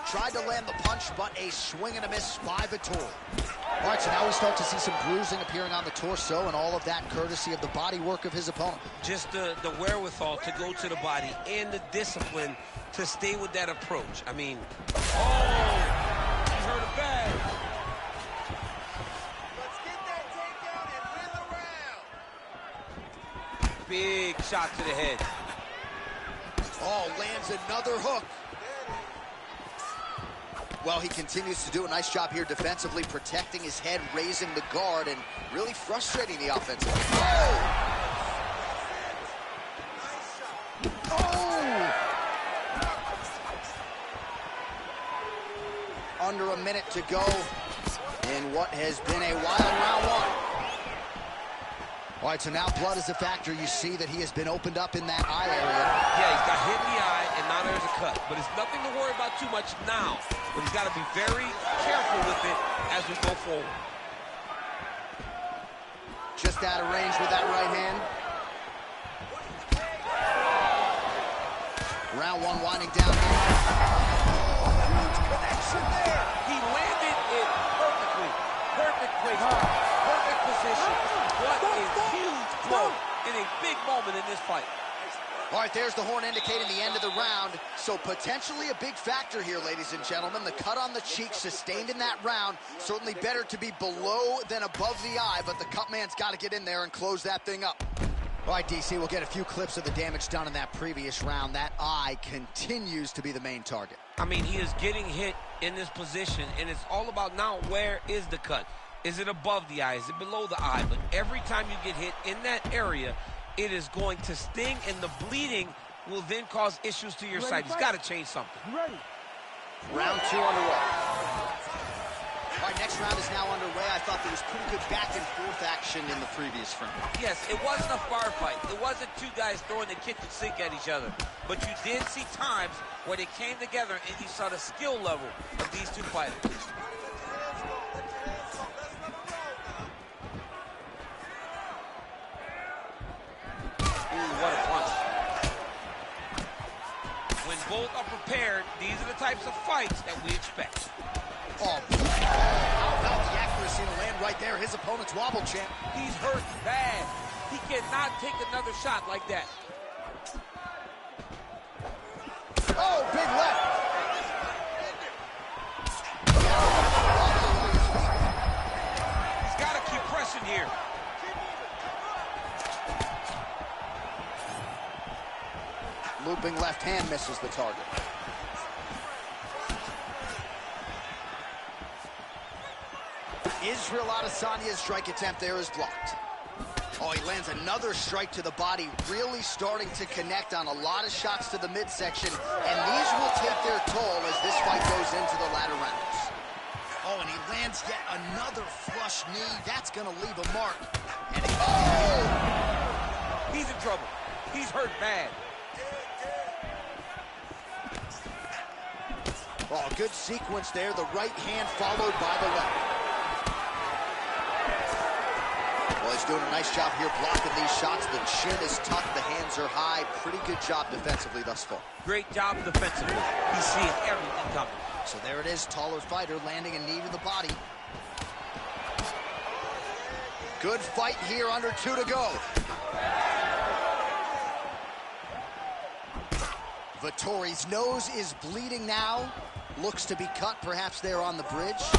Tried to land the punch, but a swing and a miss by Vettori. All right, so now we start to see some bruising appearing on the torso, and all of that courtesy of the body work of his opponent. Just the wherewithal to go to the body and the discipline to stay with that approach. I mean, oh, he hurt it bad. Let's get that takedown and win the round. Big shot to the head. Oh, lands another hook. Well, he continues to do a nice job here defensively, protecting his head, raising the guard, and really frustrating the offense. Oh! Oh! Under a minute to go in what has been a wild round one. All right, so now blood is a factor. You see that he has been opened up in that eye area. Yeah, he's got hit in the eye, and now there's a cut. But it's nothing to worry about too much now. But he's got to be very careful with it as we go forward. Just out of range with that right hand. Round one winding down here. Huge connection there. He landed it perfectly. Perfect placement. Perfect position. What a huge blow in a big moment in this fight. All right, there's the horn indicating the end of the round. So potentially a big factor here, ladies and gentlemen. The cut on the cheek sustained in that round. Certainly better to be below than above the eye, but the cut man's got to get in there and close that thing up. All right, DC, we'll get a few clips of the damage done in that previous round. That eye continues to be the main target. I mean, he is getting hit in this position, and it's all about now where is the cut? Is it above the eye? Is it below the eye? But every time you get hit in that area, it is going to sting, and the bleeding will then cause issues to your side. He's got to change something. Ready. Round two underway. All right, next round is now underway. I thought there was pretty good back and forth action in the previous round. Yes, it wasn't a firefight. It wasn't two guys throwing the kitchen sink at each other. But you did see times where they came together and you saw the skill level of these two fighters. Ooh, what a punch. When both are prepared, these are the types of fights that we expect. Oh, how about the accuracy to land right there? His opponent's wobble champ. He's hurt bad. He cannot take another shot like that. Oh, big left. He's got to keep pressing here. Looping left hand misses the target. Israel Adesanya's strike attempt there is blocked. Oh, he lands another strike to the body, really starting to connect on a lot of shots to the midsection, and these will take their toll as this fight goes into the latter rounds. Oh, and he lands yet another flush knee. That's going to leave a mark. And he's in trouble. He's hurt bad. Oh, good sequence there. The right hand followed by the left. Well, he's doing a nice job here blocking these shots. The chin is tucked, the hands are high. Pretty good job defensively thus far. Great job defensively. He's seeing everything coming. So there it is, taller fighter landing a knee to the body. Good fight here, under 2 to go. Vettori's nose is bleeding now. Looks to be cut, perhaps there on the bridge. Gets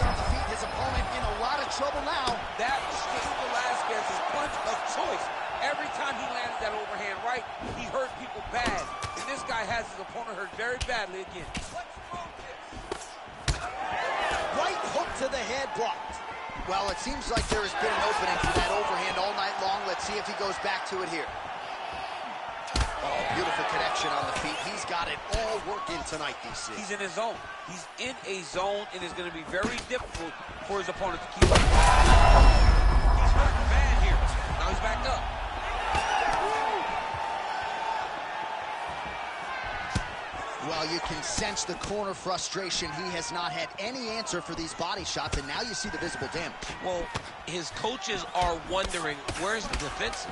on the feet, his opponent in a lot of trouble now. That was Cain Velasquez's punch of choice. Every time he landed that overhand right, he hurt people bad. And this guy has his opponent hurt very badly again. Right hook to the head, blocked. Well, it seems like there has been an opening for that overhand all night long. Let's see if he goes back to it here. Oh, beautiful connection on the feet. He's got it all working tonight, DC. He's in his zone. He's in a zone, and it's going to be very difficult for his opponent to keep up. He's hurting bad here. Now he's backed up. Well, you can sense the corner frustration. He has not had any answer for these body shots, and now you see the visible damage. Well, his coaches are wondering, where's the defenses?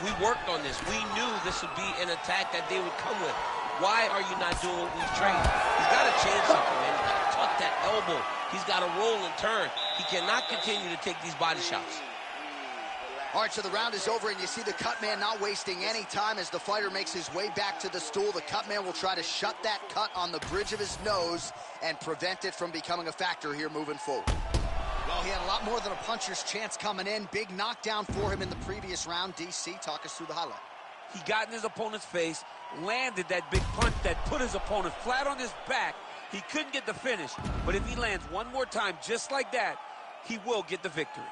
We worked on this. We knew this would be an attack that they would come with. Why are you not doing what we've trained? He's got to change something, man. He's got to tuck that elbow. He's got to roll and turn. He cannot continue to take these body shots. All right, so the round is over, and you see the cut man not wasting any time as the fighter makes his way back to the stool. The cut man will try to shut that cut on the bridge of his nose and prevent it from becoming a factor here moving forward. Well, he had a lot more than a puncher's chance coming in. Big knockdown for him in the previous round. DC, talk us through the highlight. He got in his opponent's face, landed that big punch that put his opponent flat on his back. He couldn't get the finish, but if he lands one more time just like that, he will get the victory.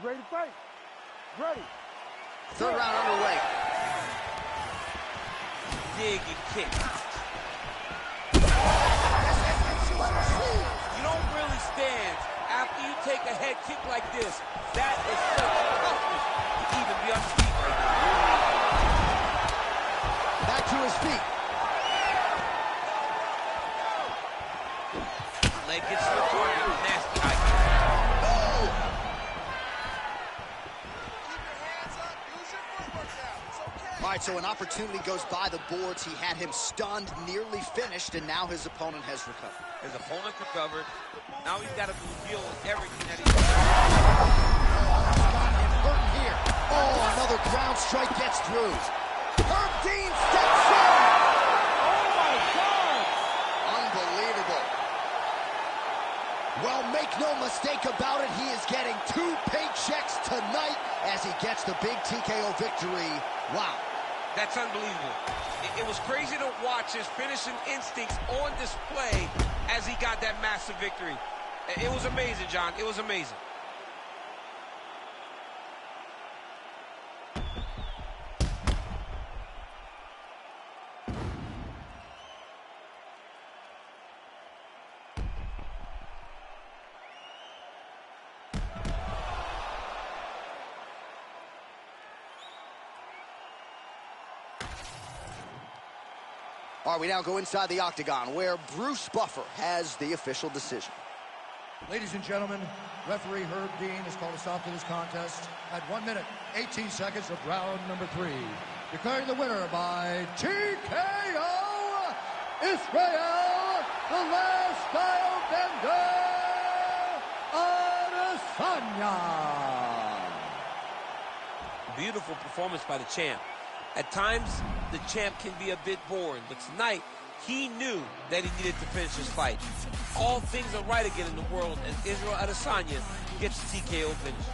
Ready to fight? Ready. Third round underway. Dig and kick. You don't really stand after you take a head kick like this. That is such toughness to even be on his feet right now. Back to his feet. Leg gets to the corner. Nasty high kick. All right, so an opportunity goes by the boards. He had him stunned, nearly finished, and now his opponent has recovered. His opponent recovered. Now he's got to deal with everything that he's got him hurting here. Oh, another ground strike gets through. Herb Dean steps in. Oh, my God. Unbelievable. Well, make no mistake about it, he is getting 2 paychecks tonight as he gets the big TKO victory. Wow. That's unbelievable. It was crazy to watch his finishing instincts on display as he got that massive victory. It was amazing, John. It was amazing. All right, we now go inside the octagon where Bruce Buffer has the official decision. Ladies and gentlemen, referee Herb Dean has called a stop to this contest at 1 minute, 18 seconds of round number 3. Declaring the winner by TKO, Israel, the last style bender, Adesanya. Beautiful performance by the champ. At times, the champ can be a bit boring, but tonight, he knew that he needed to finish his fight. All things are right again in the world, and Israel Adesanya gets the TKO finish.